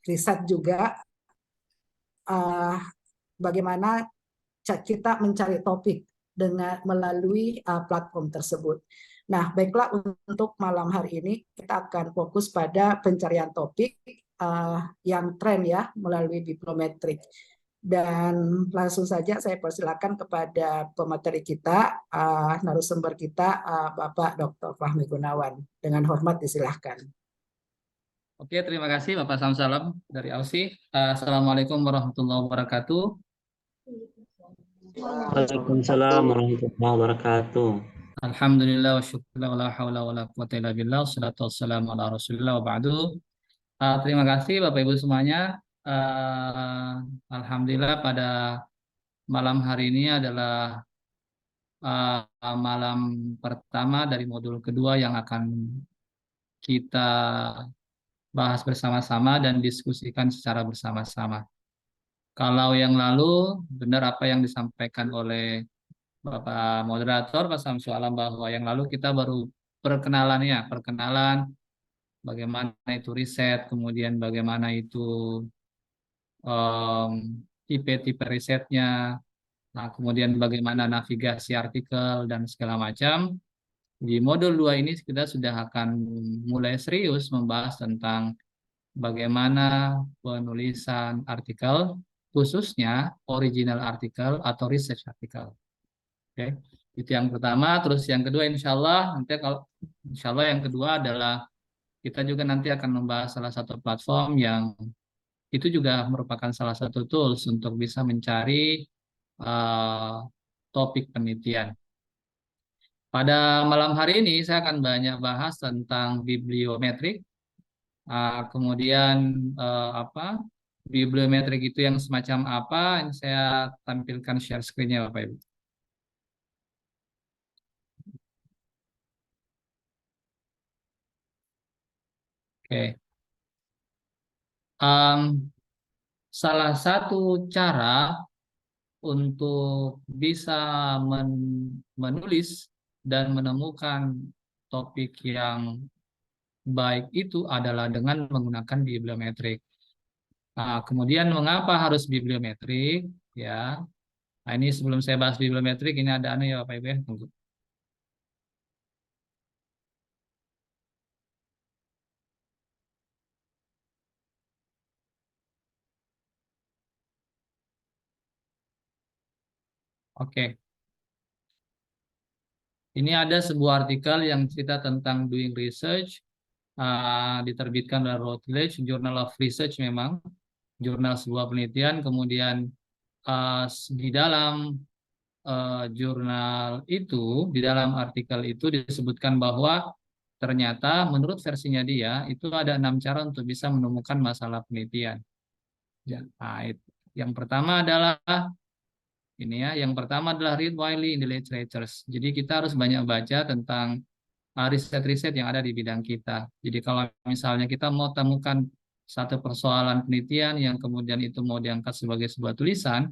riset juga bagaimana kita mencari topik dengan melalui platform tersebut. Nah, baiklah, untuk malam hari ini kita akan fokus pada pencarian topik yang tren ya melalui bibliometrik. Dan langsung saja saya persilakan kepada pemateri kita, narasumber kita, Bapak Dr. Fahmi Gunawan. Dengan hormat disilahkan. Oke, terima kasih Bapak Samsalam dari Aussie. Assalamualaikum warahmatullahi wabarakatuh. Waalaikumsalam warahmatullahi wabarakatuh. Alhamdulillah wa syukurlah wa la hawla wa la quwata illa billah. Wassalatu wassalamu ala rasulillah wa ba'du. Terima kasih Bapak Ibu semuanya. Alhamdulillah pada malam hari ini adalah malam pertama dari modul kedua yang akan kita bahas bersama-sama dan diskusikan secara bersama-sama. Kalau yang lalu benar apa yang disampaikan oleh Bapak Moderator, Pak Samsu Alam, bahwa yang lalu kita baru perkenalan bagaimana itu riset, kemudian bagaimana itu tipe-tipe risetnya, nah kemudian bagaimana navigasi artikel dan segala macam. Di modul 2 ini kita sudah akan mulai serius membahas tentang bagaimana penulisan artikel, khususnya original artikel atau research artikel. Oke, itu yang pertama. Terus yang kedua, insya Allah yang kedua adalah kita juga nanti akan membahas salah satu platform yang itu juga merupakan salah satu tools untuk bisa mencari topik penelitian. Pada malam hari ini saya akan banyak bahas tentang bibliometrik. Kemudian bibliometrik itu yang semacam apa? Ini saya tampilkan share screen-nya Bapak Ibu. Oke. Salah satu cara untuk bisa menulis dan menemukan topik yang baik itu adalah dengan menggunakan bibliometrik. Nah, kemudian mengapa harus bibliometrik? Ya, nah ini sebelum saya bahas bibliometrik, ini ada ya Bapak Ibu ya. Tunggu. Oke. Ini ada sebuah artikel yang cerita tentang doing research, diterbitkan oleh Routledge, Journal of Research memang, jurnal sebuah penelitian. Kemudian di dalam jurnal itu, di dalam artikel itu disebutkan bahwa ternyata menurut versinya dia, itu ada 6 cara untuk bisa menemukan masalah penelitian. Ya, nah, yang pertama adalah ini ya, yang pertama adalah read widely in the literatures. Jadi kita harus banyak baca tentang riset-riset yang ada di bidang kita. Jadi kalau misalnya kita mau temukan satu persoalan penelitian yang kemudian itu mau diangkat sebagai sebuah tulisan,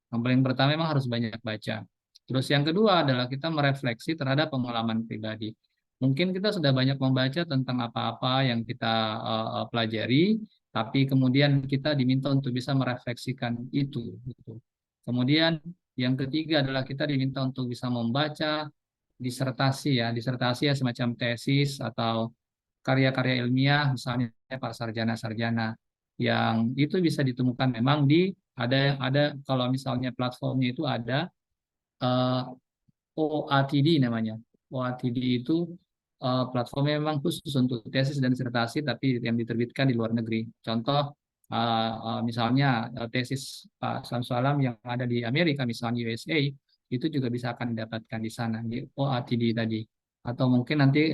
yang paling pertama memang harus banyak baca. Terus yang kedua adalah kita merefleksi terhadap pengalaman pribadi. Mungkin kita sudah banyak membaca tentang apa-apa yang kita pelajari, tapi kemudian kita diminta untuk bisa merefleksikan itu. Gitu. Kemudian yang ketiga adalah kita diminta untuk bisa membaca disertasi ya. Disertasi ya semacam tesis atau karya-karya ilmiah, misalnya Pak sarjana-sarjana, yang itu bisa ditemukan memang ada kalau misalnya platformnya itu ada OATD namanya. OATD itu platformnya memang khusus untuk tesis dan disertasi, tapi yang diterbitkan di luar negeri. Contoh misalnya tesis Pak Samsu Alam yang ada di Amerika, misalnya USA, itu juga bisa akan didapatkan di sana di OATD tadi. Atau mungkin nanti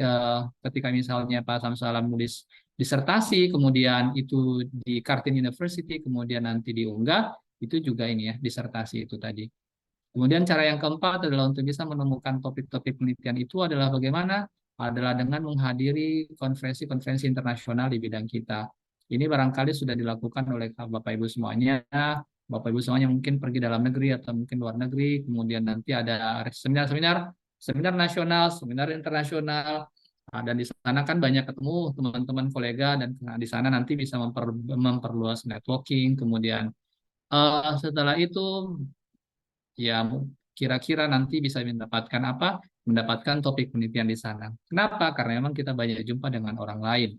ketika misalnya Pak Samsu Alam nulis disertasi, kemudian itu di Curtin University, kemudian nanti diunggah, itu juga ini ya, disertasi itu tadi. Kemudian cara yang keempat adalah untuk bisa menemukan topik-topik penelitian itu adalah bagaimana? Adalah dengan menghadiri konferensi-konferensi internasional di bidang kita. Ini barangkali sudah dilakukan oleh Bapak Ibu semuanya. Bapak Ibu semuanya mungkin pergi dalam negeri atau mungkin luar negeri. Kemudian nanti ada seminar-seminar, seminar nasional, seminar internasional, Nah, dan di sana kan banyak ketemu teman-teman kolega dan di sana nanti bisa memperluas networking. Kemudian setelah itu ya kira-kira nanti bisa mendapatkan apa? Mendapatkan topik penelitian di sana. Kenapa? Karena memang kita banyak jumpa dengan orang lain.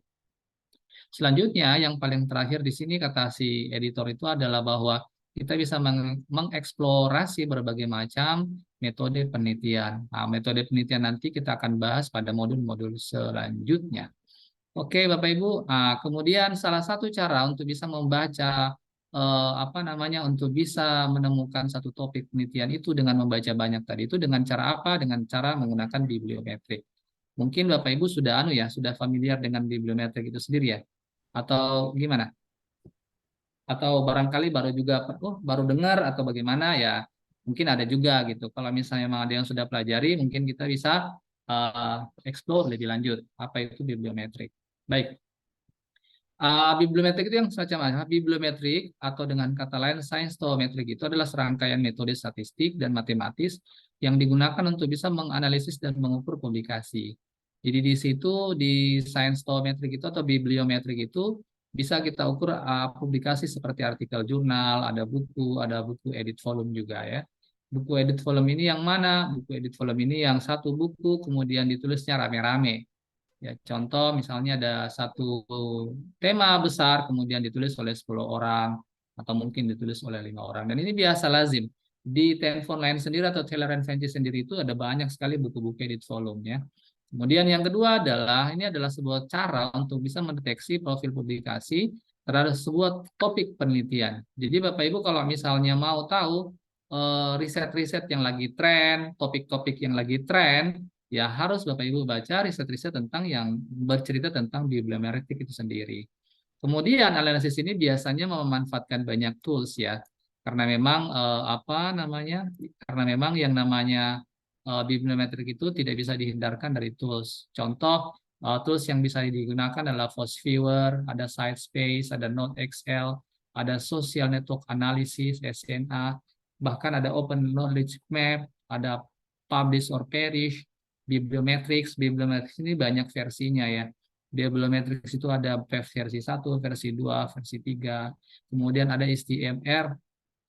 Selanjutnya, yang paling terakhir di sini kata si editor itu adalah bahwa kita bisa mengeksplorasi berbagai macam metode penelitian. Nah, metode penelitian nanti kita akan bahas pada modul-modul selanjutnya. Oke, Bapak Ibu. Nah, kemudian salah satu cara untuk bisa membaca apa namanya untuk bisa menemukan satu topik penelitian itu dengan membaca banyak tadi itu dengan cara apa? Dengan cara menggunakan bibliometrik. Mungkin Bapak Ibu sudah sudah familiar dengan bibliometrik itu sendiri ya? Atau gimana? Atau barangkali baru juga baru dengar atau bagaimana ya? Mungkin ada juga gitu. Kalau misalnya memang ada yang sudah pelajari, mungkin kita bisa explore lebih lanjut apa itu bibliometrik. Baik. Bibliometrik itu yang semacam apa? Bibliometrik atau dengan kata lain sainstometrik itu adalah serangkaian metode statistik dan matematis yang digunakan untuk bisa menganalisis dan mengukur publikasi. Jadi di situ di sainstometrik itu atau bibliometrik itu bisa kita ukur publikasi seperti artikel jurnal, ada buku edit volume juga ya. Buku edit volume ini yang mana? Buku edit volume ini yang satu buku kemudian ditulisnya rame-rame. Ya, contoh misalnya ada satu tema besar kemudian ditulis oleh 10 orang atau mungkin ditulis oleh 5 orang. Dan ini biasa lazim. Di Telepon Line sendiri atau Telegram Fancy sendiri itu ada banyak sekali buku-buku edit volume ya. Kemudian yang kedua adalah ini adalah sebuah cara untuk bisa mendeteksi profil publikasi terhadap sebuah topik penelitian. Jadi Bapak Ibu kalau misalnya mau tahu riset-riset yang lagi tren, topik-topik yang lagi tren, ya harus Bapak Ibu baca riset-riset tentang yang bercerita tentang bibliometrik itu sendiri. Kemudian analisis ini biasanya memanfaatkan banyak tools ya, karena memang karena memang yang namanya bibliometrik itu tidak bisa dihindarkan dari tools. Contoh tools yang bisa digunakan adalah Viewer, ada Sitespace, ada NoteXL, ada Social Network Analysis (SNA), bahkan ada Open Knowledge Map, ada Publish or Perish. Bibliometrics ini banyak versinya ya. Bibliometrics itu ada versi 1, versi 2, versi 3. Kemudian ada HTML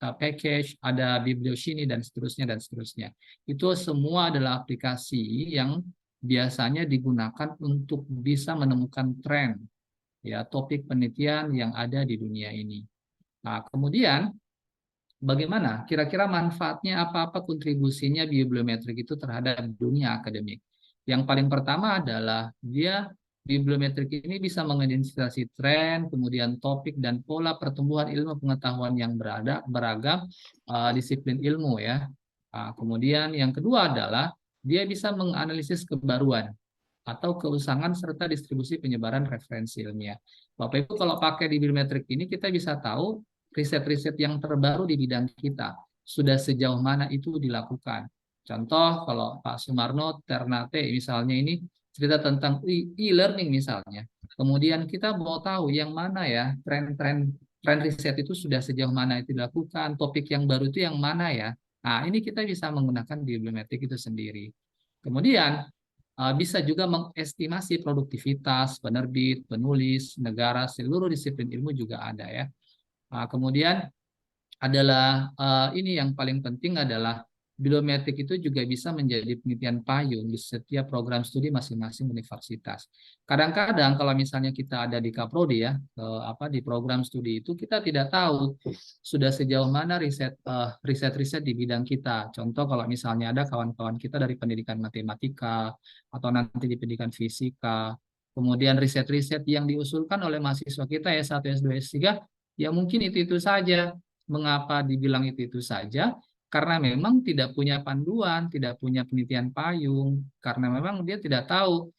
package, ada Biblioshiny dan seterusnya dan seterusnya. Itu semua adalah aplikasi yang biasanya digunakan untuk bisa menemukan tren ya topik penelitian yang ada di dunia ini. Nah, kemudian bagaimana kira-kira manfaatnya apa kontribusinya bibliometrik itu terhadap dunia akademik? Yang paling pertama adalah bibliometrik ini bisa mengidentifikasi tren, kemudian topik dan pola pertumbuhan ilmu pengetahuan yang beragam disiplin ilmu ya. Kemudian yang kedua adalah dia bisa menganalisis kebaruan atau keusangan serta distribusi penyebaran referensi ilmiah. Bapak Ibu kalau pakai di bibliometrik ini kita bisa tahu riset-riset yang terbaru di bidang kita sudah sejauh mana itu dilakukan. Contoh kalau Pak Sumarno Ternate misalnya ini cerita tentang e-learning misalnya. Kemudian kita mau tahu yang mana ya tren riset itu sudah sejauh mana itu dilakukan, topik yang baru itu yang mana ya. Nah, ini kita bisa menggunakan bibliometrik itu sendiri. Kemudian bisa juga mengestimasi produktivitas penerbit, penulis, negara, seluruh disiplin ilmu juga ada ya. Kemudian adalah ini yang paling penting adalah bibliometrik itu juga bisa menjadi penelitian payung di setiap program studi masing-masing universitas. Kadang-kadang kalau misalnya kita ada di Kaprodi ya, di program studi itu kita tidak tahu sudah sejauh mana riset-riset di bidang kita. Contoh kalau misalnya ada kawan-kawan kita dari pendidikan matematika atau nanti di pendidikan fisika, kemudian riset-riset yang diusulkan oleh mahasiswa kita S1, S2, S3, ya mungkin itu saja. Mengapa dibilang itu saja? Karena memang tidak punya panduan, tidak punya penelitian payung, karena memang dia tidak tahu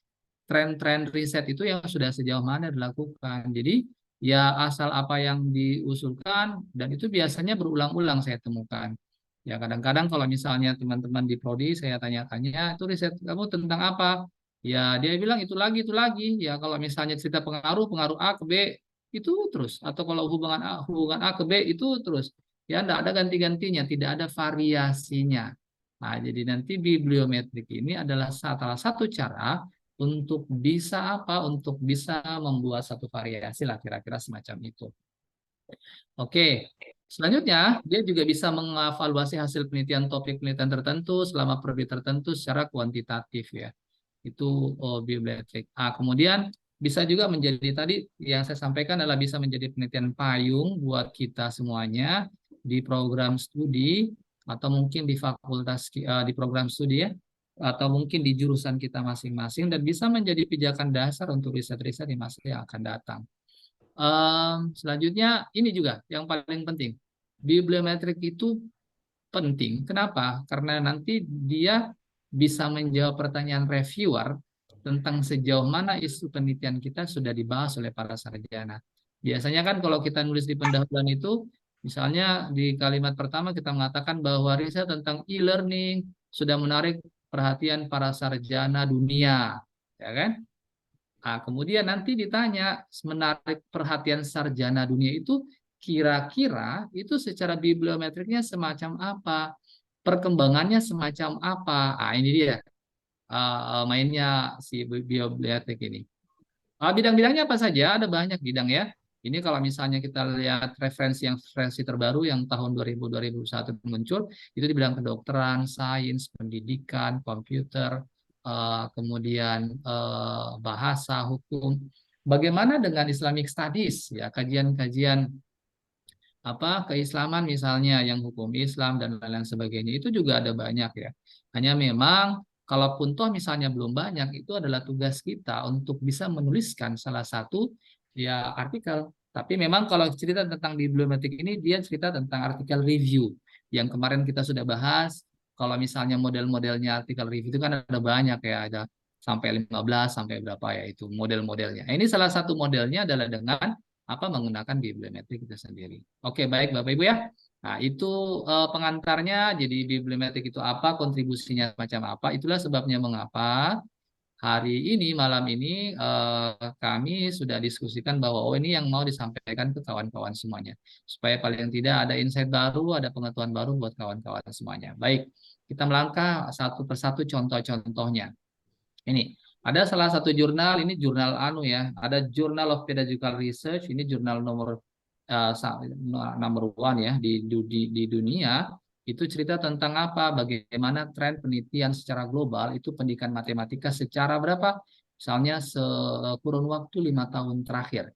tren-tren riset itu yang sudah sejauh mana dilakukan. Jadi ya asal apa yang diusulkan dan itu biasanya berulang-ulang saya temukan. Ya kadang-kadang kalau misalnya teman-teman di prodi saya tanya-tanya itu riset kamu tentang apa? Ya dia bilang itu lagi. Ya kalau misalnya cerita pengaruh A ke B itu terus atau kalau hubungan A ke B itu terus. Ya, tidak ada ganti-gantinya, tidak ada variasinya. Nah, jadi nanti bibliometrik ini adalah salah satu cara untuk bisa apa? Untuk bisa membuat satu variasi lah kira-kira semacam itu. Oke, selanjutnya dia juga bisa mengevaluasi hasil penelitian topik penelitian tertentu selama periode tertentu secara kuantitatif ya. Itu bibliometrik. Kemudian bisa juga menjadi tadi yang saya sampaikan adalah bisa menjadi penelitian payung buat kita semuanya di program studi atau mungkin di fakultas di program studi ya, atau mungkin di jurusan kita masing-masing dan bisa menjadi pijakan dasar untuk riset-riset di masa yang akan datang. Selanjutnya ini juga yang paling penting. Bibliometrik itu penting. Kenapa? Karena nanti dia bisa menjawab pertanyaan reviewer tentang sejauh mana isu penelitian kita sudah dibahas oleh para sarjana. Biasanya kan kalau kita nulis di pendahuluan itu, misalnya di kalimat pertama kita mengatakan bahwa riset tentang e-learning sudah menarik perhatian para sarjana dunia, ya kan? Kemudian nanti ditanya menarik perhatian sarjana dunia itu kira-kira itu secara bibliometriknya semacam apa, perkembangannya semacam apa. Ini dia mainnya si bibliometrik ini. Bidang-bidangnya apa saja? Ada banyak bidang ya. Ini kalau misalnya kita lihat referensi terbaru yang tahun 2000-2001 muncul, itu di bidang kedokteran, sains, pendidikan, komputer, kemudian bahasa, hukum. Bagaimana dengan Islamic Studies? Ya, kajian-kajian keislaman misalnya yang hukum Islam dan lain-lain sebagainya itu juga ada banyak ya. Hanya memang kalaupun toh misalnya belum banyak itu adalah tugas kita untuk bisa menuliskan salah satu ya artikel. Tapi memang kalau cerita tentang bibliometrik ini dia cerita tentang artikel review yang kemarin kita sudah bahas. Kalau misalnya model-modelnya artikel review itu kan ada banyak ya, ada sampai 15 sampai berapa ya itu model-modelnya. Ini salah satu modelnya adalah dengan menggunakan bibliometrik itu sendiri. Oke, baik Bapak Ibu ya. Nah, itu pengantarnya. Jadi bibliometrik itu apa, kontribusinya macam apa. Itulah sebabnya mengapa hari ini, malam ini kami sudah diskusikan bahwa ini yang mau disampaikan ke kawan-kawan semuanya. Supaya paling tidak ada insight baru, ada pengetahuan baru buat kawan-kawan semuanya. Baik, kita melangkah satu persatu contoh-contohnya. Ini ada salah satu jurnal, ini jurnal ada Journal of Pedagogical Research, ini jurnal nomor number one ya di dunia. Itu cerita tentang apa? Bagaimana tren penelitian secara global itu pendidikan matematika secara berapa? Misalnya kurun waktu 5 tahun terakhir.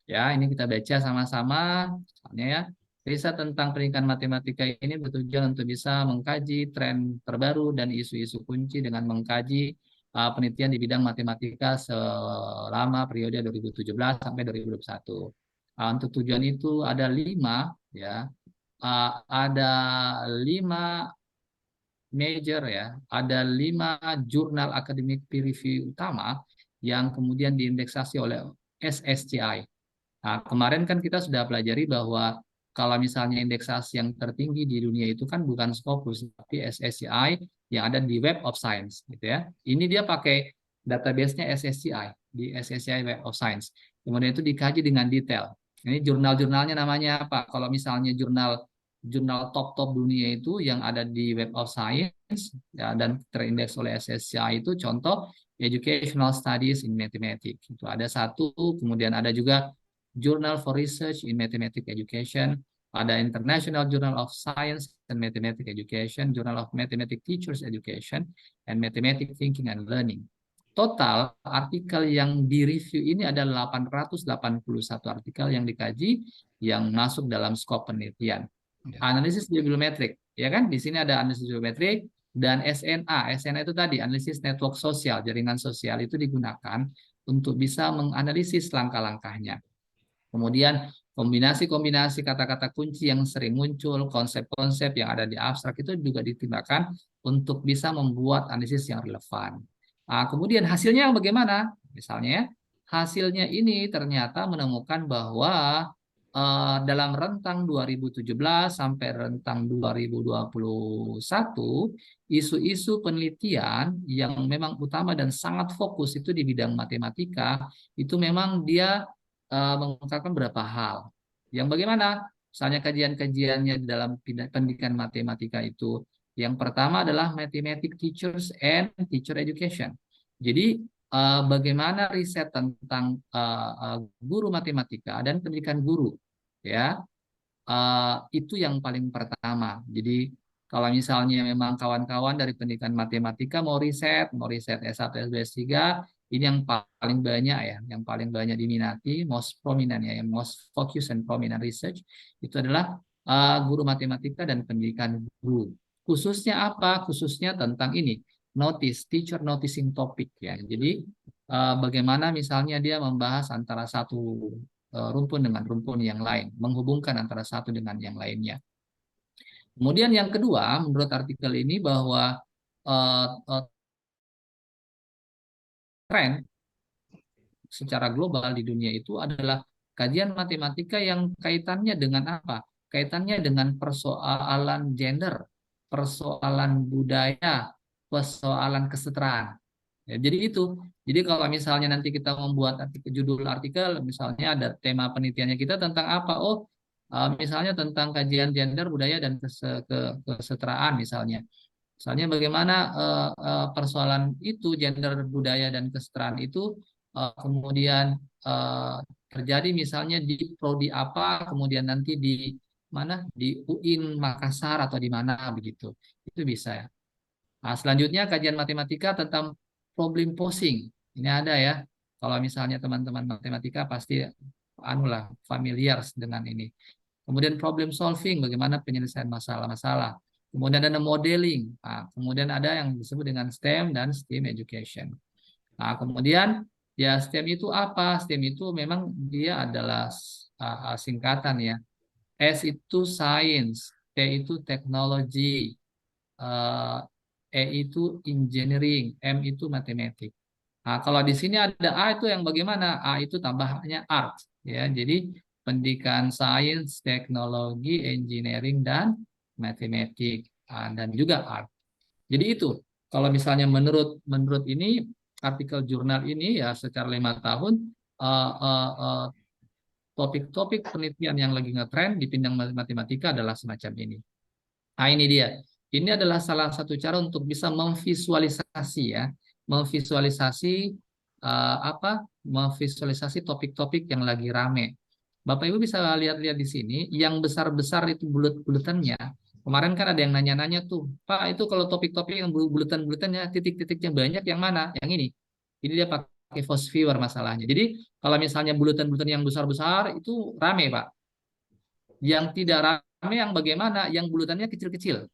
Ya, ini kita baca sama-sama. Misalnya ya, riset tentang pendidikan matematika ini bertujuan untuk bisa mengkaji tren terbaru dan isu-isu kunci dengan mengkaji penelitian di bidang matematika selama periode 2017 sampai 2021. Untuk tujuan itu ada 5 ya, ada 5 major ya, ada 5 jurnal akademik peer review utama yang kemudian diindeksasi oleh SSCI. Kemarin kan kita sudah pelajari bahwa kalau misalnya indeksasi yang tertinggi di dunia itu kan bukan Scopus, tapi SSCI yang ada di Web of Science, gitu ya. Ini dia pakai database-nya SSCI, di SSCI Web of Science. Kemudian itu dikaji dengan detail. Ini jurnal-jurnalnya namanya apa? Kalau misalnya jurnal top-top dunia itu yang ada di Web of Science ya, dan terindeks oleh SSCI itu contoh Educational Studies in Mathematics. Itu ada satu, kemudian ada juga Journal for Research in Mathematics Education, ada International Journal of Science and Mathematics Education, Journal of Mathematics Teachers Education, and Mathematics Thinking and Learning. Total artikel yang direview ini ada 881 artikel yang dikaji yang masuk dalam skop penelitian. Analisis bibliometrik, ya kan? Di sini ada analisis bibliometrik dan SNA. SNA itu tadi analisis network sosial, jaringan sosial itu digunakan untuk bisa menganalisis langkah-langkahnya. Kemudian kombinasi-kombinasi kata-kata kunci yang sering muncul, konsep-konsep yang ada di abstrak itu juga ditindakan untuk bisa membuat analisis yang relevan. Kemudian hasilnya bagaimana? Misalnya hasilnya ini ternyata menemukan bahwa dalam rentang 2017 sampai rentang 2021, isu-isu penelitian yang memang utama dan sangat fokus itu di bidang matematika, itu memang dia mengungkapkan beberapa hal. Yang bagaimana? Misalnya kajian-kajiannya dalam pendidikan matematika itu. Yang pertama adalah Mathematics Teachers and Teacher Education. Jadi bagaimana riset tentang guru matematika dan pendidikan guru, ya. Itu yang paling pertama. Jadi kalau misalnya memang kawan-kawan dari pendidikan matematika mau riset S1, S2, S3, ini yang paling banyak ya, yang paling banyak diminati, most prominent ya, yang most focus and prominent research itu adalah guru matematika dan pendidikan guru. Khususnya apa? Khususnya tentang ini, teacher noticing topic ya. Jadi bagaimana misalnya dia membahas antara satu rumpun dengan rumpun yang lain, menghubungkan antara satu dengan yang lainnya. Kemudian yang kedua, menurut artikel ini bahwa tren secara global di dunia itu adalah kajian matematika yang kaitannya dengan apa? Kaitannya dengan persoalan gender, persoalan budaya, persoalan kesetaraan. Ya, jadi itu. Jadi kalau misalnya nanti kita membuat judul artikel, misalnya ada tema penelitiannya kita tentang apa? Oh, misalnya tentang kajian gender, budaya, dan kesetaraan misalnya. Misalnya bagaimana persoalan itu, gender, budaya, dan kesetaraan itu kemudian terjadi misalnya di prodi apa, kemudian nanti di mana, di UIN Makassar atau di mana begitu. Itu bisa ya. Nah, selanjutnya kajian matematika tentang problem posing. Ini ada ya. Kalau misalnya teman-teman matematika pasti anulah familiar dengan ini. Kemudian problem solving, bagaimana penyelesaian masalah-masalah. Kemudian ada modeling. Nah, kemudian ada yang disebut dengan STEM dan STEAM education. Nah, kemudian ya STEM itu apa? STEM itu memang dia adalah singkatan ya. S itu science, T itu technology, E itu engineering, M itu matematik. Nah, kalau di sini ada A itu yang bagaimana? A itu tambahnya art, ya. Jadi pendidikan sains, teknologi, engineering, dan matematik, dan juga art. Jadi itu. Kalau misalnya menurut ini artikel jurnal ini ya secara 5 tahun topik-topik penelitian yang lagi ngetrend di bidang matematika adalah semacam ini. Nah, ini dia. Ini adalah salah satu cara untuk bisa memvisualisasi ya, memvisualisasi memvisualisasi topik-topik yang lagi rame. Bapak Ibu bisa lihat-lihat di sini, yang besar-besar itu bulet-buletannya. Kemarin kan ada yang nanya-nanya tuh, Pak, itu kalau topik-topik yang buletan-buletannya, titik-titiknya banyak, yang mana? Yang ini. Ini dia pakai Fosviewer masalahnya. Jadi kalau misalnya buletan-buletan yang besar-besar itu rame, Pak. Yang tidak rame yang bagaimana? Yang bulutannya kecil-kecil.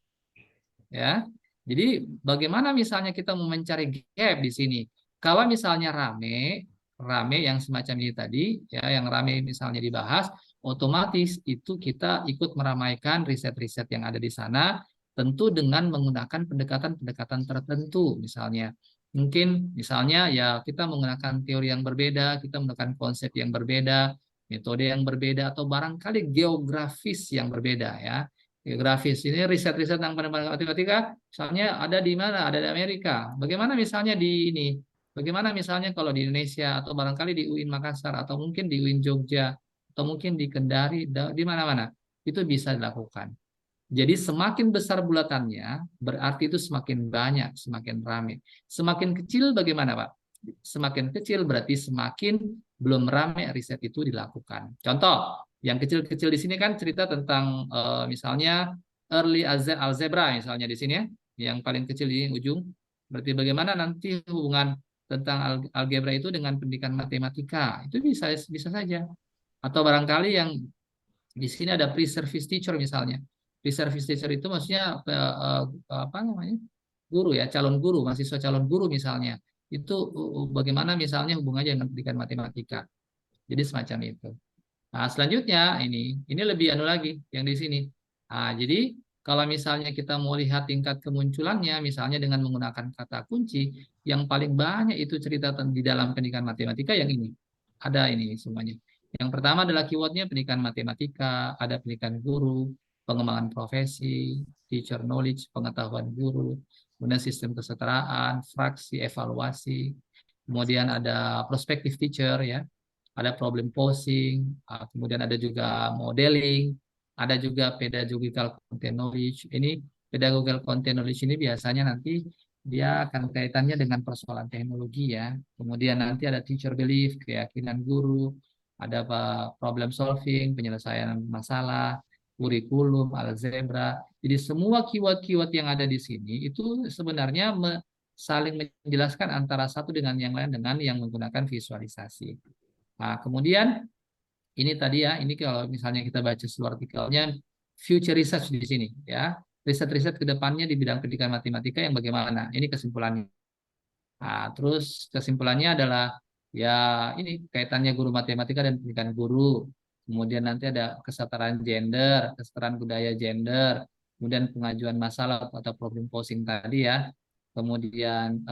Ya. Jadi bagaimana misalnya kita mau mencari gap di sini? Kalau misalnya rame yang semacam ini tadi, ya, yang rame misalnya dibahas, otomatis itu kita ikut meramaikan riset-riset yang ada di sana, tentu dengan menggunakan pendekatan-pendekatan tertentu, misalnya. Mungkin misalnya ya kita menggunakan teori yang berbeda, kita menggunakan konsep yang berbeda, metode yang berbeda, atau barangkali geografis yang berbeda ya. Geografis ini riset-riset tentang pengembangan matematika, misalnya ada di mana? Ada di Amerika. Bagaimana misalnya di ini? Bagaimana misalnya kalau di Indonesia atau barangkali di UIN Makassar atau mungkin di UIN Jogja atau mungkin di Kendari, di mana-mana itu bisa dilakukan. Jadi semakin besar bulatannya, berarti itu semakin banyak, semakin ramai. Semakin kecil bagaimana, Pak? Semakin kecil berarti semakin belum ramai riset itu dilakukan. Contoh, yang kecil-kecil di sini kan cerita tentang misalnya early algebra misalnya di sini ya, yang paling kecil di ujung. Berarti bagaimana nanti hubungan tentang algebra itu dengan pendidikan matematika? Itu bisa saja. Atau barangkali yang di sini ada pre-service teacher misalnya. Pre-service teacher itu maksudnya apa namanya? Guru ya, calon guru, mahasiswa calon guru misalnya. Itu bagaimana misalnya hubungannya dengan pendidikan matematika. Jadi semacam itu. Nah, selanjutnya ini lebih anu lagi yang di sini. Nah, jadi kalau misalnya kita mau lihat tingkat kemunculannya, misalnya dengan menggunakan kata kunci, yang paling banyak itu cerita di dalam pendidikan matematika yang ini. Ada ini semuanya. Yang pertama adalah keywordnya pendidikan matematika, ada pendidikan guru, pengembangan profesi, teacher knowledge, pengetahuan guru, kemudian sistem kesetaraan, fraksi, evaluasi, kemudian ada prospective teacher ya, ada problem posing, kemudian ada juga modeling, ada juga pedagogical content knowledge. Ini pedagogical content knowledge ini biasanya nanti dia akan kaitannya dengan persoalan teknologi ya. Kemudian nanti ada teacher belief, keyakinan guru, ada problem solving, penyelesaian masalah, kurikulum, algebra. Jadi semua keyword-keyword yang ada di sini itu sebenarnya saling menjelaskan antara satu dengan yang lain dengan yang menggunakan visualisasi. Nah, kemudian ini tadi ya, ini kalau misalnya kita baca seluruh artikelnya, future research di sini ya, riset-riset ke depannya di bidang pendidikan matematika yang bagaimana? Ini kesimpulannya. Nah, terus kesimpulannya adalah ya ini kaitannya guru matematika dan pendidikan guru. Kemudian nanti ada kesetaraan gender, kesetaraan budaya gender, kemudian pengajuan masalah atau problem posing tadi ya. Kemudian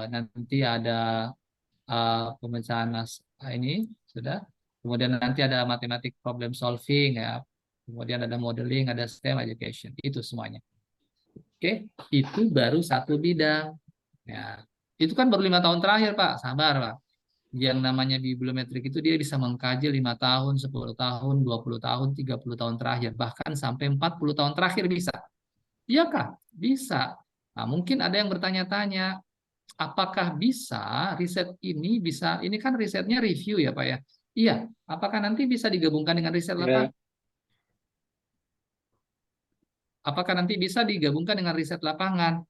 nanti ada pemecahan ini sudah. Kemudian nanti ada matematik problem solving ya. Kemudian ada modeling, ada STEM education. Itu semuanya. Oke, itu baru satu bidang. Ya, itu kan baru 5 tahun terakhir, Pak. Sabar, Pak. Yang namanya bibliometrik itu dia bisa mengkaji 5 tahun, 10 tahun, 20 tahun, 30 tahun terakhir. Bahkan sampai 40 tahun terakhir bisa. Iya kah? Bisa. Nah, mungkin ada yang bertanya-tanya, apakah bisa riset ini kan risetnya review ya Pak ya? Iya, apakah nanti bisa digabungkan dengan riset lapangan? Apakah nanti bisa digabungkan dengan riset lapangan?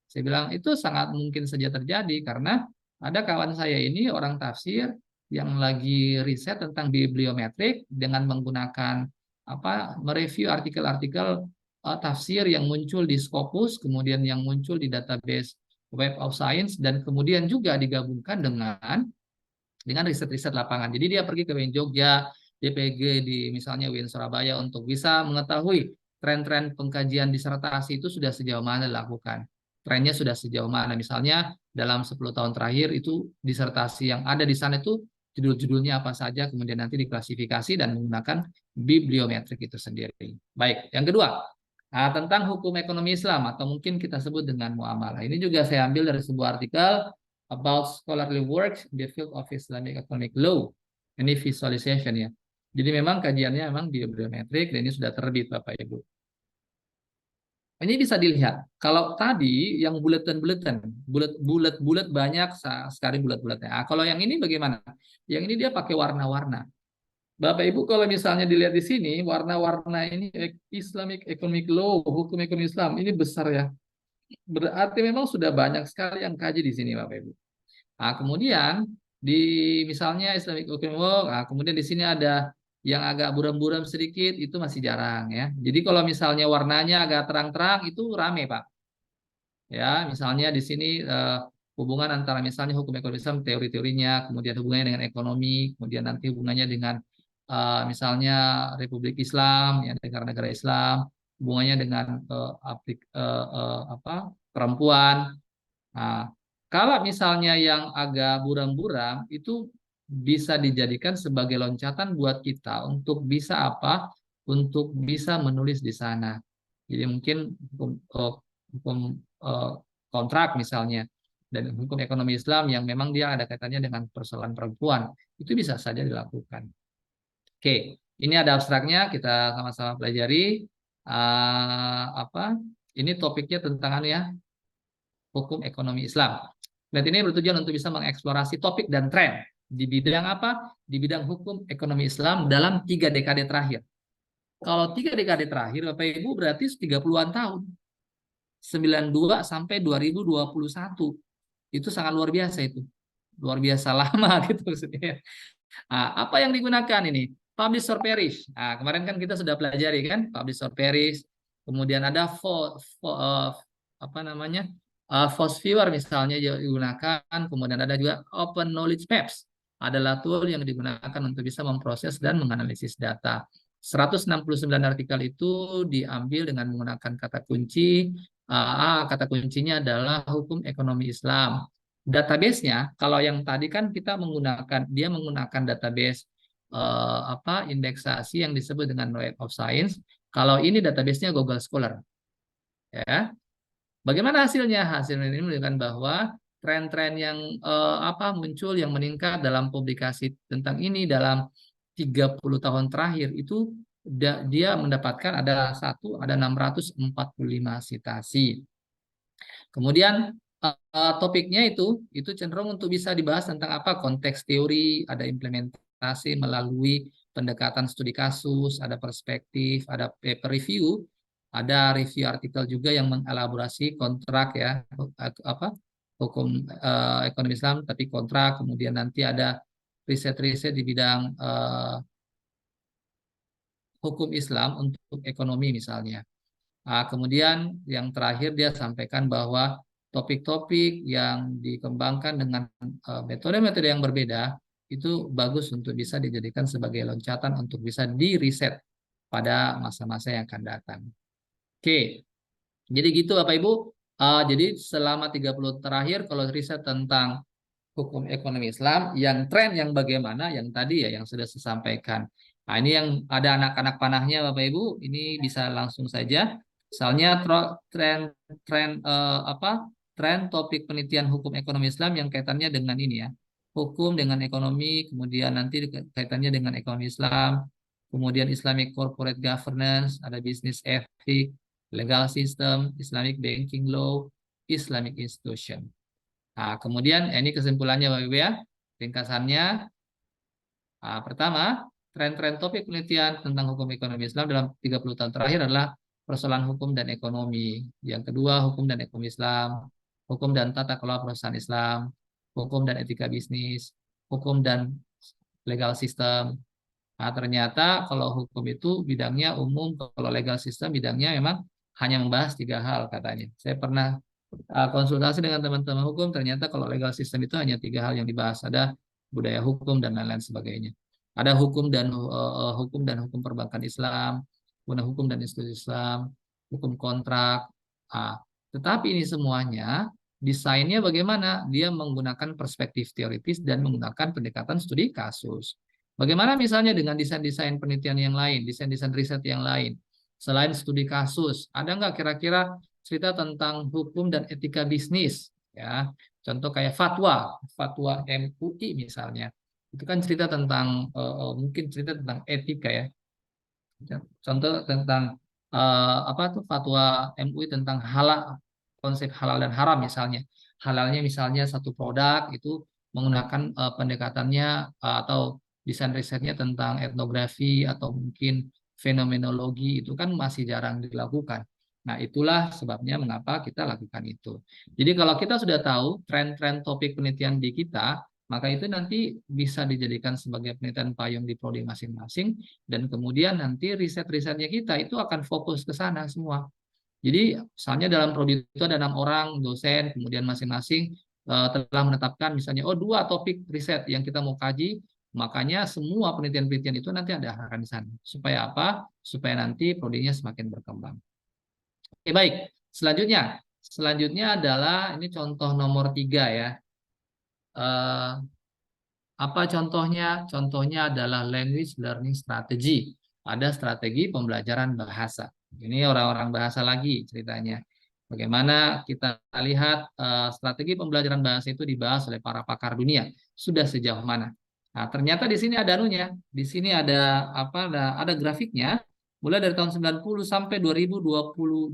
Saya bilang itu sangat mungkin saja terjadi karena ada kawan saya ini orang tafsir yang lagi riset tentang bibliometrik dengan menggunakan mereview artikel-artikel tafsir yang muncul di Scopus, kemudian yang muncul di database Web of Science dan kemudian juga digabungkan dengan riset-riset lapangan. Jadi dia pergi ke UIN Jogja, DPG di misalnya UIN Surabaya untuk bisa mengetahui tren-tren pengkajian disertasi itu sudah sejauh mana dilakukan. Trennya sudah sejauh mana. Misalnya dalam 10 tahun terakhir itu disertasi yang ada di sana itu judul-judulnya apa saja, kemudian nanti diklasifikasi dan menggunakan bibliometrik itu sendiri. Baik, yang kedua, tentang hukum ekonomi Islam atau mungkin kita sebut dengan muamalah. Ini juga saya ambil dari sebuah artikel about scholarly works in the field of Islamic Economic Law. Ini visualization ya. Jadi memang kajiannya memang bibliometrik dan ini sudah terbit Bapak Ibu. Ini bisa dilihat. Kalau tadi yang buletan-buletan, bulat banyak sekali bulat-bulatnya. Nah, kalau yang ini bagaimana? Yang ini dia pakai warna-warna. Bapak Ibu kalau misalnya dilihat di sini warna-warna ini Islamic Economic Law, hukum ekonomi Islam ini besar ya. Berarti memang sudah banyak sekali yang kaji di sini Bapak Ibu. Nah, kemudian di misalnya Islamic Economic Law, nah, kemudian di sini ada yang agak buram-buram sedikit itu masih jarang ya. Jadi kalau misalnya warnanya agak terang-terang itu rame Pak. Ya, misalnya di sini hubungan antara misalnya hukum ekonomi Islam teori-teorinya, kemudian hubungannya dengan ekonomi, kemudian nanti hubungannya dengan misalnya Republik Islam, ya negara-negara Islam, hubungannya dengan perempuan. Nah, kalau misalnya yang agak buram-buram itu bisa dijadikan sebagai loncatan buat kita untuk bisa Untuk bisa menulis di sana. Jadi mungkin hukum kontrak misalnya dan hukum ekonomi Islam yang memang dia ada kaitannya dengan persoalan perempuan itu bisa saja dilakukan. Oke, ini ada abstraknya kita sama-sama pelajari. Ini topiknya tentang hukum ekonomi Islam. Dan ini bertujuan untuk bisa mengeksplorasi topik dan tren di bidang apa? Di bidang hukum ekonomi Islam dalam 3 dekade terakhir. Kalau 3 dekade terakhir, Bapak Ibu berarti 30-an tahun. 92 sampai 2021. Itu sangat luar biasa itu. Luar biasa lama gitu maksudnya. Nah, apa yang digunakan ini? Publish or perish. Nah, kemarin kan kita sudah pelajari kan, publish or perish. Kemudian ada Force Viewer misalnya digunakan, kemudian ada juga Open Knowledge Maps, adalah tool yang digunakan untuk bisa memproses dan menganalisis data. 169 artikel itu diambil dengan menggunakan kata kunci. Kata kuncinya adalah hukum ekonomi Islam. Database-nya, kalau yang tadi kan kita menggunakan database indeksasi yang disebut dengan Web of Science. Kalau ini database-nya Google Scholar. Ya. Bagaimana hasilnya? Hasilnya ini menunjukkan bahwa tren-tren yang muncul yang meningkat dalam publikasi tentang ini dalam 30 tahun terakhir itu dia mendapatkan ada 645 sitasi. Kemudian topiknya itu cenderung untuk bisa dibahas tentang apa konteks teori, ada implementasi melalui pendekatan studi kasus, ada perspektif, ada paper review, ada review artikel juga yang mengelaborasi kontrak ya, apa hukum ekonomi Islam tapi kontrak, kemudian nanti ada riset-riset di bidang hukum Islam untuk ekonomi misalnya. Kemudian yang terakhir dia sampaikan bahwa topik-topik yang dikembangkan dengan metode-metode yang berbeda itu bagus untuk bisa dijadikan sebagai loncatan untuk bisa diriset pada masa-masa yang akan datang. Oke, jadi gitu Bapak Ibu. Jadi selama 30 terakhir kalau riset tentang hukum ekonomi Islam, yang tren yang bagaimana, yang tadi ya yang sudah saya sampaikan. Nah, ini yang ada anak-anak panahnya Bapak Ibu, ini bisa langsung saja. Misalnya tren tren tren topik penelitian hukum ekonomi Islam yang kaitannya dengan ini ya. Hukum dengan ekonomi, kemudian nanti kaitannya dengan ekonomi Islam, kemudian Islamic Corporate Governance, ada business ethics, legal system, Islamic banking law, Islamic institution. Nah, kemudian ini kesimpulannya Bapak Ibu ya. Ringkasannya, pertama, tren-tren topik penelitian tentang hukum ekonomi Islam dalam 30 tahun terakhir adalah persoalan hukum dan ekonomi. Yang kedua, hukum dan ekonomi Islam, hukum dan tata kelola perusahaan Islam, hukum dan etika bisnis, hukum dan legal system. Nah, ternyata kalau hukum itu bidangnya umum, kalau legal system bidangnya memang hanya membahas 3 hal katanya. Saya pernah konsultasi dengan teman-teman hukum, ternyata kalau legal system itu hanya 3 hal yang dibahas, ada budaya hukum dan lain-lain sebagainya. Ada hukum dan hukum perbankan Islam, kemudian hukum dan institusi Islam, hukum kontrak. Tetapi ini semuanya desainnya bagaimana? Dia menggunakan perspektif teoritis dan menggunakan pendekatan studi kasus. Bagaimana misalnya dengan desain-desain penelitian yang lain, desain-desain riset yang lain? Selain studi kasus, ada nggak kira-kira cerita tentang hukum dan etika bisnis? Ya, contoh kayak fatwa MUI misalnya. Itu kan cerita tentang mungkin cerita tentang etika ya. Contoh tentang apa tuh fatwa MUI tentang halal, konsep halal dan haram misalnya. Halalnya misalnya satu produk itu menggunakan pendekatannya atau desain risetnya tentang etnografi atau mungkin fenomenologi, itu kan masih jarang dilakukan. Nah, itulah sebabnya mengapa kita lakukan itu. Jadi kalau kita sudah tahu tren-tren topik penelitian di kita, maka itu nanti bisa dijadikan sebagai penelitian payung di prodi masing-masing, dan kemudian nanti riset-risetnya kita itu akan fokus ke sana semua. Jadi misalnya dalam prodi itu ada 6 orang dosen, kemudian masing-masing telah menetapkan misalnya 2 topik riset yang kita mau kaji, makanya semua penelitian-penelitian itu nanti ada arahan di sana. Supaya apa? Supaya nanti prodinya semakin berkembang. Oke, baik. Selanjutnya adalah ini contoh nomor 3 ya. Apa contohnya? Contohnya adalah language learning strategy. Ada strategi pembelajaran bahasa. Ini orang-orang bahasa lagi ceritanya. Bagaimana kita lihat strategi pembelajaran bahasa itu dibahas oleh para pakar dunia. Sudah sejauh mana? Nah, ternyata di sini ada anunya. Di sini ada apa? Ada grafiknya. Mulai dari tahun 90 sampai 2022.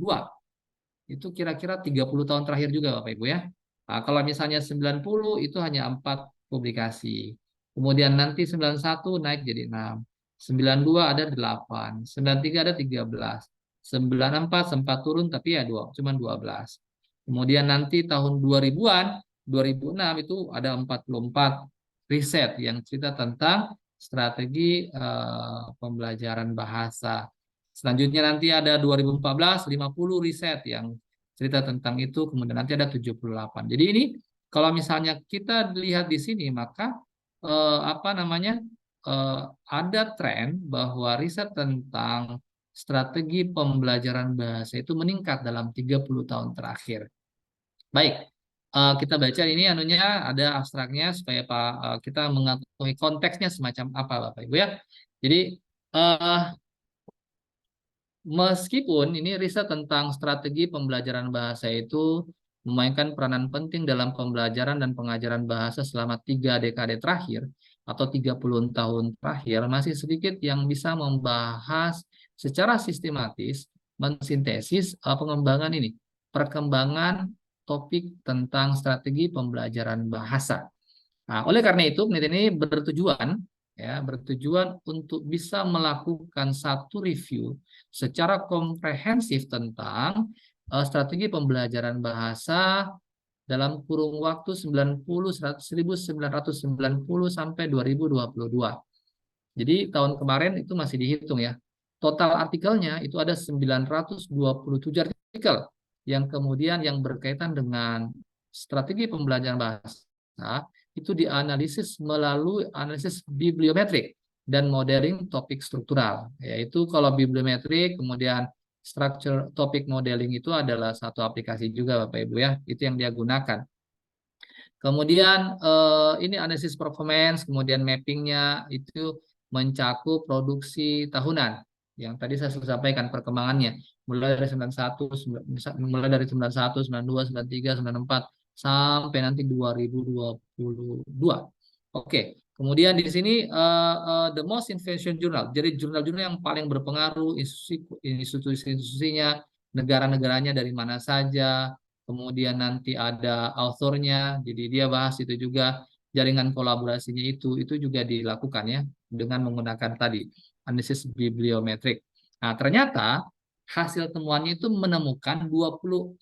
Itu kira-kira 30 tahun terakhir juga Bapak Ibu ya. Nah, kalau misalnya 90 itu hanya 4 publikasi. Kemudian nanti 91 naik jadi 6. 92 ada 8. 93 ada 13. 94 sempat turun tapi ya cuma 12. Kemudian nanti tahun 2000-an, 2006 itu ada 44 riset yang cerita tentang strategi pembelajaran bahasa. Selanjutnya nanti ada 2014 50 riset yang cerita tentang itu, kemudian nanti ada 78. Jadi ini kalau misalnya kita lihat di sini maka ada tren bahwa riset tentang strategi pembelajaran bahasa itu meningkat dalam 30 tahun terakhir. Baik, kita baca ini anunya ada abstraknya supaya kita mengetahui konteksnya semacam apa Bapak Ibu ya. Jadi meskipun ini riset tentang strategi pembelajaran bahasa itu memainkan peranan penting dalam pembelajaran dan pengajaran bahasa selama 3 dekade terakhir atau 30 tahun terakhir, masih sedikit yang bisa membahas secara sistematis, mensintesis perkembangan topik tentang strategi pembelajaran bahasa. Nah, oleh karena itu, penelitian ini bertujuan untuk bisa melakukan satu review secara komprehensif tentang strategi pembelajaran bahasa dalam kurun waktu 1990 sampai 2022. Jadi tahun kemarin itu masih dihitung ya. Total artikelnya itu ada 927 artikel yang kemudian yang berkaitan dengan strategi pembelajaran bahasa itu dianalisis melalui analisis bibliometrik dan modeling topik struktural. Yaitu kalau bibliometrik kemudian structure topic modeling itu adalah satu aplikasi juga Bapak Ibu ya, itu yang dia gunakan. Kemudian ini analisis performance, kemudian mappingnya itu mencakup produksi tahunan yang tadi saya sudah sampaikan perkembangannya mulai dari 91, mulai dari 91, 92, 93, 94 sampai nanti 2022. Oke, kemudian di sini the most influential journal, jadi jurnal-jurnal yang paling berpengaruh, institusi-institusinya, negara-negaranya dari mana saja. Kemudian nanti ada authornya, jadi dia bahas itu juga, jaringan kolaborasinya itu juga dilakukan ya dengan menggunakan tadi analisis bibliometrik. Nah, ternyata hasil temuannya itu menemukan 24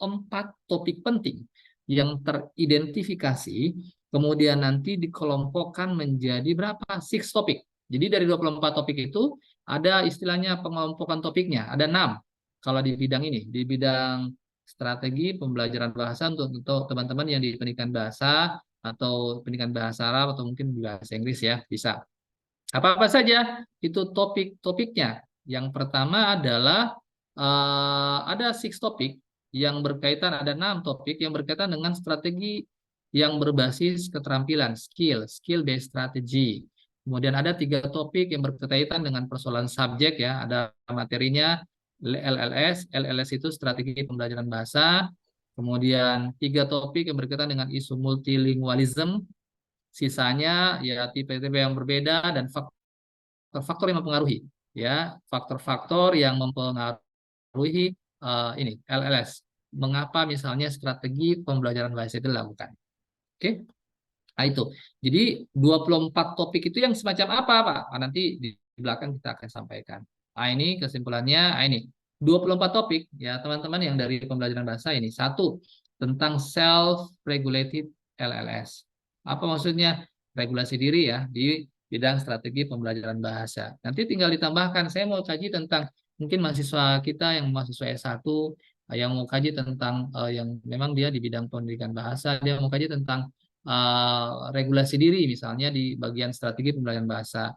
topik penting yang teridentifikasi, kemudian nanti dikelompokkan menjadi berapa? 6 topik. Jadi dari 24 topik itu ada istilahnya pengelompokan topiknya, ada 6. Kalau di bidang ini, di bidang strategi pembelajaran bahasa untuk teman-teman yang di pendidikan bahasa atau pendidikan bahasa Arab atau mungkin bahasa Inggris ya, bisa. Apa-apa saja itu topik-topiknya. Yang pertama adalah ada 6 topik yang berkaitan, ada 6 topik yang berkaitan dengan strategi yang berbasis keterampilan, skill based strategy. Kemudian ada 3 topik yang berkaitan dengan persoalan subjek ya, ada materinya LLS itu strategi pembelajaran bahasa. Kemudian 3 topik yang berkaitan dengan isu multilingualism. Sisanya ya tipe-tipe yang berbeda dan faktor-faktor yang mempengaruhi ya, faktor-faktor yang mempengaruhi ini LLS. Mengapa misalnya strategi pembelajaran bahasa itu dilakukan. Oke. Nah itu. Jadi 24 topik itu yang semacam apa Pak? Nah, nanti di belakang kita akan sampaikan. Nah ini kesimpulannya, nah ini 24 topik ya teman-teman yang dari pembelajaran bahasa ini. 1, tentang self-regulated LLS. Apa maksudnya? Regulasi diri ya di bidang strategi pembelajaran bahasa. Nanti tinggal ditambahkan, saya mau kaji tentang, mungkin mahasiswa kita yang mahasiswa S1 yang mau kaji tentang yang memang dia di bidang pendidikan bahasa, dia mau kaji tentang regulasi diri misalnya di bagian strategi pembelajaran bahasa.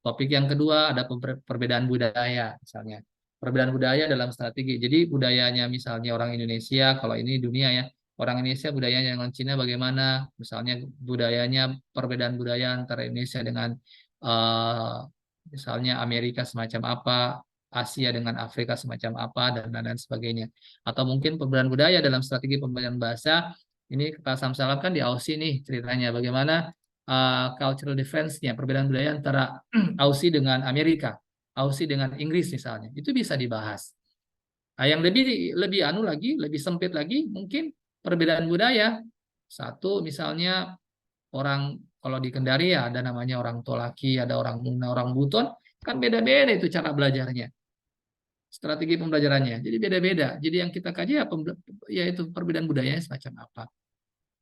Topik yang kedua ada perbedaan budaya misalnya. Perbedaan budaya dalam strategi. Jadi budayanya misalnya orang Indonesia, kalau ini dunia ya, orang Indonesia budayanya dengan Cina bagaimana? Misalnya budayanya, perbedaan budaya antara Indonesia dengan misalnya Amerika semacam apa, Asia dengan Afrika semacam apa, dan lain-lain sebagainya. Atau mungkin perbedaan budaya dalam strategi pembelajaran bahasa. Ini kita sama-sama di Aussie nih ceritanya bagaimana cultural difference-nya, perbedaan budaya antara Aussie dengan Amerika, Aussie dengan Inggris misalnya, itu bisa dibahas. Nah, yang lebih anu lagi, lebih sempit lagi, mungkin perbedaan budaya. Satu misalnya orang kalau di Kendari ya ada namanya orang Tolaki, ada orang Muna, orang Buton, kan beda-beda itu cara belajarnya, strategi pembelajarannya. Jadi beda-beda. Jadi yang kita kaji ya itu perbedaan budayanya semacam apa.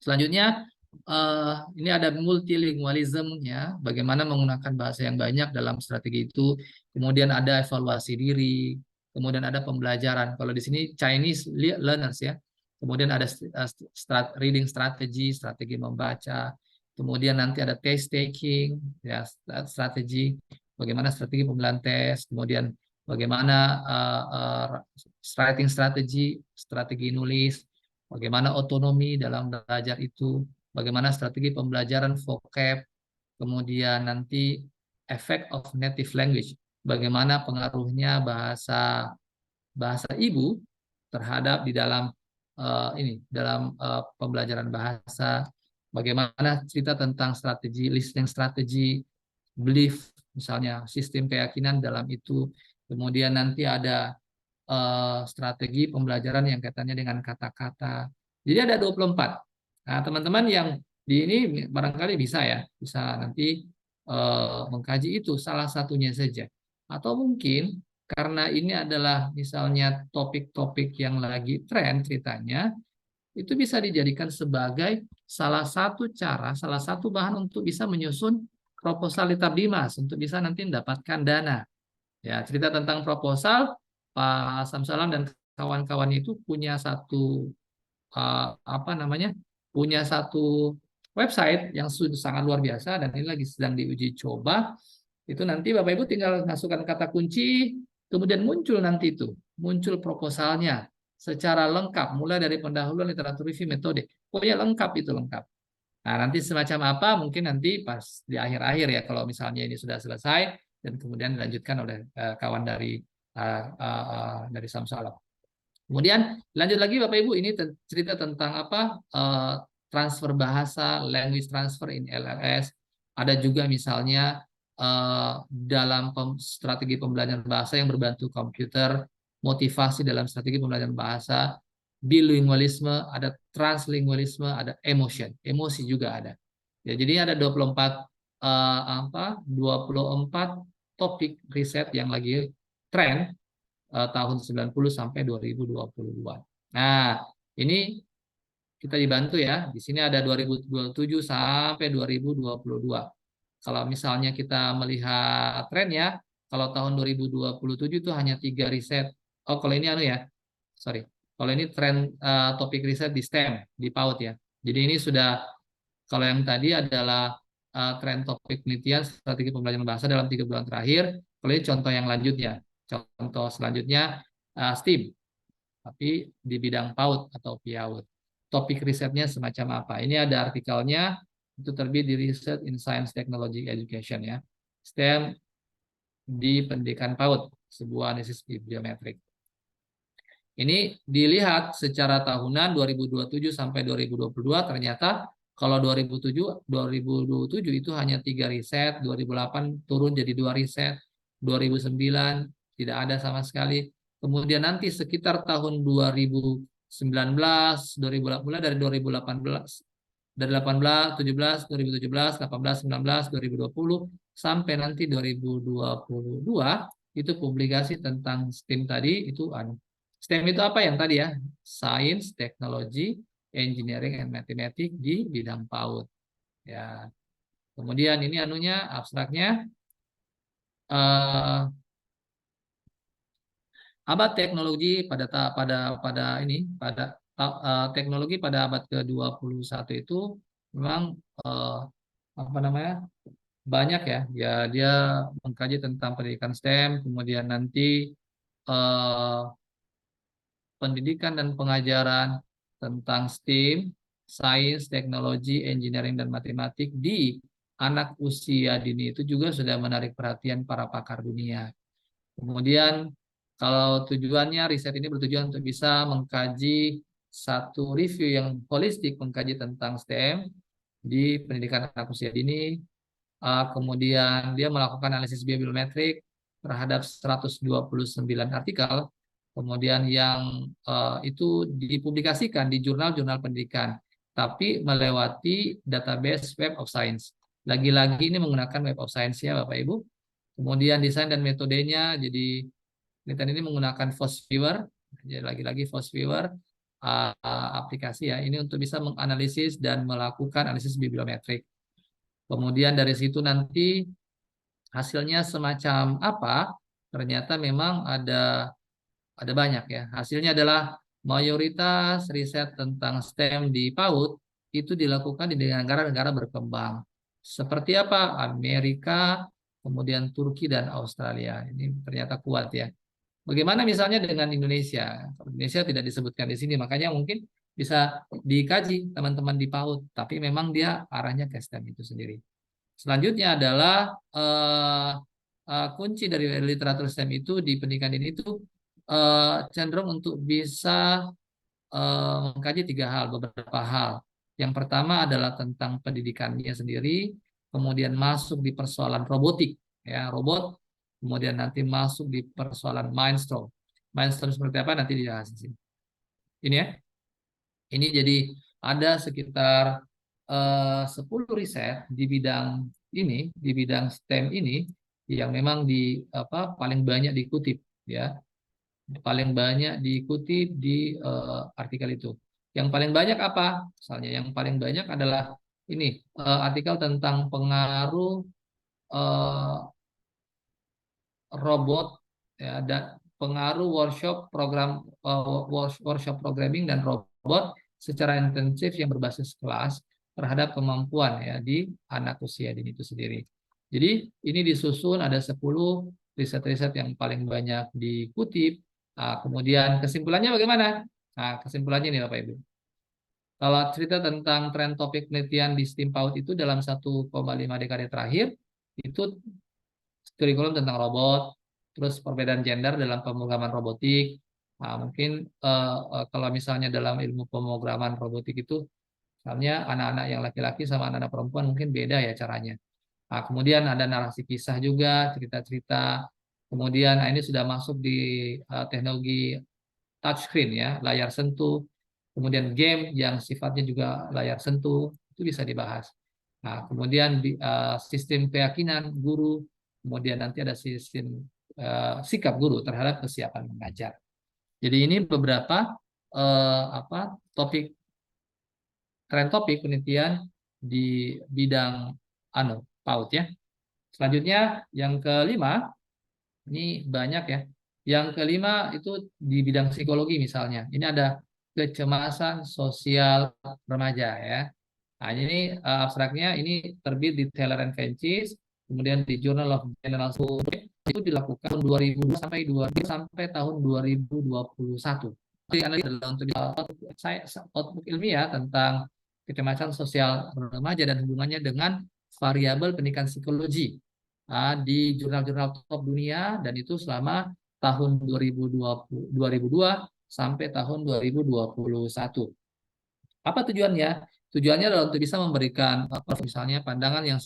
Selanjutnya ini ada multilingualism ya, bagaimana menggunakan bahasa yang banyak dalam strategi itu. Kemudian ada evaluasi diri, kemudian ada pembelajaran. Kalau di sini Chinese learners ya. Kemudian ada reading strategy, strategi membaca. Kemudian nanti ada test taking ya, strategi bagaimana strategi pembelajaran tes, kemudian bagaimana writing strategi, strategi nulis, bagaimana otonomi dalam belajar itu, bagaimana strategi pembelajaran vocab, kemudian nanti effect of native language, bagaimana pengaruhnya bahasa ibu terhadap di dalam pembelajaran bahasa, bagaimana cerita tentang strategi listening strategi, belief misalnya sistem keyakinan dalam itu, kemudian nanti ada strategi pembelajaran yang kaitannya dengan kata-kata, Jadi ada 24. Nah, teman-teman yang di ini barangkali bisa ya, bisa nanti mengkaji itu salah satunya saja. Atau mungkin karena ini adalah misalnya topik-topik yang lagi tren ceritanya, itu bisa dijadikan sebagai salah satu cara, salah satu bahan untuk bisa menyusun proposal di Tabdimas untuk bisa nanti mendapatkan dana. Ya, cerita tentang proposal, Pak Samsalam dan kawan-kawan itu punya satu apa namanya? Punya satu website yang sudah sangat luar biasa dan ini lagi sedang diuji coba. Itu nanti Bapak Ibu tinggal masukkan kata kunci, kemudian muncul nanti itu, muncul proposalnya secara lengkap, mulai dari pendahuluan literatur review metode. Pokoknya lengkap itu lengkap. Nah, nanti semacam apa mungkin nanti pas di akhir-akhir ya kalau misalnya ini sudah selesai dan kemudian dilanjutkan oleh kawan dari Samsalam. Kemudian lanjut lagi Bapak Ibu ini cerita tentang apa transfer bahasa, language transfer in LLS. Ada juga misalnya dalam strategi pembelajaran bahasa yang berbantu komputer, motivasi dalam strategi pembelajaran bahasa, bilingualisme, ada translingualisme, ada emotion, emosi juga ada. Ya, jadi ada 24 topik riset yang lagi tren tahun 90 sampai 2020-an. Nah, ini kita dibantu ya. Di sini ada 2027 sampai 2022. Kalau misalnya kita melihat trennya, kalau tahun 2027 itu hanya 3 riset. Oh, kalau ini sorry. Kalau ini tren topik riset di STEM, di PAUD ya. Jadi ini sudah, kalau yang tadi adalah tren topik penelitian strategi pembelajaran bahasa dalam 3 bulan terakhir. Kalau ini contoh yang lanjutnya. Contoh selanjutnya STEAM, tapi di bidang PAUD atau PIAUD. Topik risetnya semacam apa? Ini ada artikelnya, itu terbit di Research in Science Technology Education ya. STEM di pendidikan PAUD, sebuah analisis bibliometrik. Ini dilihat secara tahunan 2027 sampai 2022 ternyata kalau 2007 itu hanya 3 riset, 2008 turun jadi 2 riset, 2009 tidak ada sama sekali. Kemudian nanti sekitar tahun 2019, 2018, mulai dari 2018, dari 18, 17, 2017, 18, 19, 2020 sampai nanti 2022 itu publikasi tentang STEM tadi itu STEM itu apa yang tadi ya? Science, Technology, Engineering, and Mathematics di bidang PAUD. Ya. Kemudian ini abstraknya. Abad teknologi pada teknologi pada abad ke-21 itu memang apa namanya? Banyak ya. Ya dia mengkaji tentang pendidikan STEM, kemudian nanti pendidikan dan pengajaran tentang STEM, sains, teknologi, engineering, dan matematik di anak usia dini itu juga sudah menarik perhatian para pakar dunia. Kemudian kalau tujuannya, riset ini bertujuan untuk bisa mengkaji satu review yang holistik, mengkaji tentang STEM di pendidikan anak usia dini. Kemudian dia melakukan analisis bibliometrik terhadap 129 artikel, kemudian yang itu dipublikasikan di jurnal-jurnal pendidikan, tapi melewati database Web of Science. Lagi-lagi ini menggunakan Web of Science ya Bapak Ibu. Kemudian desain dan metodenya, jadi penelitian ini menggunakan FOSS-Viewer, jadi lagi-lagi FOSS-Viewer aplikasi ya, ini untuk bisa menganalisis dan melakukan analisis bibliometrik. Kemudian dari situ nanti hasilnya semacam apa? Ternyata memang ada banyak ya. Hasilnya adalah mayoritas riset tentang STEM di PAUD itu dilakukan di negara-negara berkembang. Seperti apa? Amerika, kemudian Turki dan Australia. Ini ternyata kuat ya. Bagaimana misalnya dengan Indonesia? Indonesia tidak disebutkan di sini, makanya mungkin bisa dikaji teman-teman di PAUD. Tapi memang dia arahnya ke STEM itu sendiri. Selanjutnya adalah kunci dari literatur STEM itu di pendidikan ini itu cenderung untuk bisa mengkaji beberapa hal. Yang pertama adalah tentang pendidikannya sendiri, kemudian masuk di persoalan robotik, ya robot, kemudian nanti masuk di persoalan Mindstorm. Mindstorm seperti apa nanti dibahas di sini. Ini ya, Ini jadi ada sekitar 10 riset di bidang ini, di bidang STEM ini yang memang paling banyak dikutip ya. Paling banyak dikutip di artikel itu. Yang paling banyak apa? Misalnya yang paling banyak adalah ini artikel tentang pengaruh eh, robot ya, dan pengaruh workshop programming dan robot secara intensif yang berbasis kelas terhadap kemampuan ya di anak usia dini itu sendiri. Jadi ini disusun ada 10 riset-riset yang paling banyak dikutip. Nah, kemudian kesimpulannya bagaimana? Nah, kesimpulannya nih Bapak Ibu. Kalau cerita tentang tren topik penelitian di STEM PAUD itu dalam 1,5 dekade terakhir, itu kurikulum tentang robot, terus perbedaan gender dalam pemrograman robotik. Nah, mungkin kalau misalnya dalam ilmu pemrograman robotik itu, misalnya anak-anak yang laki-laki sama anak-anak perempuan mungkin beda ya caranya. Nah, kemudian ada narasi kisah juga, cerita-cerita. Kemudian ini sudah masuk di teknologi touchscreen ya, layar sentuh. Kemudian game yang sifatnya juga layar sentuh, itu bisa dibahas. Nah, kemudian sistem keyakinan guru, kemudian nanti ada sistem sikap guru terhadap kesiapan mengajar. Jadi ini beberapa topik tren topik penelitian di bidang PAUD ya. Selanjutnya yang kelima, ini banyak ya. Yang kelima itu di bidang psikologi misalnya. Ini ada kecemasan sosial remaja ya. Nah, ini abstraknya ini terbit di Taylor and Francis, kemudian di Journal of General Psychology itu dilakukan tahun 2002 sampai tahun 2021. Jadi analisa untuk output ilmiah tentang kecemasan sosial remaja dan hubungannya dengan variabel pendidikan psikologi di jurnal-jurnal top dunia, dan itu selama tahun 2002 sampai tahun 2021. Apa tujuannya? Tujuannya adalah untuk bisa memberikan misalnya pandangan yang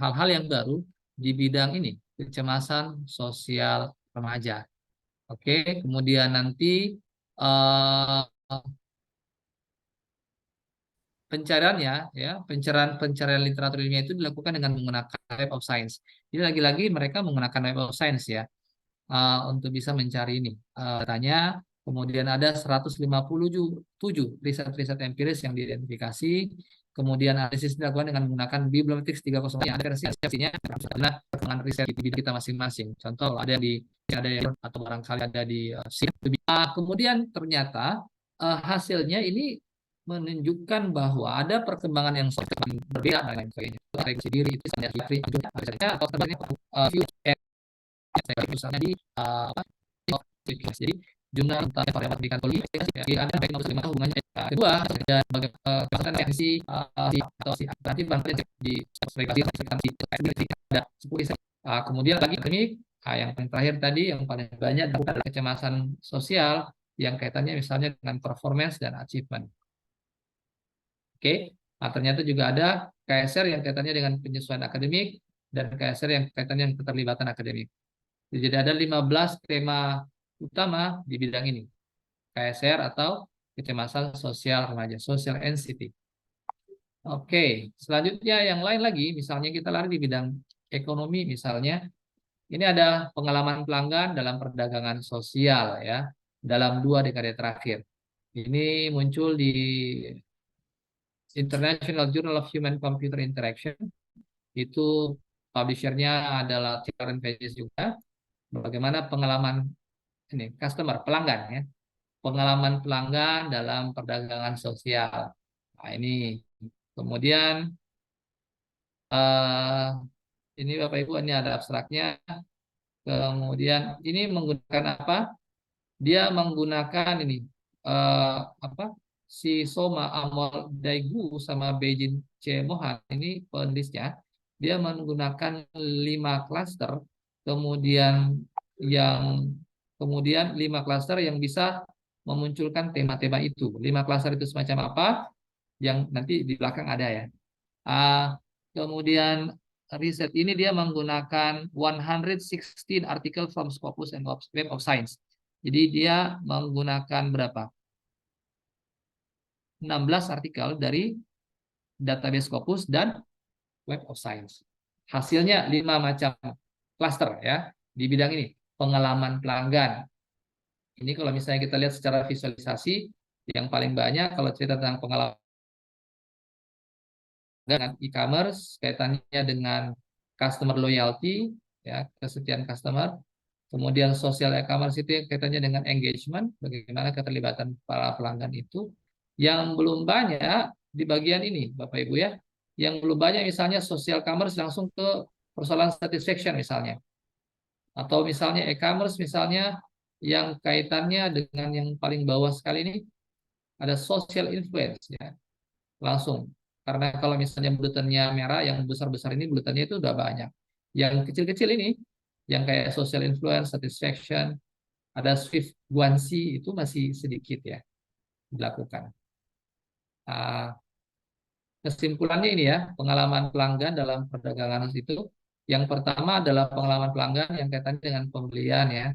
hal-hal yang baru di bidang ini, kecemasan sosial remaja. Oke, kemudian nanti pencariannya ya, pencarian literatur ilmiah itu dilakukan dengan menggunakan Web of Science. Jadi lagi-lagi mereka menggunakan Web of Science ya untuk bisa mencari ini datanya. Kemudian ada 157 riset-riset empiris yang diidentifikasi. Kemudian analisis dilakukan dengan menggunakan Bibliometrics 3.0 yang ada versinya karena perkembangan riset di bidang kita masing-masing. Contoh ada yang atau barangkali ada di kemudian ternyata hasilnya ini menunjukkan bahwa ada perkembangan yang berbeda dan lain sebagainya. Refleksi diri itu atau misalnya di jadi jumlah tentang variabel pendidikan politik ada baik nomor bagaimana hubungannya kedua dan bagaimana reaksi atau si nanti bantuan di ada 10 kemudian lagi ini yang paling terakhir tadi yang paling banyak adalah kecemasan sosial yang kaitannya misalnya dengan performance dan achievement. Oke, nah, ternyata juga ada KSR yang kaitannya dengan penyesuaian akademik dan KSR yang kaitannya dengan keterlibatan akademik. Jadi ada 15 tema utama di bidang ini. KSR atau kecemasan sosial remaja, social anxiety. Oke, selanjutnya yang lain lagi, misalnya kita lari di bidang ekonomi misalnya. Ini ada pengalaman pelanggan dalam perdagangan sosial ya, dalam 2 dekade terakhir. Ini muncul di International Journal of Human Computer Interaction. Itu publishernya adalah Taylor and Francis juga. Bagaimana pengalaman ini pelanggan ya, pengalaman pelanggan dalam perdagangan sosial. Nah, ini kemudian ini Bapak Ibu, ini ada abstraknya. Kemudian ini menggunakan apa? Dia menggunakan ini si Soma Amol Daegu sama Beijing C Mohan, ini penulisnya. Dia menggunakan 5 klaster, kemudian 5 klaster yang bisa memunculkan tema-tema itu. 5 klaster itu semacam apa? Yang nanti di belakang ada ya. Kemudian riset ini dia menggunakan 116 artikel from Scopus and Web of Science. Jadi dia menggunakan berapa? 16 artikel dari database Scopus dan Web of Science. Hasilnya 5 macam cluster ya di bidang ini. Pengalaman pelanggan. Ini kalau misalnya kita lihat secara visualisasi, yang paling banyak kalau cerita tentang pengalaman dengan e-commerce, kaitannya dengan customer loyalty, ya, kesetiaan customer. Kemudian social e-commerce itu kaitannya dengan engagement, bagaimana keterlibatan para pelanggan itu. Yang belum banyak di bagian ini, Bapak Ibu ya, yang belum banyak misalnya social commerce langsung ke persoalan satisfaction misalnya. Atau misalnya e-commerce misalnya yang kaitannya dengan yang paling bawah sekali ini, ada social influence ya, langsung. Karena kalau misalnya bulutannya merah, yang besar-besar ini bulutannya itu udah banyak. Yang kecil-kecil ini, yang kayak social influence, satisfaction, ada Swift Guanxi itu masih sedikit ya dilakukan. Kesimpulannya ini ya, pengalaman pelanggan dalam perdagangan itu. Yang pertama adalah pengalaman pelanggan yang kaitannya dengan pembelian ya.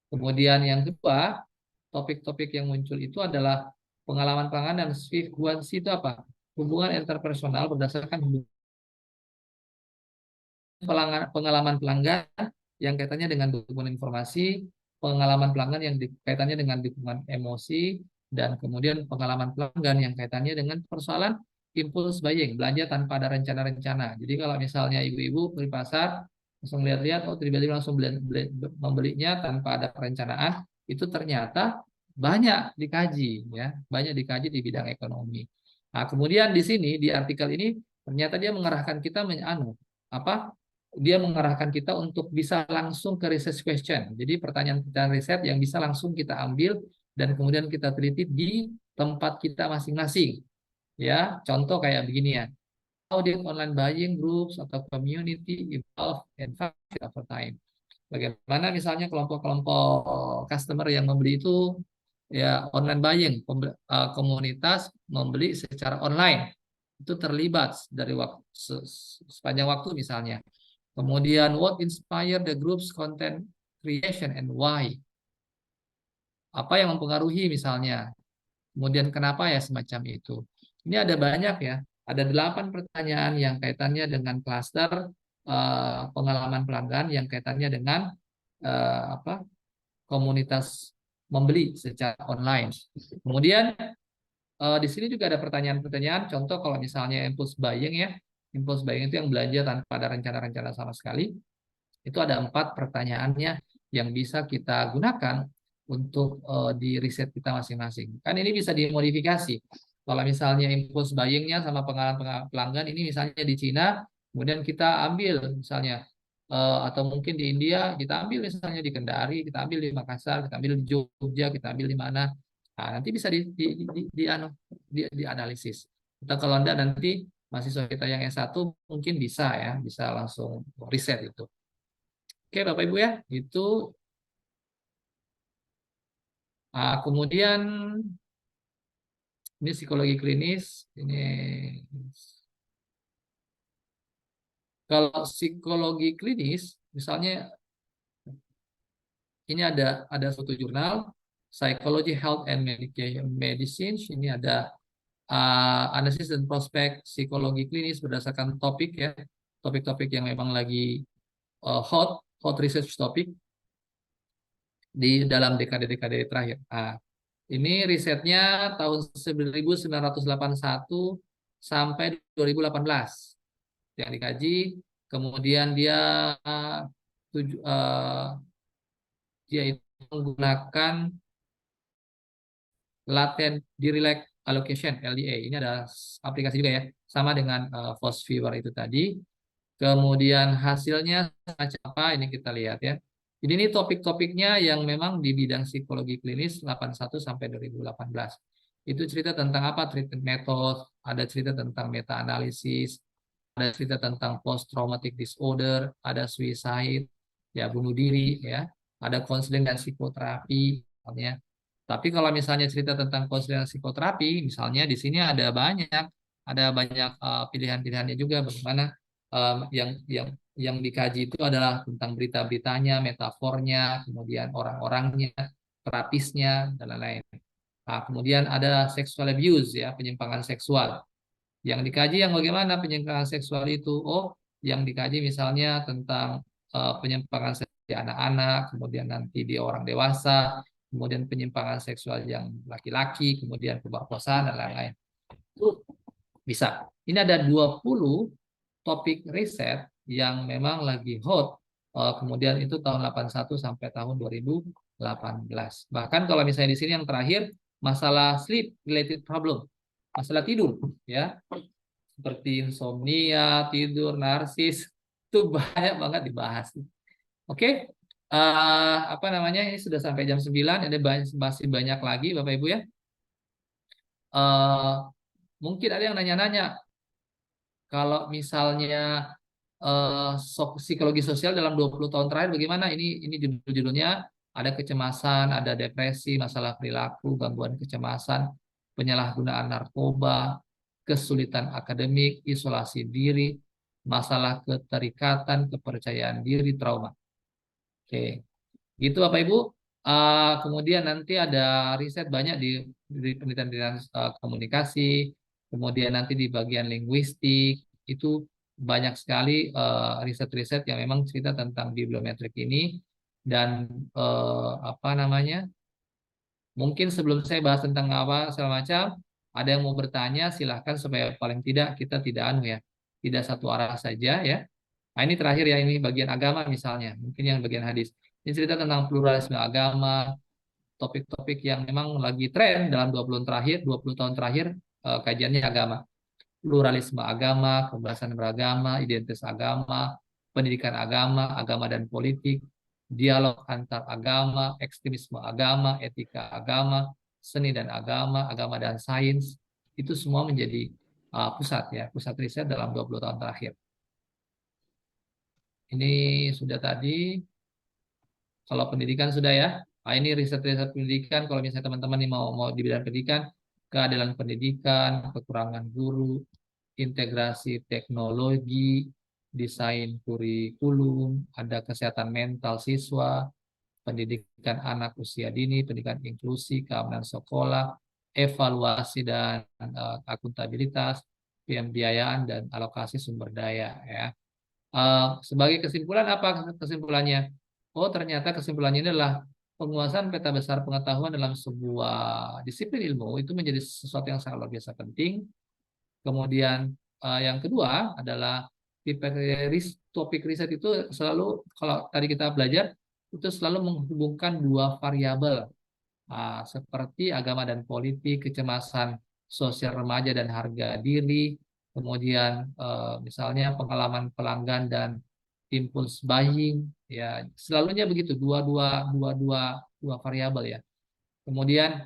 Kemudian yang kedua, topik-topik yang muncul itu adalah pengalaman pelanggan dan Swift Guanxi itu apa? Hubungan interpersonal berdasarkan pengalaman pelanggan yang kaitannya dengan dukungan informasi, pengalaman pelanggan yang kaitannya dengan dukungan emosi, dan kemudian pengalaman pelanggan yang kaitannya dengan persoalan impulse buying, belanja tanpa ada rencana-rencana. Jadi kalau misalnya ibu-ibu di pasar langsung lihat-lihat, oh tiba-tiba langsung membelinya tanpa ada perencanaan, itu ternyata banyak dikaji, ya, banyak dikaji di bidang ekonomi. Nah, kemudian di sini di artikel ini ternyata dia mengarahkan kita dia mengarahkan kita untuk bisa langsung ke research question. Jadi pertanyaan kita riset yang bisa langsung kita ambil dan kemudian kita teliti di tempat kita masing-masing. Ya, contoh kayak begini ya. How did online buying groups atau community evolve and function over time? Bagaimana misalnya kelompok-kelompok customer yang membeli itu ya online buying, komunitas membeli secara online itu terlibat dari sepanjang waktu misalnya. Kemudian what inspired the group's content creation and why? Apa yang mempengaruhi misalnya? Kemudian kenapa ya semacam itu? Ini ada banyak ya. Ada 8 pertanyaan yang kaitannya dengan klaster pengalaman pelanggan yang kaitannya dengan komunitas membeli secara online. Kemudian di sini juga ada pertanyaan-pertanyaan. Contoh kalau misalnya impulse buying ya, impulse buying itu yang belanja tanpa ada rencana-rencana sama sekali. Itu ada 4 pertanyaannya yang bisa kita gunakan untuk di riset kita masing-masing. Kan ini bisa dimodifikasi. Kalau misalnya impulse buying-nya sama pengalaman pelanggan ini misalnya di Cina, kemudian kita ambil misalnya atau mungkin di India kita ambil misalnya di Kendari, kita ambil di Makassar, kita ambil di Jogja, kita ambil di mana. Nah, nanti bisa dianalisis. Atau kalau Anda nanti mahasiswa kita yang S1 mungkin bisa ya, bisa langsung riset itu. Oke, Bapak Ibu ya, itu. Kemudian ini psikologi klinis. Ini kalau psikologi klinis, misalnya ini ada suatu jurnal Psychology, Health and Medicine. Ini ada analisis dan prospek psikologi klinis berdasarkan topik ya, topik-topik yang memang lagi hot research topik di dalam dekade-dekade terakhir. Ini risetnya tahun 1981 sampai 2018 yang dikaji. Kemudian dia itu menggunakan latent direct allocation (LDA). Ini ada aplikasi juga ya, sama dengan Fosviewer itu tadi. Kemudian hasilnya macam apa? Ini kita lihat ya. Jadi ini topik-topiknya yang memang di bidang psikologi klinis 81 sampai 2018. Itu cerita tentang apa? Treatment method, ada cerita tentang meta-analisis, ada cerita tentang post-traumatic disorder, ada suicide, ya bunuh diri, ya, ada konseling dan psikoterapi, misalnya. Tapi kalau misalnya cerita tentang konseling dan psikoterapi, misalnya di sini ada banyak pilihan-pilihannya juga bagaimana yang dikaji itu adalah tentang berita-beritanya, metafornya, kemudian orang-orangnya, terapisnya, dan lain-lain. Nah, kemudian ada sexual abuse ya, penyimpangan seksual. Yang dikaji yang bagaimana penyimpangan seksual itu? Oh, yang dikaji misalnya tentang penyimpangan seksual di anak-anak, kemudian nanti di orang dewasa, kemudian penyimpangan seksual yang laki-laki, kemudian pemerkosaan dan lain-lain. Itu bisa. Ini ada 20 topik riset yang memang lagi hot. Kemudian itu tahun 81 sampai tahun 2018. Bahkan kalau misalnya di sini yang terakhir masalah sleep related problem, masalah tidur ya, seperti insomnia, tidur, narsis, itu banyak banget dibahas. Oke. Apa namanya? Ini sudah sampai jam 9, ada masih banyak lagi Bapak Ibu ya. Mungkin ada yang nanya-nanya, kalau misalnya psikologi sosial dalam 20 tahun terakhir bagaimana? Ini judul-judulnya, ada kecemasan, ada depresi, masalah perilaku, gangguan kecemasan, penyalahgunaan narkoba, kesulitan akademik, isolasi diri, masalah keterikatan, kepercayaan diri, trauma. Oke, gitu Bapak Ibu. Kemudian nanti ada riset banyak di penelitian komunikasi, kemudian nanti di bagian linguistik itu banyak sekali riset-riset yang memang cerita tentang bibliometrik ini. Dan apa namanya? Mungkin sebelum saya bahas tentang apa segala macam, ada yang mau bertanya, silahkan, supaya paling tidak kita tidak satu arah saja ya. Nah, ini terakhir ya, ini bagian agama misalnya, mungkin yang bagian hadis. Ini cerita tentang pluralisme agama, topik-topik yang memang lagi tren dalam 20 tahun terakhir, kajiannya agama. Pluralisme agama, kebebasan beragama, identitas agama, pendidikan agama, agama dan politik, dialog antar agama, ekstremisme agama, etika agama, seni dan agama, agama dan sains, itu semua menjadi pusat riset dalam 20 tahun terakhir. Ini sudah tadi. Kalau pendidikan sudah ya. Nah, ini riset-riset pendidikan. Kalau misalnya teman-teman yang mau di bidang pendidikan, keadilan pendidikan, kekurangan guru, integrasi teknologi, desain kurikulum, ada kesehatan mental siswa, pendidikan anak usia dini, pendidikan inklusi, keamanan sekolah, evaluasi dan akuntabilitas, pembiayaan dan alokasi sumber daya ya. Sebagai kesimpulan, apa kesimpulannya? Oh, ternyata kesimpulannya adalah penguasaan peta besar pengetahuan dalam sebuah disiplin ilmu itu menjadi sesuatu yang sangat luar biasa penting. Kemudian yang kedua adalah topik riset itu selalu, kalau tadi kita belajar, itu selalu menghubungkan dua variabel seperti agama dan politik, kecemasan sosial remaja dan harga diri, kemudian misalnya pengalaman pelanggan dan impulse buying, ya selalunya begitu, dua variabel ya. Kemudian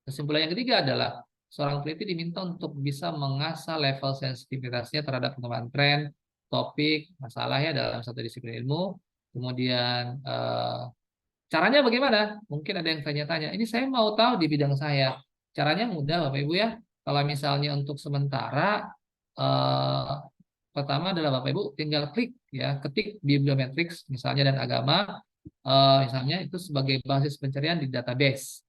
kesimpulan yang ketiga adalah seorang peneliti diminta untuk bisa mengasah level sensitivitasnya terhadap perkembangan tren, topik, masalah ya dalam satu disiplin ilmu. Kemudian caranya bagaimana? Mungkin ada yang tanya-tanya, ini saya mau tahu di bidang saya. Caranya mudah Bapak Ibu ya. Kalau misalnya untuk sementara, eh, pertama adalah Bapak Ibu tinggal klik ya, ketik bibliometrics misalnya dan agama, misalnya itu sebagai basis pencarian di database.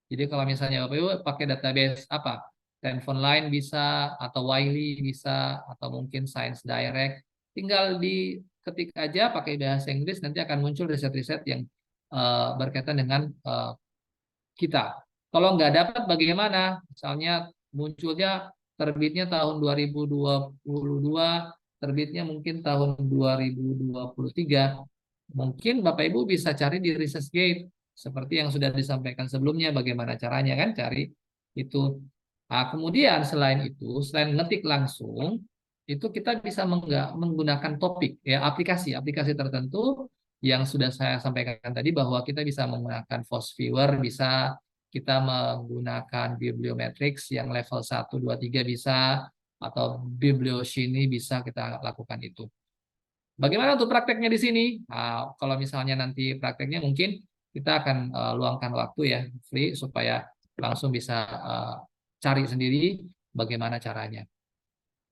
Jadi kalau misalnya Bapak Ibu pakai database apa? Telepon Line bisa, atau Wiley bisa, atau mungkin Science Direct. Tinggal diketik aja pakai bahasa Inggris, nanti akan muncul riset-riset yang berkaitan dengan kita. Kalau nggak dapat bagaimana? Misalnya munculnya terbitnya tahun 2022, terbitnya mungkin tahun 2023. Mungkin Bapak Ibu bisa cari di ResearchGate seperti yang sudah disampaikan sebelumnya, bagaimana caranya kan cari itu. Nah, kemudian selain ngetik langsung, itu kita bisa menggunakan topik ya, aplikasi tertentu yang sudah saya sampaikan tadi, bahwa kita bisa menggunakan Force Viewer, bisa kita menggunakan Bibliometrics yang level 1, 2, 3 bisa, atau Biblioshiny bisa kita lakukan itu. Bagaimana untuk prakteknya di sini? Nah, kalau misalnya nanti prakteknya mungkin kita akan luangkan waktu ya, free, supaya langsung bisa cari sendiri bagaimana caranya.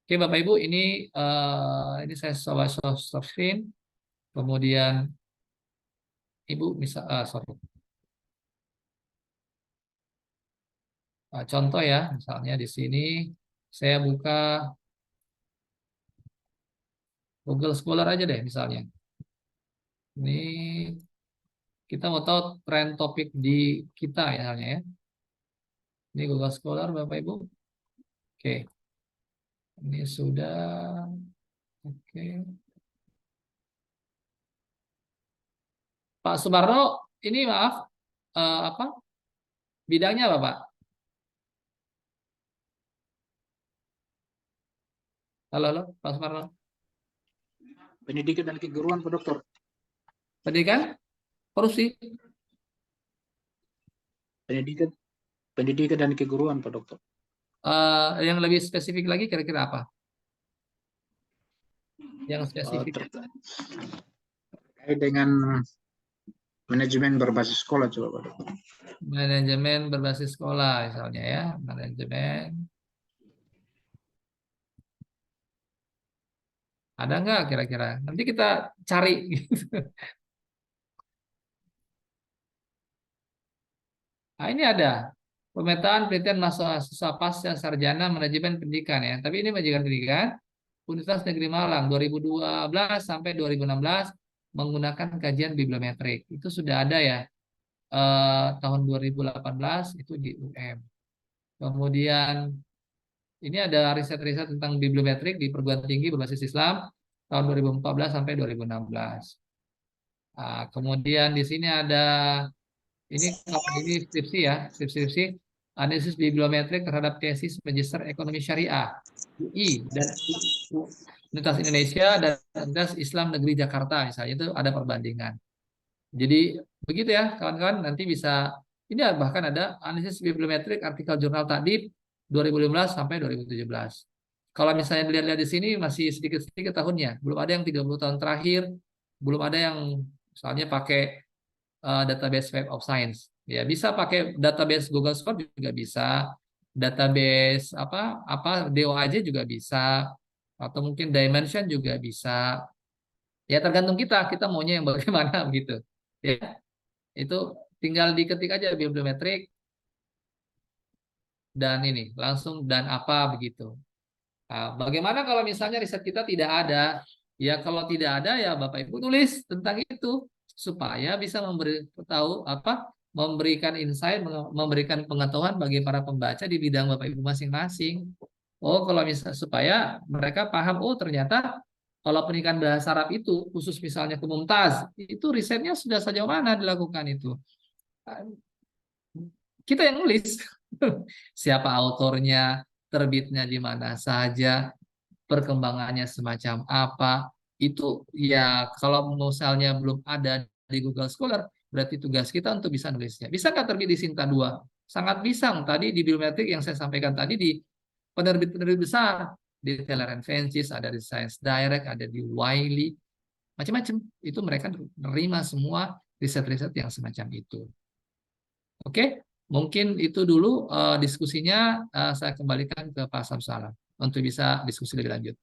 Oke Bapak Ibu, ini saya coba stop screen, kemudian Ibu bisa, sorry. Contoh ya, misalnya di sini saya buka Google Scholar aja deh misalnya. Ini kita mau tahu tren topik di kita ya, misalnya ya. Ini Google Scholar Bapak Ibu. Oke, ini sudah. Oke. Pak Sumarno, ini maaf, apa bidangnya apa Pak? Halo, halo, Pak Sumarno. Pendidikan dan keguruan, Pak Dokter. Pendidikan, korupsi. Pendidikan, pendidikan dan keguruan, Pak Dokter. Yang lebih spesifik lagi kira-kira apa? Yang spesifik. Terkait dengan manajemen berbasis sekolah, coba Pak Dokter. Manajemen berbasis sekolah misalnya ya, manajemen. Ada nggak kira-kira? Nanti kita cari gitu. Nah, ini ada pemetaan penelitian mahasiswa pasca sarjana manajemen pendidikan ya. Tapi ini manajemen pendidikan Universitas Negeri Malang 2012 sampai 2016 menggunakan kajian bibliometrik. Itu sudah ada ya, tahun 2018 itu di UM. Kemudian ini ada riset-riset tentang bibliometrik di perguruan tinggi berbasis Islam tahun 2014 sampai 2016. Nah, kemudian di sini ada ini skripsi ya, skripsi analisis bibliometrik terhadap tesis Magister Ekonomi Syariah UI dan Universitas Indonesia dan Universitas Islam Negeri Jakarta misalnya, itu ada perbandingan. Jadi begitu ya kawan-kawan, nanti bisa ini bahkan ada analisis bibliometrik artikel jurnal Takdib 2015 sampai 2017. Kalau misalnya dilihat-lihat di sini masih sedikit-sedikit tahunnya, belum ada yang 30 tahun terakhir, belum ada yang misalnya pakai database Web of Science. Ya, bisa pakai database Google Scholar juga bisa, database apa DOAJ juga bisa, atau mungkin Dimension juga bisa. Ya tergantung kita maunya yang bagaimana begitu. Ya, itu tinggal diketik aja bibliometrik dan ini langsung dan apa begitu. Nah, bagaimana kalau misalnya riset kita tidak ada? Ya kalau tidak ada ya Bapak Ibu tulis tentang itu supaya bisa memberikan insight, memberikan pengetahuan bagi para pembaca di bidang Bapak Ibu masing-masing. Oh, kalau misalnya supaya mereka paham, oh ternyata kalau pendidikan bahasa Arab itu khusus misalnya ke Mumtaz, itu risetnya sudah sejauh mana dilakukan itu. Kita yang nulis. Siapa autornya, terbitnya di mana saja, perkembangannya semacam apa. Itu ya kalau misalnya belum ada di Google Scholar, berarti tugas kita untuk bisa nulisnya. Bisa nggak terbit di Sinta 2? Sangat bisa. Tadi di bibliometrik yang saya sampaikan tadi di penerbit-penerbit besar. Di Teller and Francis, ada di Science Direct, ada di Wiley. Macam-macam. Itu mereka menerima semua riset-riset yang semacam itu. Oke, mungkin itu dulu diskusinya. Saya kembalikan ke Pak Samsalam untuk bisa diskusi lebih lanjut.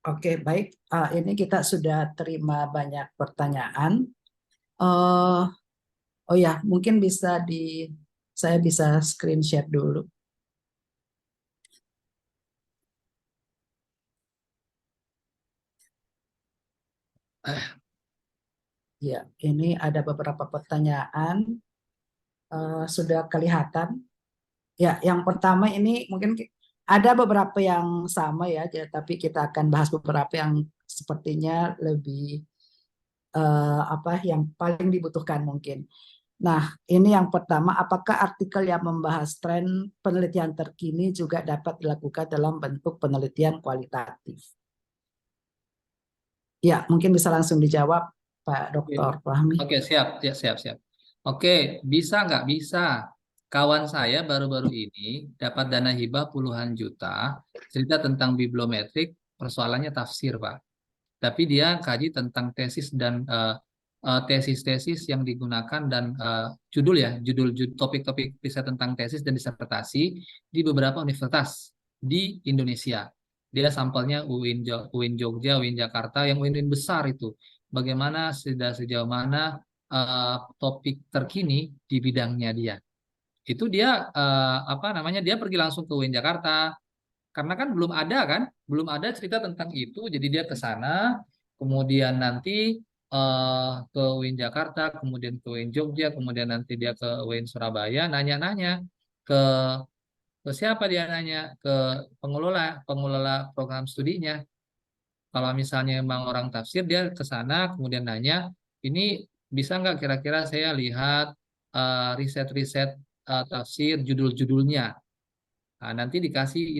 Oke, baik. Ini kita sudah terima banyak pertanyaan. Oh ya, mungkin saya bisa screen share dulu. Ya, ini ada beberapa pertanyaan. Sudah kelihatan. Ya, yang pertama ini mungkin ada beberapa yang sama ya, tapi kita akan bahas beberapa yang sepertinya lebih yang paling dibutuhkan mungkin. Nah, ini yang pertama, apakah artikel yang membahas tren penelitian terkini juga dapat dilakukan dalam bentuk penelitian kualitatif? Ya, mungkin bisa langsung dijawab Pak Dr. Fahmi. Oke, siap. Oke, bisa nggak? Bisa. Kawan saya baru-baru ini dapat dana hibah puluhan juta, cerita tentang bibliometrik, persoalannya tafsir, Pak. Tapi dia kaji tentang tesis dan tesis-tesis yang digunakan dan judul topik-topik riset tentang tesis dan disertasi di beberapa universitas di Indonesia. Dia sampelnya UIN Jogja, UIN Jakarta, yang UIN besar itu. Bagaimana sejauh mana topik terkini di bidangnya dia. itu dia apa namanya, dia pergi langsung ke UIN Jakarta karena kan belum ada cerita tentang itu, jadi dia ke sana, kemudian nanti ke UIN Jakarta, kemudian ke UIN Jogja, kemudian nanti dia ke UIN Surabaya, nanya-nanya ke siapa, dia nanya ke pengelola pengelola program studinya. Kalau misalnya emang orang tafsir, dia ke sana kemudian nanya, ini bisa nggak kira-kira saya lihat riset-riset tafsir, judul-judulnya. Nah, nanti dikasih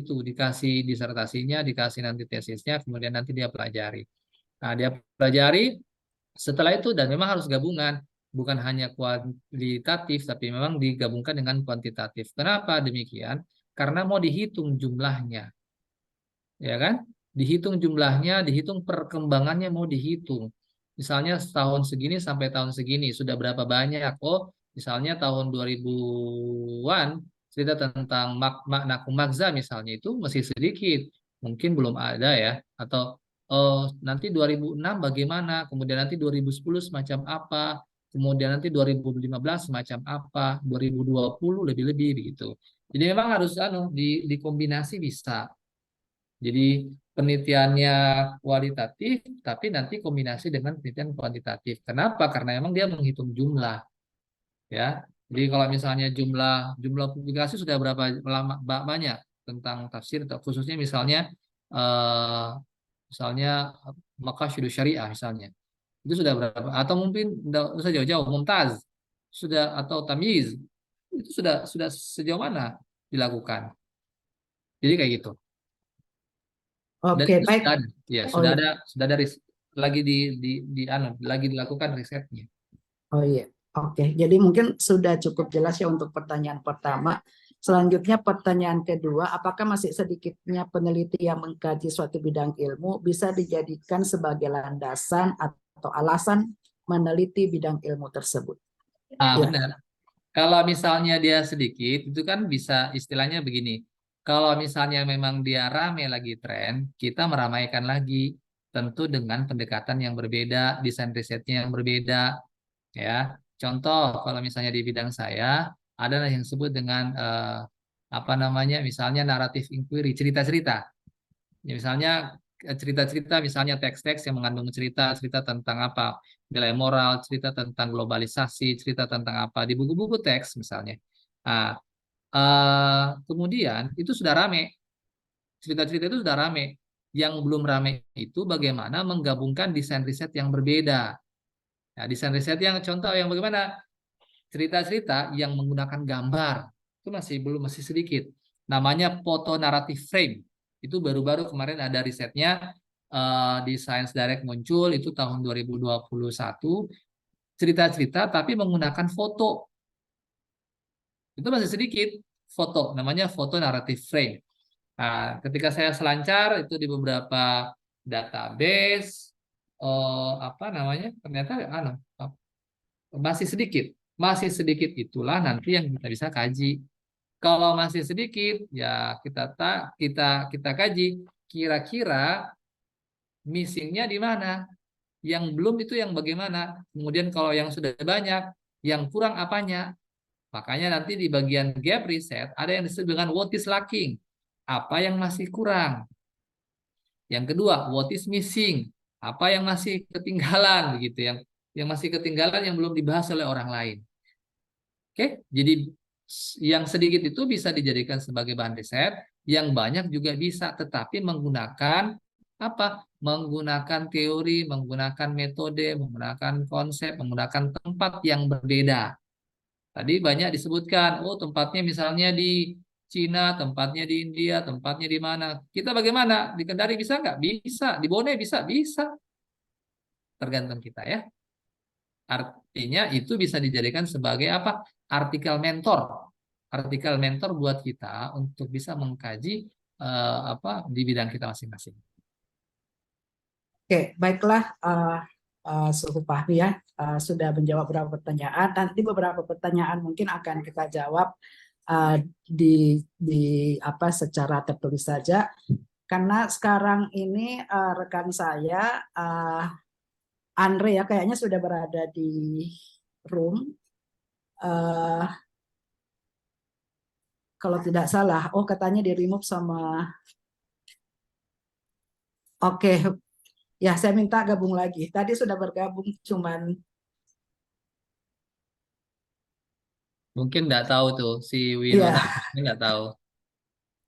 disertasinya, dikasih nanti tesisnya, kemudian nanti dia pelajari. Nah, dia pelajari setelah itu, dan memang harus gabungan, bukan hanya kualitatif, tapi memang digabungkan dengan kuantitatif. Kenapa demikian? Karena mau dihitung jumlahnya, ya kan? Dihitung jumlahnya, dihitung perkembangannya, mau dihitung. Misalnya tahun segini sampai tahun segini sudah berapa banyak? Oh, misalnya tahun 2000-an cerita tentang makna kumakza misalnya itu masih sedikit, mungkin belum ada ya. Atau oh, nanti 2006 bagaimana? Kemudian nanti 2010 semacam apa? Kemudian nanti 2015 semacam apa? 2020 lebih-lebih begitu. Jadi memang harus dikombinasi bisa. Jadi penelitiannya kualitatif, tapi nanti kombinasi dengan penelitian kuantitatif. Kenapa? Karena memang dia menghitung jumlah, ya. Jadi kalau misalnya jumlah jumlah publikasi sudah berapa lama banyak tentang tafsir, khususnya misalnya eh, misalnya Maqasidus Syariah misalnya, itu sudah berapa? Atau mungkin nggak usah jauh-jauh, Mumtaz sudah, atau Tamyiz itu sudah sejauh mana dilakukan? Jadi kayak gitu. Dan Oke, itu baik. sudah ada, ya Oh ya, sudah ada lagi lagi dilakukan risetnya. oh iya. Oke, jadi mungkin sudah cukup jelas ya untuk pertanyaan pertama. Selanjutnya pertanyaan kedua, apakah masih sedikitnya peneliti yang mengkaji suatu bidang ilmu bisa dijadikan sebagai landasan atau alasan meneliti bidang ilmu tersebut? Ya, Benar. Kalau misalnya dia sedikit, itu kan bisa istilahnya begini. Kalau misalnya memang dia rame lagi tren, kita meramaikan lagi, tentu dengan pendekatan yang berbeda, desain risetnya yang berbeda, ya. Contoh, kalau misalnya di bidang saya, ada yang disebut dengan apa namanya, misalnya naratif inquiry, cerita-cerita. Ya, misalnya cerita-cerita, misalnya teks-teks yang mengandung cerita-cerita tentang apa, nilai moral, cerita tentang globalisasi, cerita tentang apa di buku-buku teks misalnya. Nah, kemudian itu sudah rame, cerita-cerita itu sudah rame. Yang belum rame itu bagaimana menggabungkan desain riset yang berbeda. Nah, desain riset yang contoh yang bagaimana, cerita-cerita yang menggunakan gambar itu masih sedikit. Namanya foto naratif frame. Itu baru-baru kemarin ada risetnya di Science Direct muncul itu tahun 2021, cerita-cerita tapi menggunakan foto. Itu masih sedikit foto, namanya foto naratif frame. Nah, ketika saya selancar itu di beberapa database, apa namanya, ternyata masih sedikit. Masih sedikit itulah nanti yang kita bisa kaji. Kalau masih sedikit, ya kita kaji kira-kira missingnya di mana. Yang belum itu yang bagaimana. Kemudian kalau yang sudah banyak, yang kurang apanya. Makanya nanti di bagian gap reset ada yang disebut dengan what is lacking. Apa yang masih kurang. Yang kedua, what is missing. Apa yang masih ketinggalan begitu, yang masih ketinggalan yang belum dibahas oleh orang lain. Oke, jadi yang sedikit itu bisa dijadikan sebagai bahan riset, yang banyak juga bisa, tetapi menggunakan apa? Menggunakan teori, menggunakan metode, menggunakan konsep, menggunakan tempat yang berbeda. Tadi banyak disebutkan, oh tempatnya misalnya di Cina, tempatnya di India, tempatnya di mana. Kita bagaimana? Di Kendari bisa nggak? Bisa. Di Bone bisa? Bisa. Tergantung kita ya. Artinya itu bisa dijadikan sebagai apa? Artikel mentor. Artikel mentor buat kita untuk bisa mengkaji apa di bidang kita masing-masing. oke, baiklah. Suhu Fahmi ya sudah menjawab beberapa pertanyaan. Nanti beberapa pertanyaan mungkin akan kita jawab di apa secara tertulis saja. Karena sekarang ini rekan saya Andre ya kayaknya sudah berada di room. kalau tidak salah. Oh, katanya di remove sama. Oke, ya saya minta gabung lagi. Tadi sudah bergabung, cuman Mungkin nggak tahu tuh si Winona ya. nggak tahu.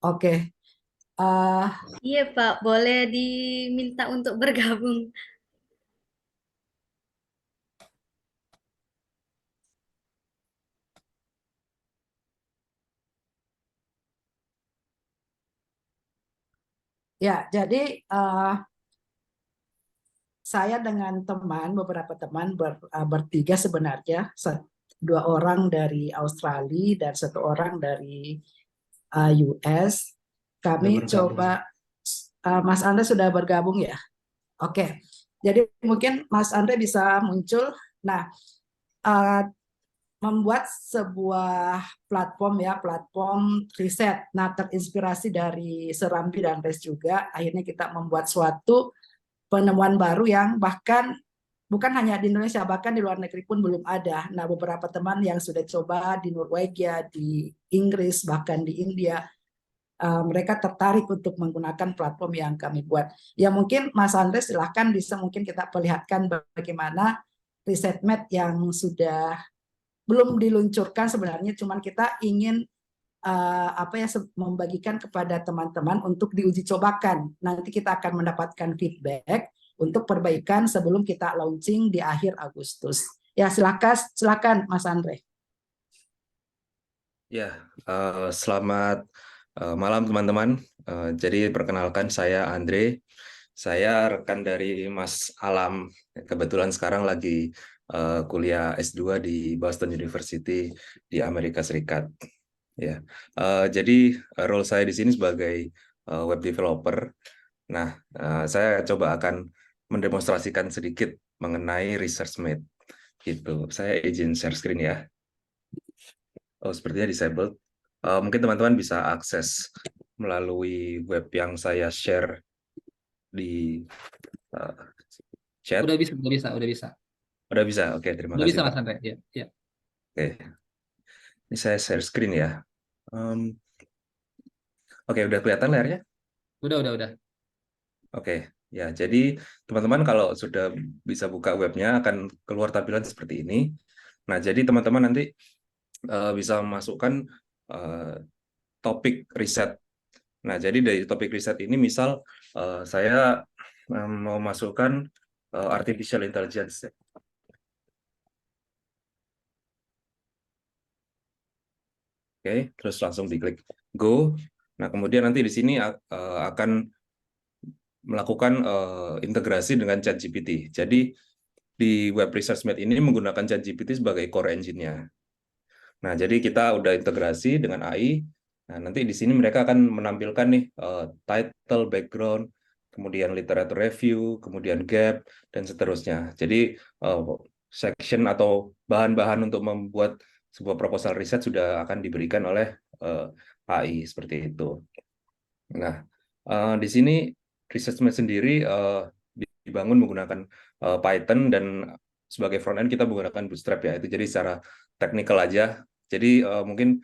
Oke. Eh, Iya Pak, boleh diminta untuk bergabung. ya, jadi saya dengan teman, beberapa teman bertiga sebenarnya, dua orang dari Australia dan satu orang dari US. Kami coba, Mas Andre sudah bergabung ya? Oke, jadi mungkin Mas Andre bisa muncul. Nah, eh, membuat sebuah platform ya, platform riset. Nah, terinspirasi dari Serambi dan Res juga, akhirnya kita membuat suatu penemuan baru yang bahkan bukan hanya di Indonesia, bahkan di luar negeri pun belum ada. Nah, beberapa teman yang sudah coba di Norwegia, di Inggris, bahkan di India, mereka tertarik untuk menggunakan platform yang kami buat. Ya mungkin Mas Andres silahkan bisa mungkin kita perlihatkan bagaimana riset med yang sudah belum diluncurkan sebenarnya, cuman kita ingin membagikan kepada teman-teman untuk diuji cobakan. Nanti kita akan mendapatkan feedback untuk perbaikan sebelum kita launching di akhir Agustus. Ya silakan Mas Andre. Ya, selamat malam teman-teman. Jadi perkenalkan saya Andre. Saya rekan dari Mas Alam. Kebetulan sekarang lagi kuliah S2 di Boston University di Amerika Serikat. Ya, jadi role saya di sini sebagai web developer. Nah, saya coba akan mendemonstrasikan sedikit mengenai ResearchMate. Gitu. Saya izin share screen ya. Oh, sepertinya disabled. Mungkin teman-teman bisa akses melalui web yang saya share di chat. Udah bisa, udah bisa, udah bisa. Udah bisa. Oke, terima Udah kasih, bisa Pak. Mas Andre. Ya, ya. Oke. Ini saya share screen ya. Oke, udah kelihatan layarnya? Udah. Oke. Ya, jadi teman-teman kalau sudah bisa buka webnya akan keluar tampilan seperti ini. Nah, jadi teman-teman nanti bisa memasukkan topik riset. Nah, jadi dari topik riset ini, misal saya mau masukkan artificial intelligence. Oke, terus langsung diklik go. Nah, kemudian nanti di sini akan melakukan integrasi dengan ChatGPT. Jadi di web ResearchMate ini menggunakan ChatGPT sebagai core engine-nya. Nah, jadi kita udah integrasi dengan AI. Nah, nanti di sini mereka akan menampilkan nih title, background, kemudian literature review, kemudian gap, dan seterusnya. Jadi section atau bahan-bahan untuk membuat sebuah proposal riset sudah akan diberikan oleh AI seperti itu. Nah, di sini ResearchMate sendiri dibangun menggunakan Python, dan sebagai front end kita menggunakan Bootstrap ya. Itu jadi secara teknikal aja. Jadi mungkin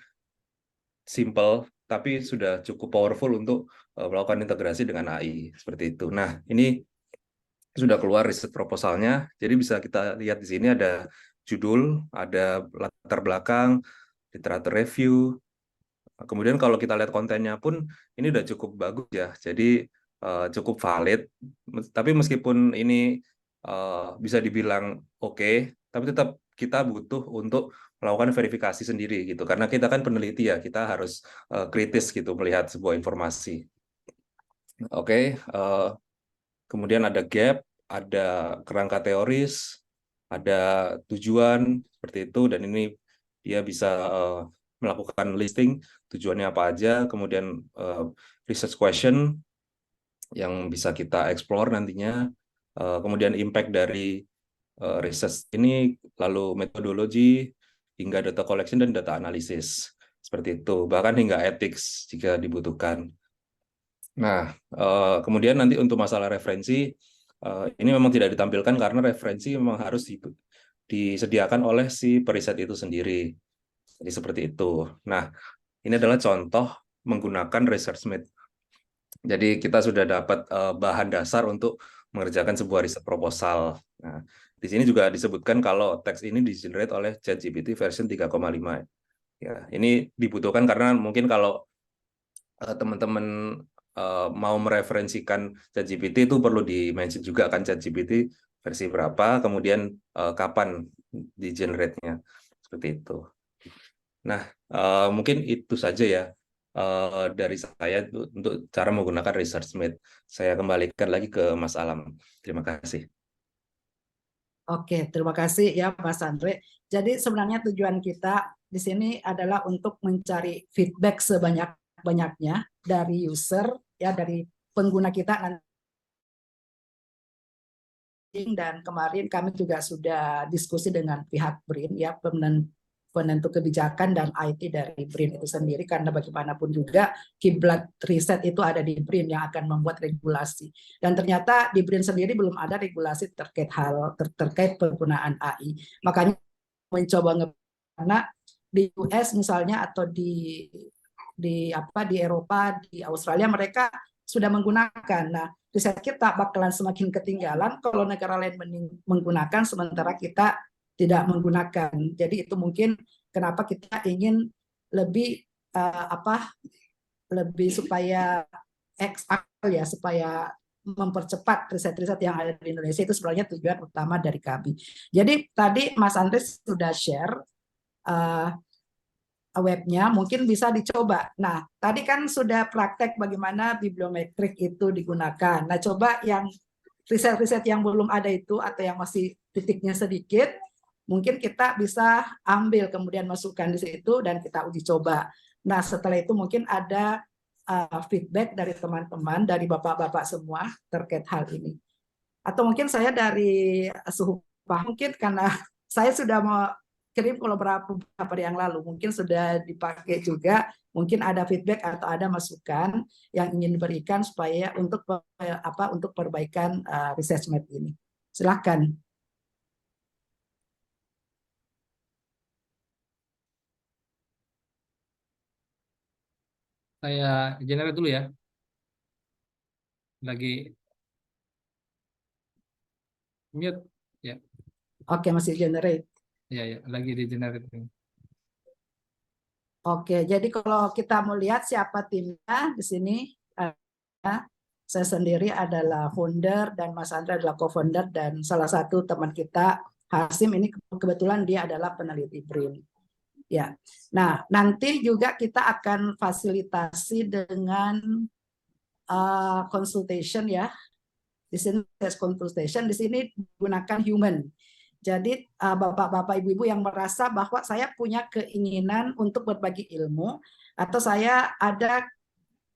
simple, tapi sudah cukup powerful untuk melakukan integrasi dengan AI seperti itu. Nah, ini sudah keluar riset proposalnya. Jadi bisa kita lihat di sini ada judul, ada latar belakang, literature review. Kemudian kalau kita lihat kontennya pun ini udah cukup bagus ya. Jadi cukup valid. Tapi meskipun ini bisa dibilang oke, tapi tetap kita butuh untuk melakukan verifikasi sendiri gitu. Karena kita kan peneliti ya, kita harus kritis gitu melihat sebuah informasi. Oke, kemudian ada gap, ada kerangka teoris, ada tujuan seperti itu, dan ini dia bisa melakukan listing tujuannya apa aja, kemudian research question yang bisa kita explore nantinya, kemudian impact dari research ini, lalu metodologi, hingga data collection dan data analisis. Seperti itu, bahkan hingga ethics jika dibutuhkan. Nah, kemudian nanti untuk masalah referensi, ini memang tidak ditampilkan karena referensi memang harus disediakan oleh si periset itu sendiri. Jadi seperti itu. Nah, Ini adalah contoh menggunakan ResearchMate. Jadi kita sudah dapat bahan dasar untuk mengerjakan sebuah riset proposal. Nah, di sini juga disebutkan kalau teks ini di-generate oleh ChatGPT version 3,5. Ya, ini dibutuhkan karena mungkin kalau teman-teman mau mereferensikan ChatGPT itu perlu di-mention juga kan ChatGPT versi berapa, kemudian kapan di-generate-nya. Seperti itu. Nah, mungkin itu saja ya dari saya untuk cara menggunakan ResearchMate. Saya kembalikan lagi ke Mas Alam. Terima kasih. Oke, terima kasih ya Mas Andre. Jadi sebenarnya tujuan kita di sini adalah untuk mencari feedback sebanyak-banyaknya dari user, ya dari pengguna kita nanti. Dan kemarin kami juga sudah diskusi dengan pihak BRIN, ya penentu kebijakan dan IT dari BRIN itu sendiri, karena bagaimanapun juga kiblat riset itu ada di BRIN yang akan membuat regulasi. Dan ternyata di BRIN sendiri belum ada regulasi terkait penggunaan AI. Makanya mencoba karena di US misalnya atau di Eropa, di Australia mereka sudah menggunakan. Nah, riset kita bakalan semakin ketinggalan kalau negara lain menggunakan sementara kita tidak menggunakan. Jadi itu mungkin kenapa kita ingin lebih lebih supaya ya supaya mempercepat riset-riset yang ada di Indonesia. Itu sebenarnya tujuan utama dari kami. Jadi tadi Mas Andres sudah share webnya, mungkin bisa dicoba. Nah, tadi kan sudah praktek bagaimana bibliometrik itu digunakan. Nah, coba yang riset-riset yang belum ada itu atau yang masih titiknya sedikit, mungkin kita bisa ambil kemudian masukkan di situ dan kita uji coba. Nah, setelah itu mungkin ada feedback dari teman-teman, dari bapak-bapak semua terkait hal ini. Atau mungkin saya dari Suhufah, mungkin karena saya sudah mau kirim kalau beberapa hari yang lalu, mungkin sudah dipakai juga, mungkin ada feedback atau ada masukan yang ingin diberikan supaya untuk perbaikan ResearchMate ini. Silakan. Saya generate dulu ya. Lagi mute ya. Oke, masih generate. Ya, lagi di generate. Oke, jadi kalau kita mau lihat siapa timnya di sini, saya sendiri adalah founder dan Mas Andra adalah co-founder dan salah satu teman kita Hasim ini kebetulan dia adalah peneliti BRIN. Ya, nah nanti juga kita akan fasilitasi dengan consultation ya. Di sini consultation, di sini gunakan human. Jadi bapak-bapak ibu-ibu yang merasa bahwa saya punya keinginan untuk berbagi ilmu atau saya ada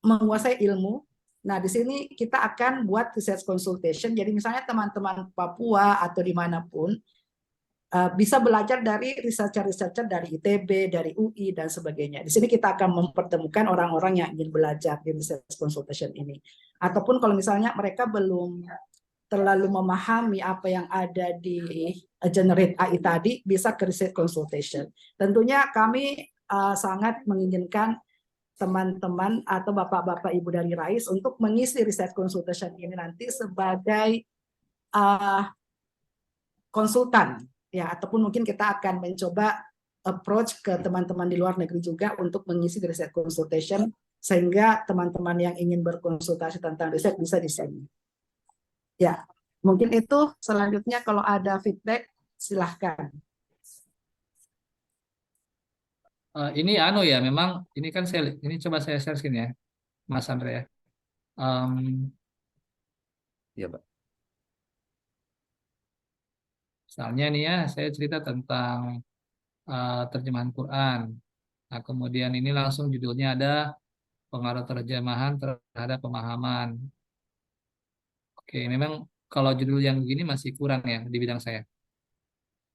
menguasai ilmu. Nah, di sini kita akan buat research consultation. Jadi misalnya teman-teman Papua atau dimanapun bisa belajar dari researcher-researcher dari ITB, dari UI, dan sebagainya. Di sini kita akan mempertemukan orang-orang yang ingin belajar di research consultation ini. Ataupun kalau misalnya mereka belum terlalu memahami apa yang ada di Generate AI tadi, bisa ke research consultation. Tentunya kami sangat menginginkan teman-teman atau bapak-bapak ibu dari RAIS untuk mengisi research consultation ini nanti sebagai konsultan ya, ataupun mungkin kita akan mencoba approach ke teman-teman di luar negeri juga untuk mengisi research consultation sehingga teman-teman yang ingin berkonsultasi tentang riset bisa di sini. Ya, mungkin itu. Selanjutnya kalau ada feedback silahkan. Ini ya, memang ini kan ini coba saya share sini ya, Mas Andre ya. Iya, Pak. Misalnya nih ya, saya cerita tentang terjemahan Quran. Nah, kemudian ini langsung judulnya ada pengaruh terjemahan terhadap pemahaman. Oke, memang kalau judul yang begini masih kurang ya di bidang saya.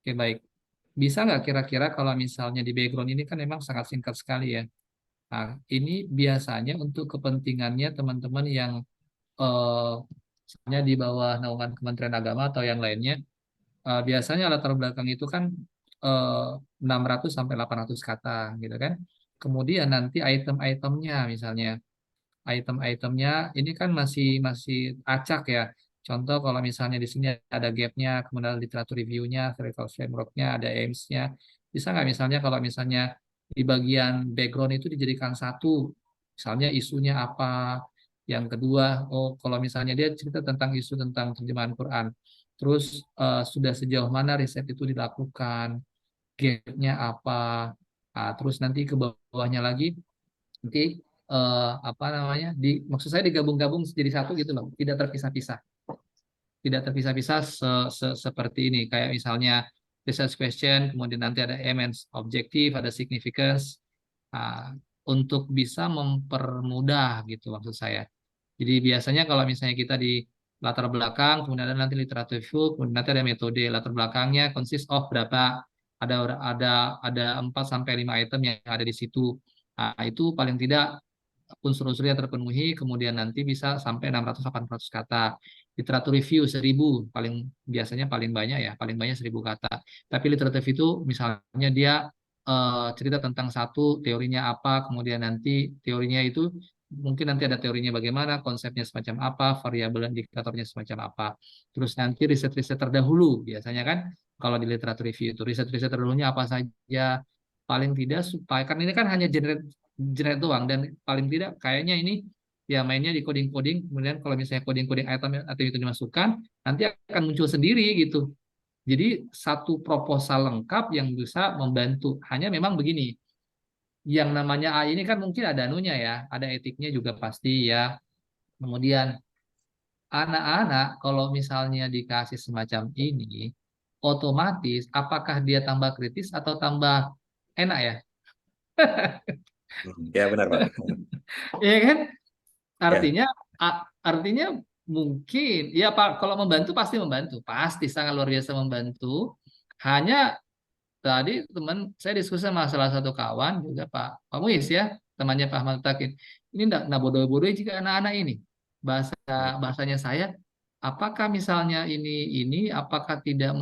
Oke, baik. Bisa nggak kira-kira kalau misalnya di background ini kan memang sangat singkat sekali ya. Nah, ini biasanya untuk kepentingannya teman-teman yang misalnya di bawah naungan Kementerian Agama atau yang lainnya, biasanya latar belakang itu kan 600 sampai 800 kata gitu kan. Kemudian nanti item-itemnya misalnya. Item-itemnya ini kan masih acak ya. Contoh kalau misalnya di sini ada gap-nya, kemudian literatur review-nya, theoretical framework-nya, ada aims-nya. Bisa nggak misalnya kalau misalnya di bagian background itu dijadikan satu, misalnya isunya apa. Yang kedua, oh kalau misalnya dia cerita tentang isu tentang terjemahan Quran, terus sudah sejauh mana riset itu dilakukan, gap-nya apa. Nah, terus nanti ke bawahnya lagi nanti apa namanya maksud saya digabung-gabung jadi satu gitu loh, tidak terpisah-pisah, seperti ini kayak misalnya research question, kemudian nanti ada aim and objective, ada significance. Nah, untuk bisa mempermudah gitu maksud saya. Jadi biasanya kalau misalnya kita di latar belakang, kemudian ada nanti literatur review, kemudian nanti ada metode. Latar belakangnya consist of berapa? Ada 4 sampai 5 item yang ada di situ. Nah, itu paling tidak unsur-unsurnya terpenuhi, kemudian nanti bisa sampai 600-800 kata. Literatur review 1000, biasanya paling banyak ya, paling banyak 1000 kata. Tapi literatur review itu misalnya dia cerita tentang satu teorinya apa, kemudian nanti teorinya itu mungkin nanti ada teorinya bagaimana, konsepnya semacam apa, variabel indikatornya semacam apa. Terus nanti riset-riset terdahulu, biasanya kan kalau di literatur review itu riset-riset terdahulunya apa saja, paling tidak supaya, kan ini kan hanya generate doang, dan paling tidak kayaknya ini ya mainnya di coding-coding, kemudian kalau misalnya coding-coding item atau itu dimasukkan, nanti akan muncul sendiri gitu. Jadi satu proposal lengkap yang bisa membantu. Hanya memang begini, yang namanya AI ini kan mungkin ada anunya ya, ada etiknya juga pasti ya. Kemudian anak-anak kalau misalnya dikasih semacam ini, otomatis apakah dia tambah kritis atau tambah enak ya? Ya benar Pak. Iya kan? Ya. Artinya mungkin ya Pak, kalau membantu pasti sangat luar biasa membantu. Hanya tadi teman saya diskusi sama salah satu kawan juga Pak Muiz ya, temannya Pak Ahmad Takin. Ini enggak bodoh-bodoh jika anak-anak ini bahasanya saya, apakah misalnya ini apakah tidak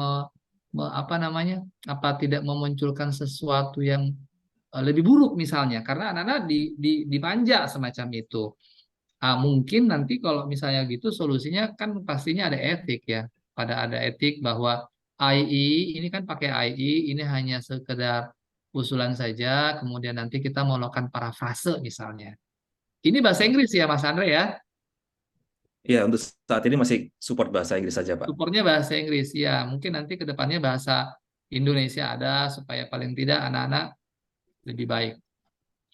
apa namanya, apa tidak memunculkan sesuatu yang lebih buruk misalnya, karena anak-anak dimanja semacam itu. Mungkin nanti kalau misalnya gitu solusinya kan pastinya ada etik ya. Pada ada etik bahwa AI ini kan pakai AI ini hanya sekedar usulan saja, kemudian nanti kita mau melakukan parafrase misalnya. Ini bahasa Inggris ya Mas Andre ya. Ya, untuk saat ini masih support bahasa Inggris saja Pak. Supportnya bahasa Inggris ya. Mungkin nanti ke depannya bahasa Indonesia ada supaya paling tidak anak-anak lebih baik.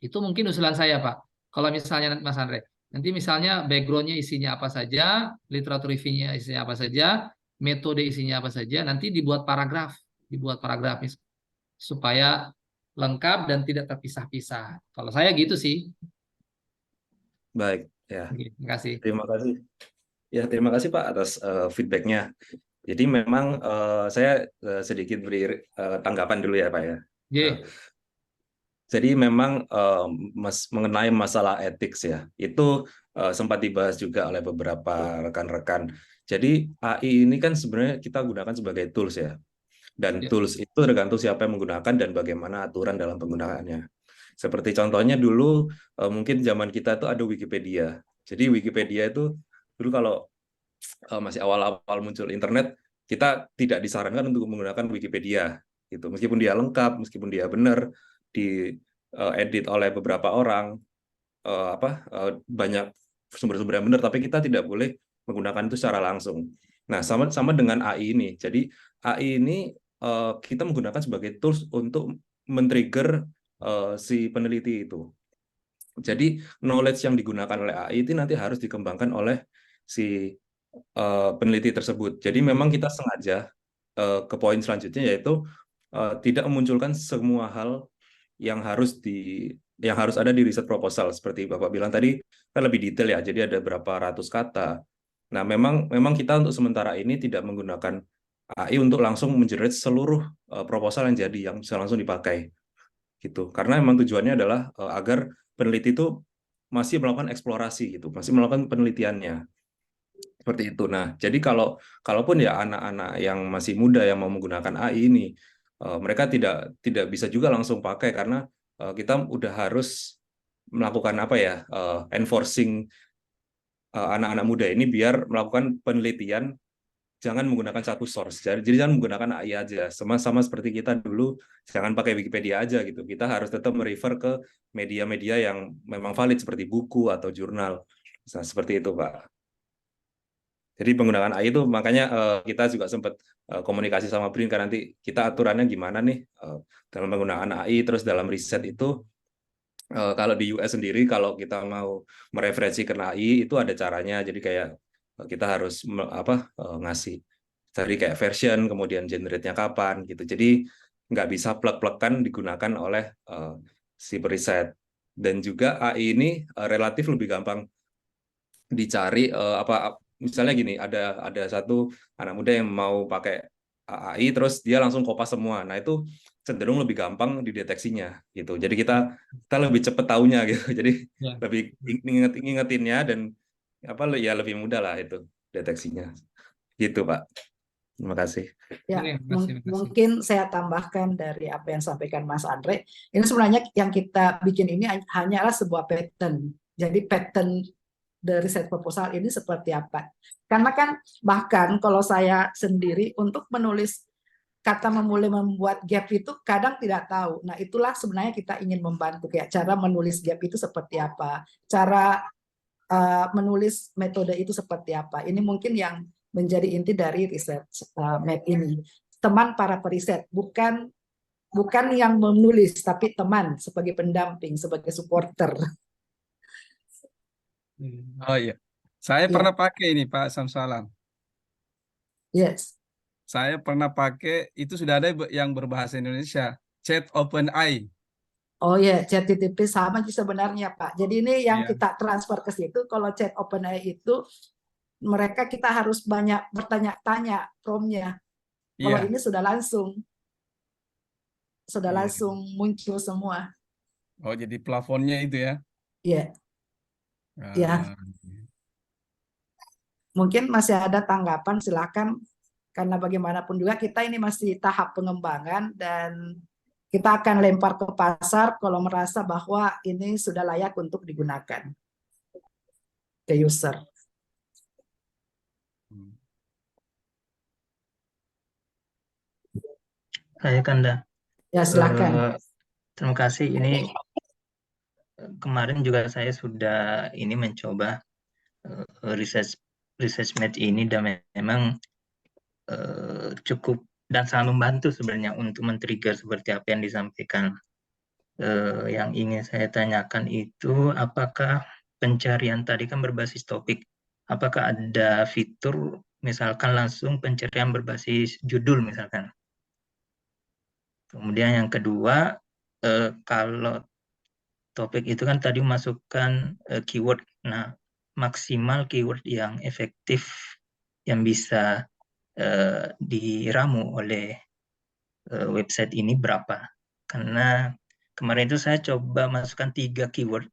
Itu mungkin usulan saya, Pak. Kalau misalnya Mas Andre, nanti misalnya background-nya isinya apa saja, literatur review-nya isinya apa saja, metode isinya apa saja, nanti dibuat paragraf supaya lengkap dan tidak terpisah-pisah. Kalau saya gitu sih. Baik, ya. Oke, terima kasih. Terima kasih. Ya, terima kasih Pak atas feedback-nya. Jadi memang saya sedikit beri tanggapan dulu ya Pak ya. Jadi memang mengenai masalah etik ya, itu sempat dibahas juga oleh beberapa rekan-rekan. Jadi AI ini kan sebenarnya kita gunakan sebagai tools ya. Dan tools itu tergantung siapa yang menggunakan dan bagaimana aturan dalam penggunaannya. Seperti contohnya dulu mungkin zaman kita tuh ada Wikipedia. Jadi Wikipedia itu dulu kalau masih awal-awal muncul internet, kita tidak disarankan untuk menggunakan Wikipedia gitu. Meskipun dia lengkap, meskipun dia benar, diedit oleh beberapa orang, banyak sumber-sumber yang benar, tapi kita tidak boleh menggunakan itu secara langsung. Nah, sama dengan AI ini. Jadi AI ini kita menggunakan sebagai tools untuk men-trigger si peneliti itu. Jadi knowledge yang digunakan oleh AI itu nanti harus dikembangkan oleh si peneliti tersebut. Jadi memang kita sengaja ke poin selanjutnya, yaitu tidak memunculkan semua hal yang harus ada di riset proposal. Seperti Bapak bilang tadi, kan lebih detail ya, jadi ada berapa ratus kata. Nah, memang kita untuk sementara ini tidak menggunakan AI untuk langsung mengenerate seluruh proposal yang jadi, yang bisa langsung dipakai. Gitu. Karena memang tujuannya adalah agar peneliti itu masih melakukan eksplorasi, gitu, masih melakukan penelitiannya. Seperti itu. Nah, jadi kalaupun ya anak-anak yang masih muda yang mau menggunakan AI ini, mereka tidak bisa juga langsung pakai, karena kita udah harus melakukan apa ya, enforcing anak-anak muda ini biar melakukan penelitian, jangan menggunakan satu source. Jadi jangan menggunakan AI aja. Sama seperti kita dulu, jangan pakai Wikipedia aja gitu. Kita harus tetap merefer ke media-media yang memang valid seperti buku atau jurnal. Nah, seperti itu, Pak. Jadi penggunaan AI itu makanya kita juga sempat komunikasi sama Brin, karena nanti kita aturannya gimana nih dalam penggunaan AI. Terus dalam riset itu kalau di US sendiri, kalau kita mau mereferensikan AI itu ada caranya. Jadi kayak kita harus ngasih dari kayak version, kemudian generate-nya kapan gitu. Jadi nggak bisa plug-plug-kan digunakan oleh si periset. Dan juga AI ini relatif lebih gampang dicari, misalnya gini, ada satu anak muda yang mau pakai AI terus dia langsung kopas semua. Nah, itu cenderung lebih gampang dideteksinya gitu. Jadi kita lebih cepat taunya gitu. Jadi Ya. lebih ngingetinnya, dan ya lebih mudah lah itu deteksinya. Gitu, Pak. Terima kasih. Ya, Terima kasih. mungkin saya tambahkan dari apa yang disampaikan Mas Andre. Ini sebenarnya yang kita bikin ini hanyalah sebuah pattern. Jadi pattern dari riset proposal ini seperti apa? Karena kan bahkan kalau saya sendiri untuk menulis kata memulai membuat gap itu kadang tidak tahu. Nah, itulah sebenarnya kita ingin membantu kayak cara menulis gap itu seperti apa, cara menulis metode itu seperti apa. Ini mungkin yang menjadi inti dari riset map ini. Teman para periset, bukan yang menulis, tapi teman sebagai pendamping, sebagai supporter. Oh iya, saya Ya. pernah pakai ini Pak Samsalam. Yes. Saya pernah pakai, itu sudah ada yang berbahasa Indonesia, Chat OpenAI. Oh ya, ChatGPT sama sih sebenarnya Pak. Jadi ini yang Iya. kita transfer ke situ. Kalau chat OpenAI itu mereka kita harus banyak bertanya-tanya promnya. Kalau Iya. ini sudah langsung Iya. muncul semua. Oh, jadi plafonnya itu ya? Ya, ya. Ah, Mungkin masih ada tanggapan, silakan. Karena bagaimanapun juga kita ini masih tahap pengembangan dan kita akan lempar ke pasar kalau merasa bahwa ini sudah layak untuk digunakan ke user. Saya Kanda. Ya, silakan. Terima kasih. Ini kemarin juga saya sudah ini mencoba research mate ini, dan memang cukup dan sangat membantu sebenarnya untuk men-trigger seperti apa yang disampaikan. Yang ingin saya tanyakan itu, apakah pencarian tadi kan berbasis topik, apakah ada fitur misalkan langsung pencarian berbasis judul misalkan? Kemudian yang kedua, kalau topik itu kan tadi masukkan keyword, nah maksimal keyword yang efektif yang bisa diramu oleh website ini berapa? Karena kemarin itu saya coba masukkan 3 keyword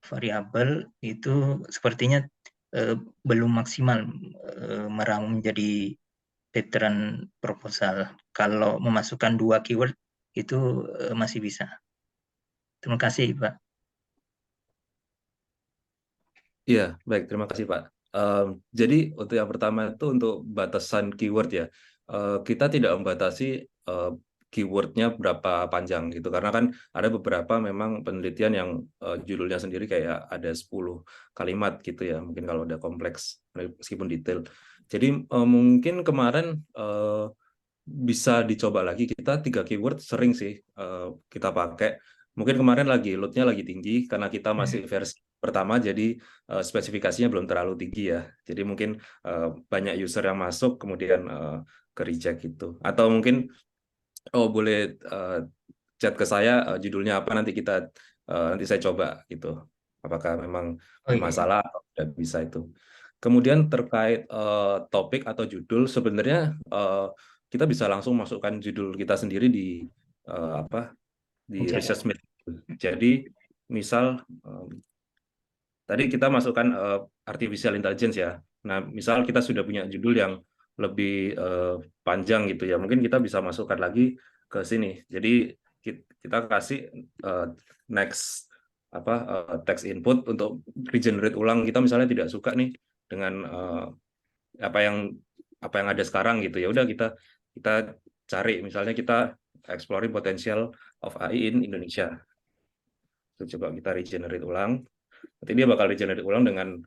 variabel, itu sepertinya belum maksimal meramu menjadi pattern proposal. Kalau memasukkan 2 keyword itu masih bisa. Terima kasih, Pak. Iya, baik. Terima kasih, Pak. Jadi untuk yang pertama itu untuk batasan keyword ya. Kita tidak membatasi keywordnya berapa panjang gitu, karena kan ada beberapa memang penelitian yang judulnya sendiri kayak ada 10 kalimat gitu ya, mungkin kalau udah kompleks meskipun detail. Jadi mungkin kemarin bisa dicoba lagi, kita 3 keyword sering sih kita pakai. Mungkin kemarin load-nya lagi tinggi karena kita masih versi pertama, jadi spesifikasinya belum terlalu tinggi ya. Jadi mungkin banyak user yang masuk kemudian ke reject gitu. Atau mungkin boleh chat ke saya judulnya apa, nanti saya coba gitu. Apakah memang bermasalah atau tidak bisa itu. Kemudian terkait topik atau judul, sebenarnya kita bisa langsung masukkan judul kita sendiri di research mate. Jadi misal tadi kita masukkan artificial intelligence ya. Nah, misal kita sudah punya judul yang lebih panjang gitu ya, mungkin kita bisa masukkan lagi ke sini. Jadi kita kasih next text input untuk regenerate ulang. Kita misalnya tidak suka nih dengan apa yang ada sekarang gitu, ya udah kita cari, misalnya kita exploring potential of AI in Indonesia. Coba kita regenerate ulang, nanti dia bakal regenerate ulang dengan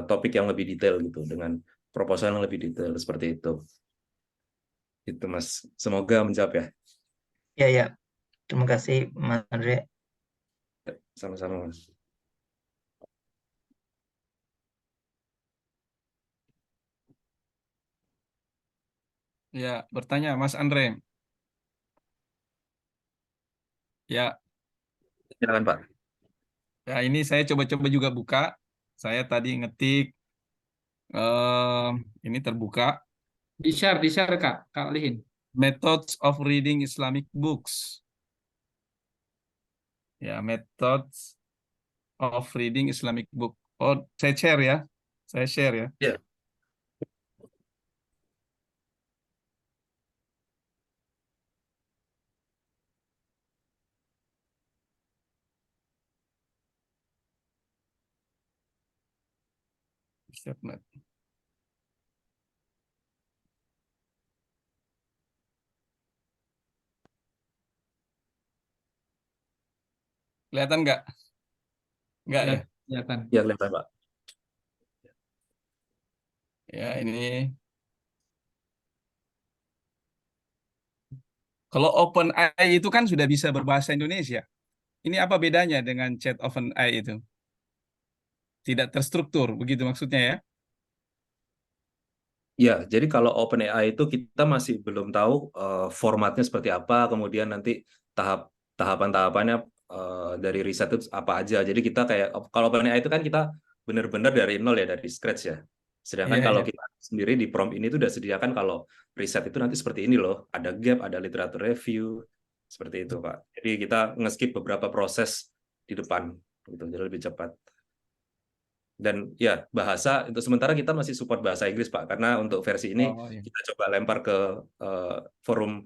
topik yang lebih detail gitu, dengan proposal yang lebih detail seperti itu. Itu Mas, semoga menjawab ya. Ya, terima kasih Mas Andre. Sama-sama Mas. Ya, bertanya Mas Andre. Ya, Silakan Pak. ya ini saya coba-coba juga buka. Saya tadi ngetik, ini terbuka. Di-share Kak Lihin. Methods of reading Islamic books. Ya, methods of reading Islamic book. Oh, saya share ya. Saya share ya. Ya. Siap, kelihatan nggak? Nggak ya? Kelihatan. Ya, kelihatan Pak. Ya, ini. Kalau OpenAI itu kan sudah bisa berbahasa Indonesia. Ini apa bedanya dengan chat OpenAI itu? Tidak terstruktur, begitu maksudnya ya? Ya, jadi kalau OpenAI itu kita masih belum tahu formatnya seperti apa, kemudian nanti tahapan-tahapannya dari riset itu apa aja. Jadi kita kayak, kalau OpenAI itu kan kita benar-benar dari nol ya, dari scratch ya. Sedangkan Iya, kalau iya. kita sendiri di prompt ini itu udah sediakan kalau riset itu nanti seperti ini loh, ada gap, ada literature review, seperti itu Pak. Jadi kita nge-skip beberapa proses di depan, gitu, jadi lebih cepat. Dan ya, bahasa untuk sementara kita masih support bahasa Inggris Pak, karena untuk versi ini Oh, iya. kita coba lempar ke forum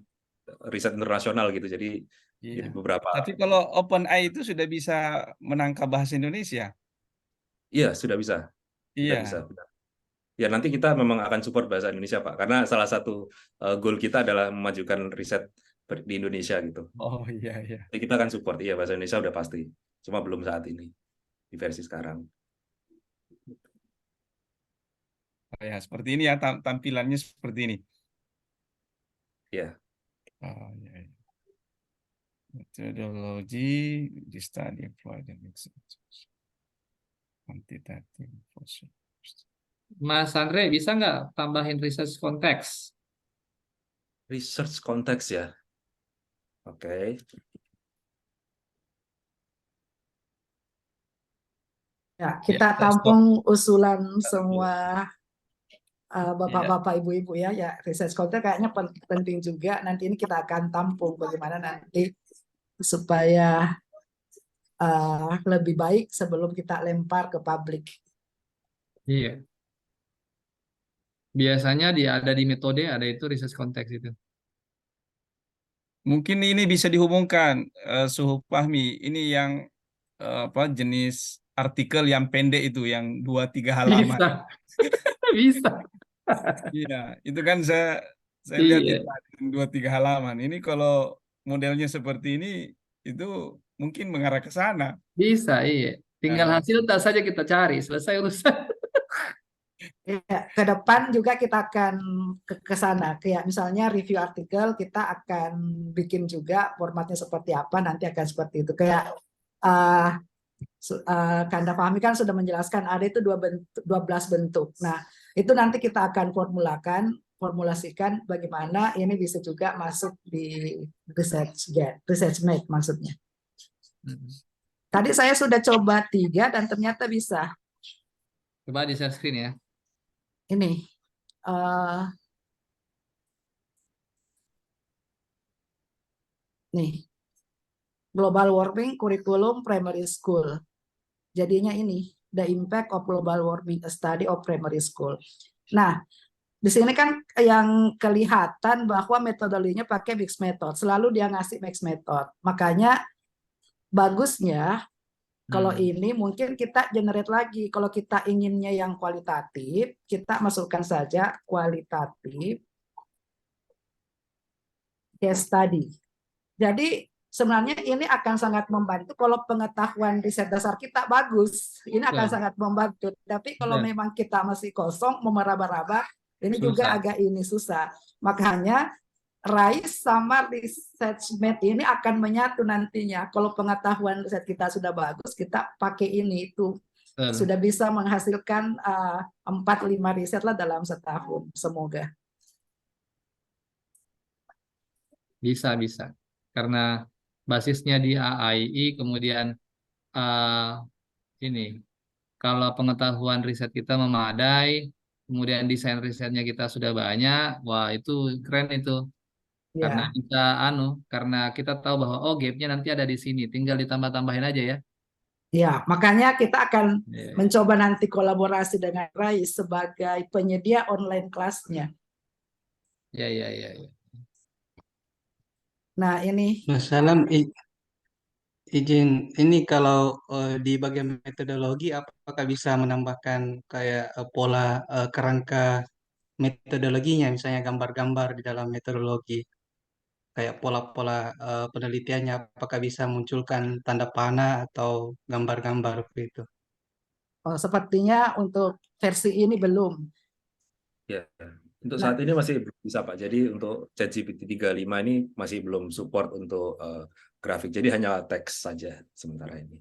riset internasional gitu. Jadi Iya. beberapa, Tapi kalau OpenAI itu sudah bisa menangkap bahasa Indonesia. iya sudah bisa, sudah Iya. bisa. Ya nanti kita memang akan support bahasa Indonesia Pak, karena salah satu goal kita adalah memajukan riset di Indonesia gitu. Oh, iya, iya. Jadi kita akan support, iya bahasa Indonesia udah pasti, cuma belum saat ini di versi sekarang. Ya, seperti ini ya, tampilannya seperti ini. Ya. Oh, iya, iya. Methodology di study applied quantitative. Mas Andre, bisa nggak tambahin research konteks? Research konteks ya. Oke. Ya, kita Ya, tampung usulan semua bapak-bapak, ibu-ibu ya. Ya, research content kayaknya penting juga. Nanti ini kita akan tampung bagaimana nanti supaya lebih baik sebelum kita lempar ke publik. Iya. Biasanya dia ada di metode, ada itu research konteks itu. mungkin ini bisa dihubungkan, Suhu Fahmi. Ini yang apa jenis artikel yang pendek itu, yang 2-3 halaman. Bisa. Bisa. Iya, itu kan saya lihat Iya. itu 2-3 halaman. Ini kalau modelnya seperti ini, itu mungkin mengarah ke sana. Bisa, iya. Tinggal Nah, hasil tak saja kita cari, selesai urusan. Ya, ke depan juga kita akan ke sana. Kayak misalnya review artikel, kita akan bikin juga formatnya seperti apa, nanti akan seperti itu. Kayak Kanda Fahmi kan sudah menjelaskan ada itu 12 bentuk. Nah, itu nanti kita akan formulasikan bagaimana ini bisa juga masuk di research mate maksudnya. Tadi saya sudah coba 3 dan ternyata bisa. Coba di share screen ya. Ini nih, global warming curriculum primary school. Jadinya ini, the impact of global warming, a study of primary school. Nah, Di sini kan yang kelihatan bahwa metodologinya pakai mixed method. Selalu dia ngasih mixed method. Makanya bagusnya kalau ini mungkin kita generate lagi. Kalau kita inginnya yang kualitatif, kita masukkan saja kualitatif case study. Jadi sebenarnya ini akan sangat membantu kalau pengetahuan riset dasar kita bagus. Ini akan Betul. sangat membantu. Tapi kalau Betul. memang kita masih kosong, mau meraba-raba, ini juga Susah. agak ini susah. Makanya RISE sama ResearchMate ini akan menyatu nantinya. Kalau pengetahuan riset kita sudah bagus, kita pakai ini itu Betul. sudah bisa menghasilkan 4-5 riset lah dalam setahun. Semoga. Bisa. Karena basisnya di AII, kemudian ini, kalau pengetahuan riset kita memadai, kemudian desain risetnya kita sudah banyak, wah itu keren itu. Karena Ya. karena kita tahu bahwa oh gapnya nanti ada di sini, tinggal ditambah-tambahin aja ya. Ya, makanya kita akan Iya. mencoba nanti kolaborasi dengan RISE sebagai penyedia online kelasnya. Ya. Nah, ini Mas Salam, izin ini kalau di bagian metodologi apakah bisa menambahkan kayak pola kerangka metodologinya, misalnya gambar-gambar di dalam metodologi, kayak pola-pola penelitiannya, apakah bisa munculkan tanda panah atau gambar-gambar begitu? sepertinya untuk versi ini belum. Ya, untuk Nah, saat ini masih belum bisa Pak. Jadi untuk ChatGPT 35 ini masih belum support untuk grafik. Jadi hanya teks saja sementara ini.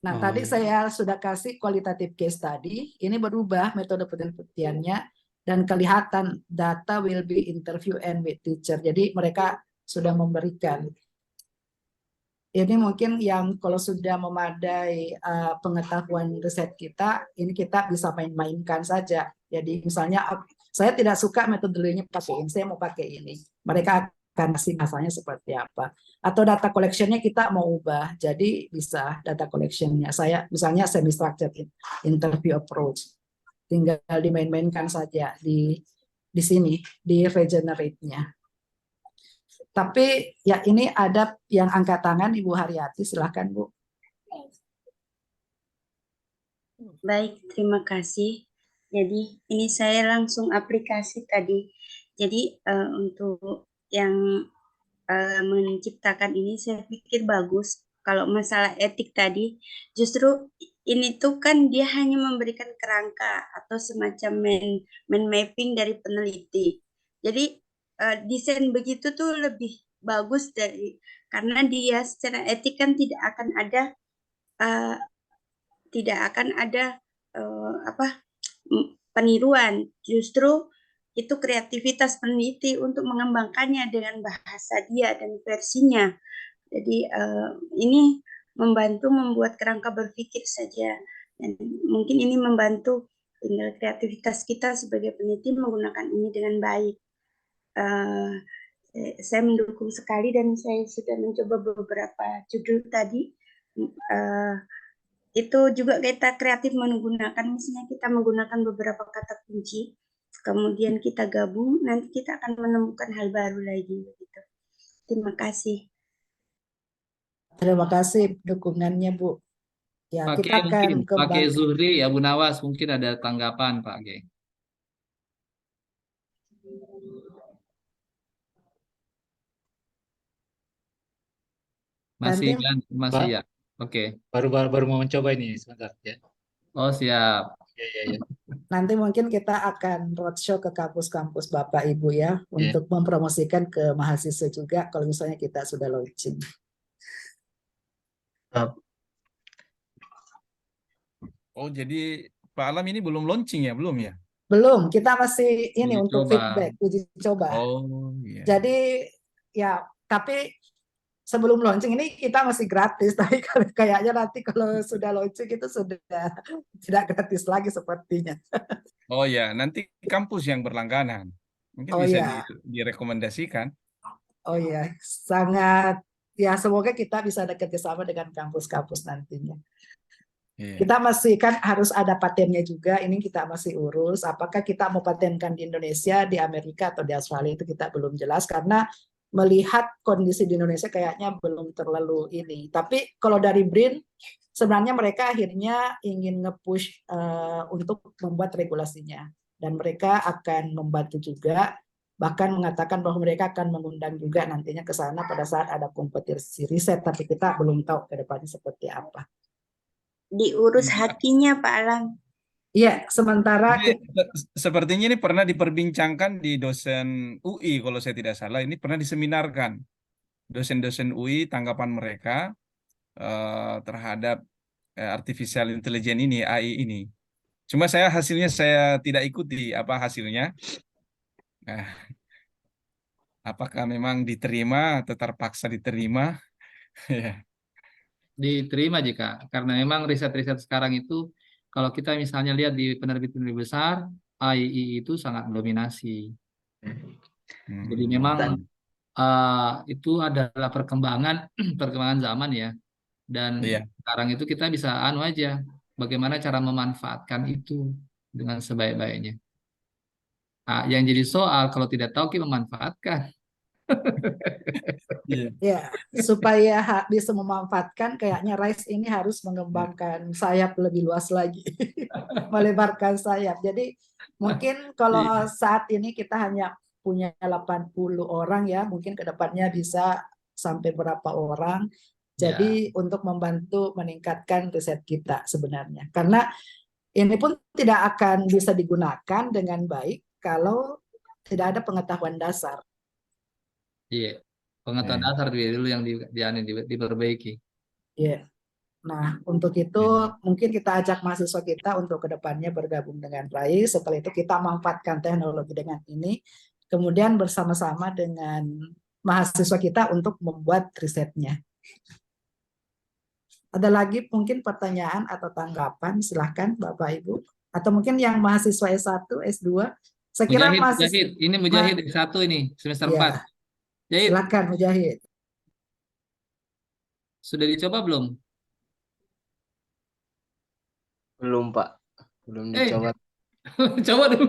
Nah, tadi saya sudah kasih kualitatif case tadi. Ini berubah metode penelitiannya dan kelihatan data will be interview and with teacher. Jadi mereka sudah memberikan. Ini mungkin yang kalau sudah memadai pengetahuan riset kita, ini kita bisa main-mainkan saja. Jadi misalnya saya tidak suka metodologinya pakai ini, saya mau pakai ini. Mereka akan kasih masanya seperti apa. Atau data collection-nya kita mau ubah, jadi bisa data collection-nya. Saya misalnya semi-structured interview approach. Tinggal dimain-mainkan saja di sini, di regenerate-nya. Tapi ya ini ada yang angkat tangan, Ibu Haryati, silahkan Bu. Baik, terima kasih. Jadi ini saya langsung aplikasi tadi. Jadi untuk yang menciptakan ini saya pikir bagus. Kalau masalah etik tadi, justru ini tuh kan dia hanya memberikan kerangka atau semacam mind mapping dari peneliti. Jadi desain begitu tuh lebih bagus karena dia secara etik kan tidak akan ada peniruan. Justru itu kreativitas peneliti untuk mengembangkannya dengan bahasa dia dan versinya. Jadi ini membantu membuat kerangka berpikir saja. Dan mungkin ini membantu tinggal kreativitas kita sebagai peneliti menggunakan ini dengan baik. Saya mendukung sekali dan saya sudah mencoba beberapa judul tadi. Itu juga kita kreatif menggunakan, misalnya kita menggunakan beberapa kata kunci, kemudian kita gabung, nanti kita akan menemukan hal baru lagi. Begitu. Terima kasih. Terima kasih dukungannya Bu. Ya, Pak kita G, mungkin akan Pak G kembali. Zuhri, Abu Nawas mungkin ada tanggapan Pak G. Masih Nanti kan? Masih ya. Oke. Baru mau mencoba ini sebentar ya. Oh siap. Ya. nanti mungkin kita akan roadshow ke kampus-kampus Bapak Ibu ya untuk mempromosikan ke mahasiswa juga kalau misalnya kita sudah launching. Oh, jadi Pak Alam ini belum launching ya? Belum ya? Belum, kita masih ini Uji untuk coba. feedback, uji coba. Oh, iya. Jadi ya, tapi sebelum launching ini kita masih gratis, tapi kayaknya nanti kalau sudah launching itu sudah tidak gratis lagi sepertinya. Oh ya, nanti kampus yang berlangganan. Mungkin Oh bisa ya, direkomendasikan. oh ya, sangat ya semoga kita bisa bekerja sama dengan kampus-kampus nantinya. Iya. Kita masih kan harus ada patennya juga, ini kita masih urus. Apakah kita mau patenkan di Indonesia, di Amerika, atau di Australia itu kita belum jelas karena melihat kondisi di Indonesia kayaknya belum terlalu ini. Tapi kalau dari BRIN, sebenarnya mereka akhirnya ingin nge-push untuk membuat regulasinya. Dan mereka akan membantu juga, bahkan mengatakan bahwa mereka akan mengundang juga nantinya ke sana pada saat ada kompetisi riset, tapi kita belum tahu ke depannya seperti apa. Diurus hakinya Pak Alang. Iya, sementara Ini sepertinya ini pernah diperbincangkan di dosen UI kalau saya tidak salah. Ini pernah diseminarkan dosen-dosen UI tanggapan mereka terhadap artificial intelligence ini, AI ini. Cuma hasilnya saya tidak ikuti apa hasilnya. Nah, apakah memang diterima atau terpaksa diterima? Ya. Diterima jika karena memang riset-riset sekarang itu kalau kita misalnya lihat di penerbit-penerbit besar, AI itu sangat dominasi. Jadi memang itu adalah perkembangan perkembangan zaman ya. Dan Iya. sekarang itu kita bisa aja bagaimana cara memanfaatkan itu dengan sebaik-baiknya. Nah, yang jadi soal kalau tidak tahu kita memanfaatkan. Iya. ya supaya bisa memanfaatkan, kayaknya Rise ini harus mengembangkan sayap lebih luas lagi, melebarkan sayap. Jadi mungkin kalau saat ini kita hanya punya 80 orang ya, mungkin kedepannya bisa sampai berapa orang. Jadi untuk membantu meningkatkan riset kita sebenarnya, karena ini pun tidak akan bisa digunakan dengan baik kalau tidak ada pengetahuan dasar. Iya, pengetahuan dasar dulu yang diperbaiki. Iya. Nah, untuk itu mungkin kita ajak mahasiswa kita untuk kedepannya bergabung dengan RAI. Setelah itu kita manfaatkan teknologi dengan ini, kemudian bersama-sama dengan mahasiswa kita untuk membuat risetnya. Ada lagi mungkin pertanyaan atau tanggapan, silahkan Bapak Ibu. Atau mungkin yang mahasiswa S1, S2. Saya kira Mujahid. Ini Mujahid S1 ini, semester 4. Mujahid. Silakan Mujahid. Sudah dicoba belum? Belum Pak, belum dicoba. Coba dulu.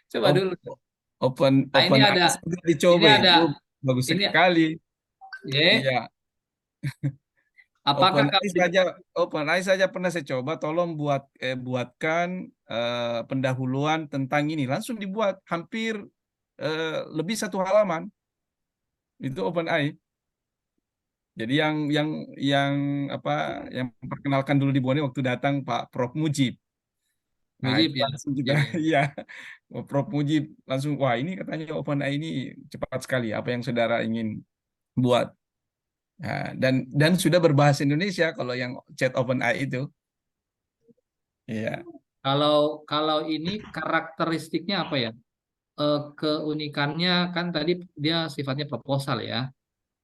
Coba dulu. Open ini ada sudah dicoba ini ada, bagus ini, sekali. Iya. Apakah OpenAI saja pernah saya coba, tolong buatkan pendahuluan tentang ini, langsung dibuat hampir lebih 1 halaman. Itu OpenAI. Jadi yang memperkenalkan dulu di Bone waktu datang Pak Prof Mujib. Nah, Mujib ya. langsung kita iya. Prof Mujib langsung, wah ini katanya OpenAI ini cepat sekali apa yang saudara ingin buat. Nah, dan sudah berbahasa Indonesia kalau yang chat OpenAI itu. Iya. Kalau ini karakteristiknya apa ya? Keunikannya kan tadi dia sifatnya proposal ya.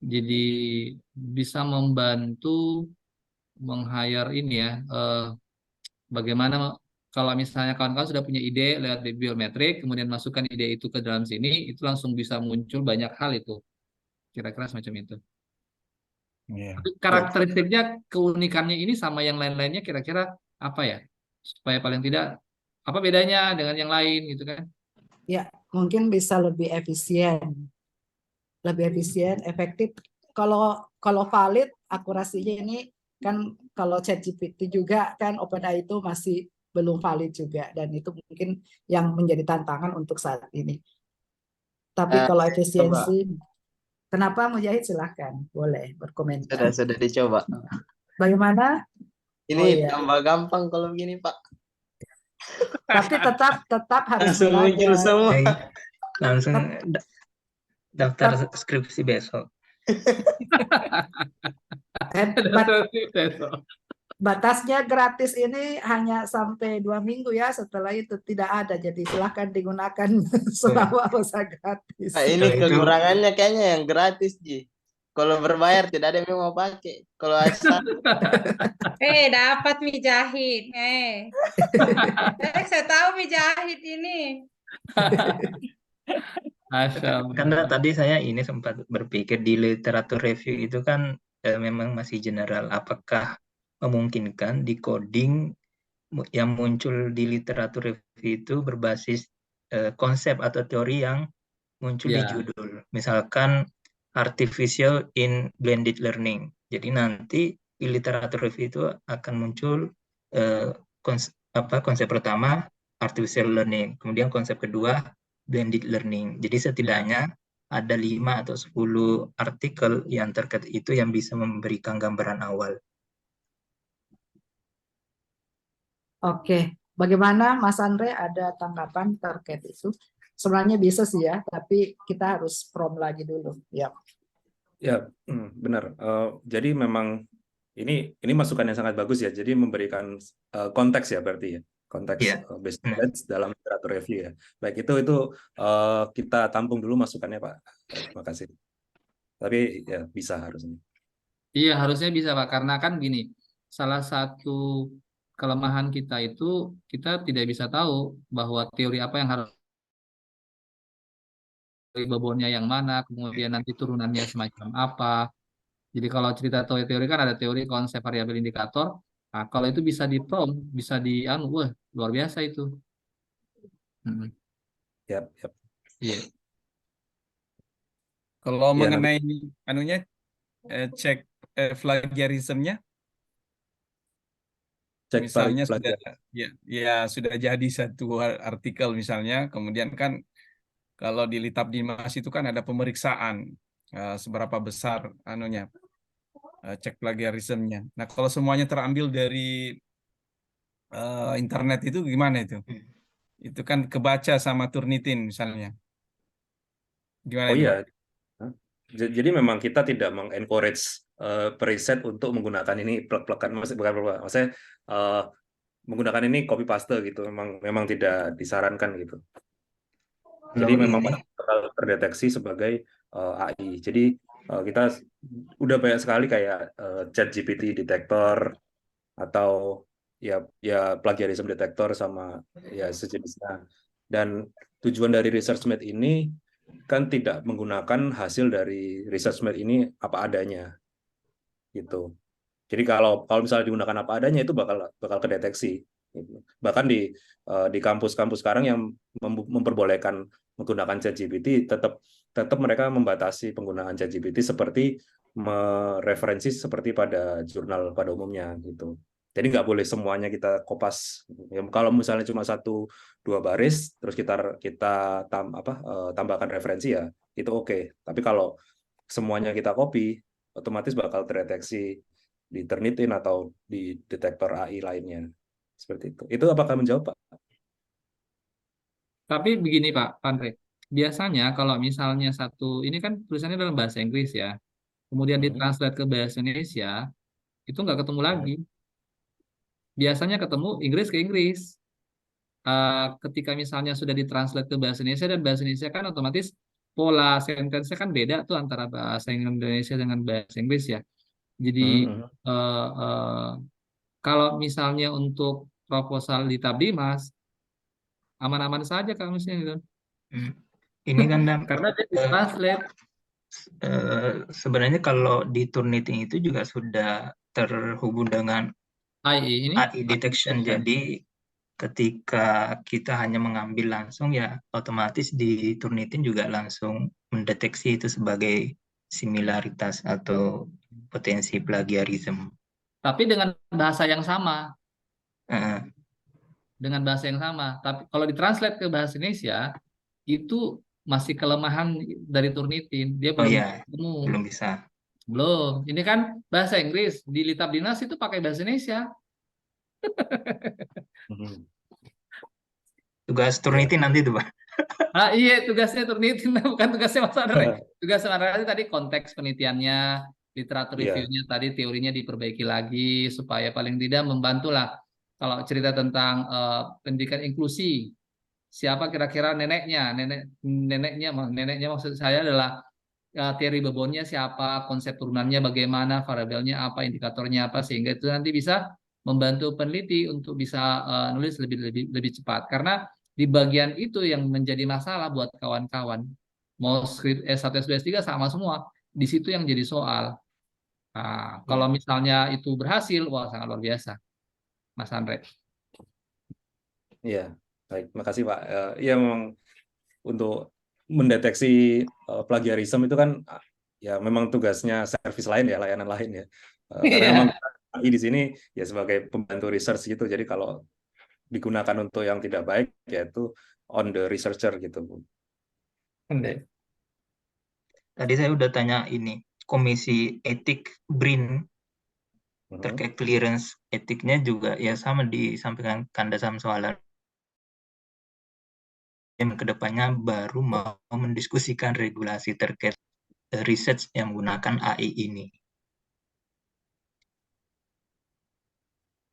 Jadi bisa membantu meng-hire ini ya. Bagaimana kalau misalnya kawan-kawan sudah punya ide lewat di biometrik, kemudian masukkan ide itu ke dalam sini, itu langsung bisa muncul banyak hal itu. Kira-kira semacam itu. Yeah. Karakteristiknya, keunikannya ini sama yang lain-lainnya kira-kira apa ya? Supaya paling tidak, apa bedanya dengan yang lain gitu kan? Ya, mungkin bisa lebih efisien, efektif. Kalau valid, akurasinya ini kan kalau ChatGPT juga kan OpenAI itu masih belum valid juga, dan itu mungkin yang menjadi tantangan untuk saat ini. Tapi kalau efisiensi, kenapa Mujahid, silahkan, boleh berkomentar. Sudah dicoba. Bagaimana? Ini tambah gampang kalau begini Pak. Tapi tetap harus langsung muncul semua. Langsung daftar skripsi besok. Batasnya gratis ini hanya sampai 2 minggu ya, setelah itu tidak ada, jadi silahkan digunakan selama masa gratis. Nah, ini kekurangannya kayaknya yang gratis Ji. Kalau berbayar tidak ada yang mau pakai. Kalau asal dapat Mujahid. Saya tahu Mujahid ini. Karena tadi saya ini sempat berpikir di literatur review itu kan memang masih general. Apakah memungkinkan decoding yang muncul di literatur review itu berbasis konsep atau teori yang muncul di Ya, judul. Misalkan artificial in blended learning. Jadi nanti di literatur review itu akan muncul konsep pertama artificial learning, kemudian konsep kedua blended learning. Jadi ya. setidaknya ada 5 atau 10 artikel yang terkait itu yang bisa memberikan gambaran awal. Oke, bagaimana Mas Andre, ada tanggapan terkait itu? Sebenarnya bisa sih ya, tapi kita harus prom lagi dulu. Ya. Ya, benar. Jadi memang ini masukan yang sangat bagus ya. Jadi memberikan konteks ya berarti ya, konteks Ya, basic benar. knowledge dalam literatur review ya. Baik, itu kita tampung dulu masukannya Pak. Terima kasih. Tapi ya bisa harusnya. Iya, harusnya bisa Pak, karena kan gini, salah satu kelemahan kita itu kita tidak bisa tahu bahwa teori apa yang harus, teori bobotnya yang mana, kemudian nanti turunannya semacam apa. Jadi kalau cerita teori-teori kan ada teori konsep variabel indikator. Nah, kalau itu bisa di prom, bisa di wah, luar biasa itu. Yap. Iya. Kalau Ya, mengenai anunya cek plagiarismnya, cek misalnya plagiarisme. sudah jadi satu artikel misalnya, kemudian kan kalau di Litap Dimas itu kan ada pemeriksaan seberapa besar anunya cek plagiarismenya. Nah, kalau semuanya terambil dari internet itu gimana itu? Itu kan kebaca sama Turnitin misalnya. Gimana Oh itu, iya. Pak? Jadi memang kita tidak mengencourage periset untuk menggunakan ini plek-plekan, maksudnya menggunakan ini copy paste gitu. Memang tidak disarankan gitu. Jadi Kalau memang ini bakal terdeteksi sebagai AI. Jadi kita udah banyak sekali kayak ChatGPT detector atau ya plagiarism detector sama ya sejenisnya. Dan tujuan dari ResearchMate ini kan tidak menggunakan hasil dari ResearchMate ini apa adanya gitu. Jadi kalau misalnya digunakan apa adanya itu bakal kedeteksi. Bahkan di kampus-kampus sekarang yang memperbolehkan menggunakan ChatGPT tetap mereka membatasi penggunaan ChatGPT seperti mereferensi seperti pada jurnal pada umumnya gitu. Jadi nggak boleh semuanya kita kopas. Ya, kalau misalnya cuma 1-2 baris terus kita tambahkan referensi ya itu oke. Tapi kalau semuanya kita copy otomatis bakal terdeteksi di Turnitin atau di detektor AI lainnya. Seperti itu. Itu apakah menjawab, Pak? Tapi begini Pak Andre, biasanya kalau misalnya ini kan tulisannya dalam bahasa Inggris ya, kemudian ditranslate ke bahasa Indonesia, itu nggak ketemu lagi. Biasanya ketemu Inggris ke Inggris. Ketika misalnya sudah ditranslate ke bahasa Indonesia, dan bahasa Indonesia kan otomatis pola sentence-nya kan beda tuh antara bahasa Indonesia dengan bahasa Inggris ya. Jadi kalau misalnya untuk proposal di Tabdimas, aman-aman saja kamusnya gitu. ini kan Karena dia ditranslate. sebenarnya kalau di Turnitin itu juga sudah terhubung dengan AI detection. Jadi ketika kita hanya mengambil langsung ya otomatis di Turnitin juga langsung mendeteksi itu sebagai similaritas atau potensi plagiarisme. Tapi dengan bahasa yang sama. Dengan bahasa yang sama. Tapi kalau ditranslate ke bahasa Indonesia itu masih kelemahan dari Turnitin. Dia belum bisa. Belum. Ini kan bahasa Inggris. Di Litap Dinas itu pakai bahasa Indonesia. Tugas Turnitin nanti tuh, Pak. Iya, tugasnya Turnitin, bukan tugasnya Mas Andre. Tugas Mas Andre tadi konteks penelitiannya, literatur reviewnya tadi teorinya diperbaiki lagi supaya paling tidak membantulah kalau cerita tentang pendidikan inklusi. Siapa kira-kira neneknya maksud saya adalah teori bobotnya siapa, konsep turunannya bagaimana, variabelnya apa, indikatornya apa, sehingga itu nanti bisa membantu peneliti untuk bisa nulis lebih cepat. Karena di bagian itu yang menjadi masalah buat kawan-kawan. Mau skrip S1, S2, S3 sama semua. Di situ yang jadi soal. Nah, kalau misalnya itu berhasil, wah sangat luar biasa, Mas Andre. Iya, baik. Makasih Pak. Iya memang untuk mendeteksi plagiarisme itu kan ya memang tugasnya service lain ya, layanan lain ya. Karena Iya. memang AI di sini ya sebagai pembantu research gitu. Jadi kalau digunakan untuk yang tidak baik yaitu on the researcher gitu, Bu. Tadi saya udah tanya ini, Komisi Etik BRIN terkait clearance etiknya juga ya sama disampaikan Kanda Samsoalan. Yang kedepannya baru mau mendiskusikan regulasi terkait research yang menggunakan AI ini.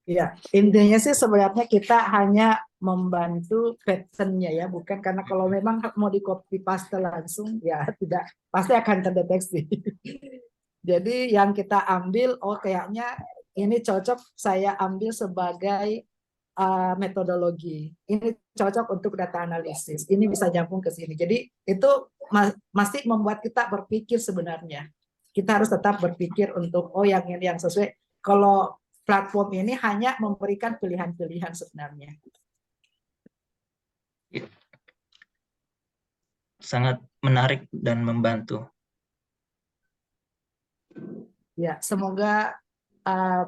Ya, intinya sih sebenarnya kita hanya membantu pattern-nya ya, bukan karena kalau memang mau di copy paste langsung ya tidak pasti akan terdeteksi. Jadi yang kita ambil, oh kayaknya ini cocok saya ambil sebagai metodologi. Ini cocok untuk data analisis. Ini bisa nyambung ke sini. Jadi itu masih membuat kita berpikir sebenarnya. Kita harus tetap berpikir untuk oh yang ini yang sesuai. Kalau platform ini hanya memberikan pilihan-pilihan sebenarnya. Sangat menarik dan membantu. Ya, semoga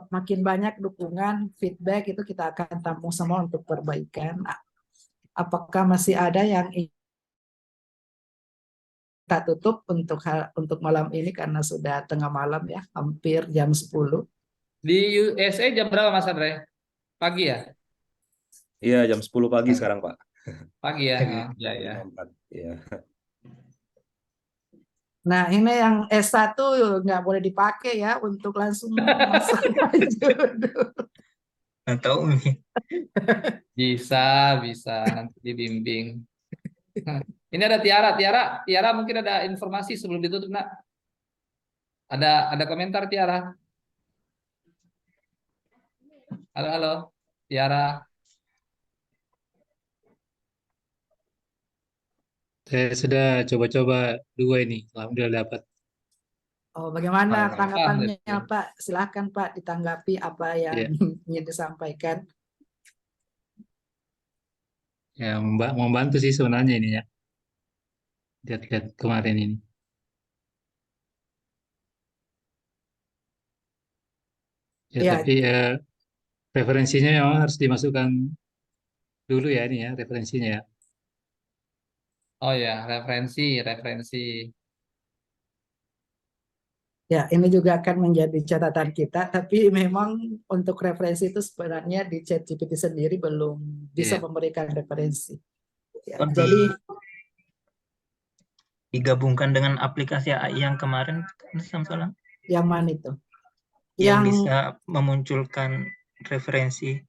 makin banyak dukungan, feedback itu kita akan tampung semua untuk perbaikan. Apakah masih ada yang kita tutup untuk malam ini karena sudah tengah malam ya, hampir jam 10. Di USA jam berapa Mas Andre? Pagi ya? Iya, jam 10 pagi sekarang, Pak. Pagi ya? Ya, ya. Iya. Nah, ini yang S1 nggak boleh dipakai ya untuk langsung masuk judul. Atau Bisa nanti dibimbing. Ini ada Tiara mungkin ada informasi sebelum ditutup, Nak. Ada komentar Tiara? Halo, Tiara. Saya sudah coba-coba 2 ini, alhamdulillah dapat. Oh, bagaimana Mantap, tanggapannya betul. Pak? Silahkan Pak ditanggapi apa yang Iya. ingin disampaikan. Ya, membantu sih sebenarnya ini ya. Lihat-lihat kemarin ini. Ya, Ya, tapi referensinya memang harus dimasukkan dulu ya ini ya, referensinya ya. Oh ya, referensi. ya ini juga akan menjadi catatan kita, tapi memang untuk referensi itu sebenarnya di ChatGPT sendiri belum bisa Iya. memberikan referensi. Ya, Oh, jadi digabungkan dengan aplikasi AI yang kemarin, Samsolan, yang mana itu? yang bisa memunculkan referensi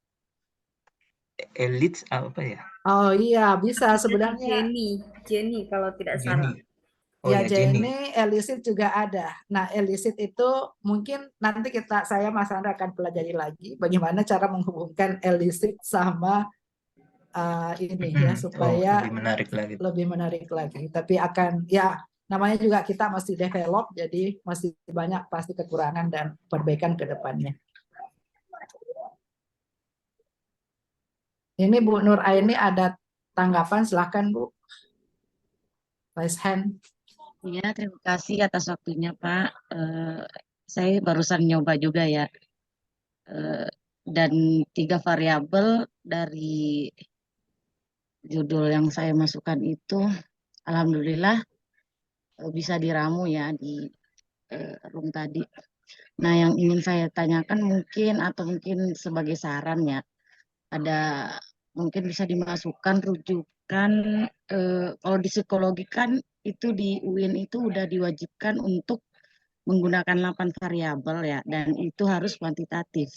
elites apa ya? Oh iya, bisa sebenarnya. Jenny kalau tidak salah. Jenny. Oh Ya, ya, Jenny. Jenny, Elicit juga ada. Nah, Elicit itu mungkin nanti saya Mas Andra akan pelajari lagi bagaimana cara menghubungkan Elicit sama ini ya supaya Lebih menarik lagi. lebih menarik lagi. Tapi akan ya namanya juga kita masih develop, jadi masih banyak pasti kekurangan dan perbaikan ke depannya. Ini Bu Nur Aini ada tanggapan, silahkan Bu. Raise hand. Iya, terima kasih atas waktunya Pak. Saya barusan nyoba juga ya. Dan 3 variabel dari judul yang saya masukkan itu, alhamdulillah bisa diramu ya di room tadi. Nah, yang ingin saya tanyakan mungkin atau mungkin sebagai saran ya, ada mungkin bisa dimasukkan rujukan kalau di psikologi kan itu di UIN itu udah diwajibkan untuk menggunakan 8 variabel ya, dan itu harus kuantitatif.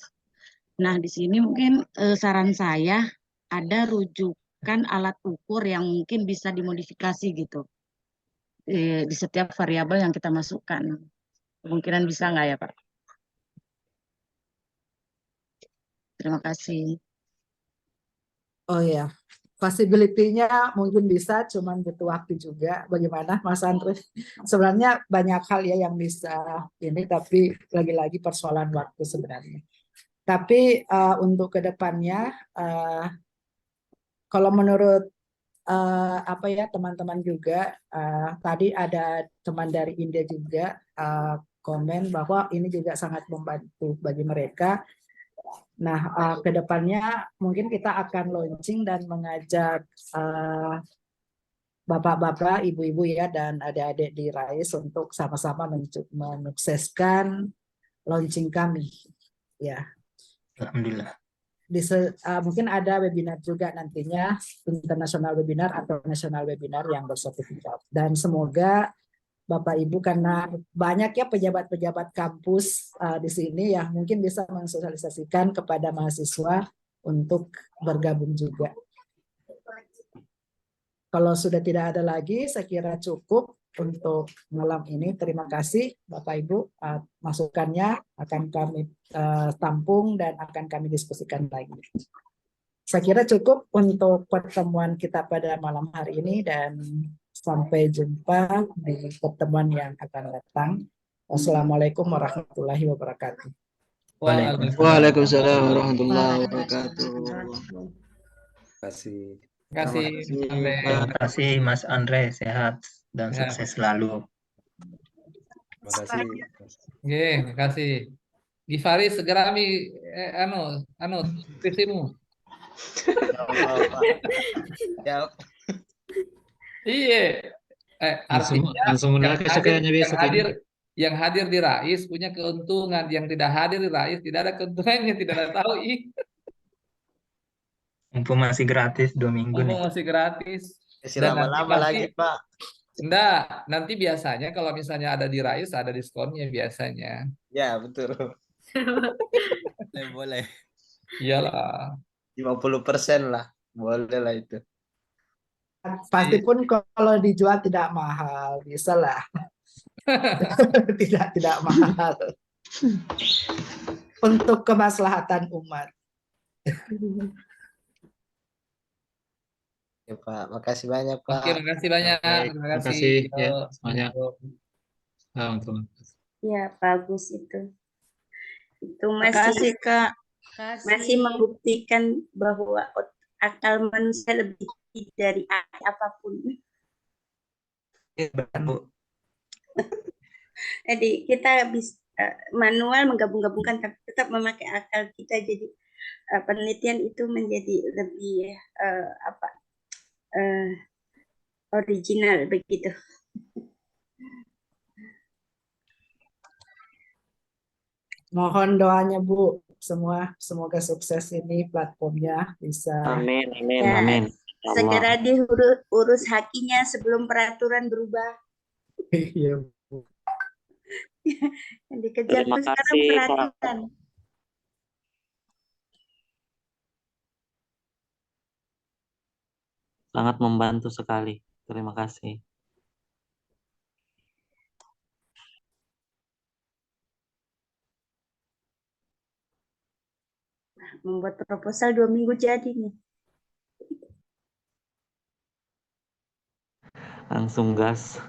Nah, di sini mungkin saran saya ada rujukan alat ukur yang mungkin bisa dimodifikasi gitu di setiap variabel yang kita masukkan. Kemungkinan bisa nggak ya, Pak? Terima kasih. Oh ya, possibility-nya mungkin bisa, cuman butuh waktu juga. Bagaimana Mas Andre? Sebenarnya banyak hal ya yang bisa ini, tapi lagi-lagi persoalan waktu sebenarnya. Tapi untuk kedepannya, kalau menurut apa ya teman-teman juga, tadi ada teman dari India juga komen bahwa ini juga sangat membantu bagi mereka. Nah, kedepannya mungkin kita akan launching dan mengajak bapak-bapak, ibu-ibu ya, dan adik-adik di RAIS untuk sama-sama menyukseskan launching kami. Ya, Alhamdulillah. mungkin ada webinar juga nantinya, internasional webinar atau nasional webinar yang bersertifikat. Dan semoga Bapak Ibu, karena banyak ya pejabat-pejabat kampus di sini yang mungkin bisa mensosialisasikan kepada mahasiswa untuk bergabung juga. Kalau sudah tidak ada lagi, saya kira cukup untuk malam ini. Terima kasih Bapak Ibu, masukannya akan kami tampung dan akan kami diskusikan lagi. Saya kira cukup untuk pertemuan kita pada malam hari ini, dan sampai jumpa di pertemuan yang akan datang. Wassalamualaikum warahmatullahi wabarakatuh. Waalaikumsalam warahmatullahi wabarakatuh. Terima kasih. Terima kasih, Mas Andre. Terima kasih Mas Andre, sehat dan Ya. sukses selalu. Terima kasih. Oke, terima kasih. Givari segera visimu. Ya, Iya. Artinya langsung menarik kayaknya besok ini. yang hadir di RAIS punya keuntungan, yang tidak hadir di RAIS tidak ada keuntungannya, tidak ada tahu. Mumpung masih gratis 2 minggu nih. Masih gratis. masih Dan nanti lama-lama lagi, Pak. enggak, nanti biasanya kalau misalnya ada di RAIS ada diskonnya biasanya. Ya, betul. Boleh. Iyalah. 50% lah. Boleh lah itu. Pasti pun kalau dijual tidak mahal, bisa lah. tidak mahal. Untuk kemaslahatan umat. Ya, Pak. Makasih banyak, Pak. Oke, makasih banyak. Terima kasih. ya semuanya. Ya, bagus itu. Itu Makasih, Kak. masih membuktikan bahwa akal manusia lebih dari apapun. Bu. Jadi kita bisa manual menggabung-gabungkan, tapi tetap memakai akal kita. Jadi penelitian itu menjadi lebih original begitu. Mohon doanya Bu, semoga sukses ini platformnya bisa. Amin, amin, Ya, amin. segera diurus hakinya sebelum peraturan berubah. Iya, Bu. Yang dikejar Terima tuh sekarang kasih, Kak. peraturan. Sangat membantu sekali. Terima kasih. Membuat proposal 2 minggu jadi nih. Langsung gas.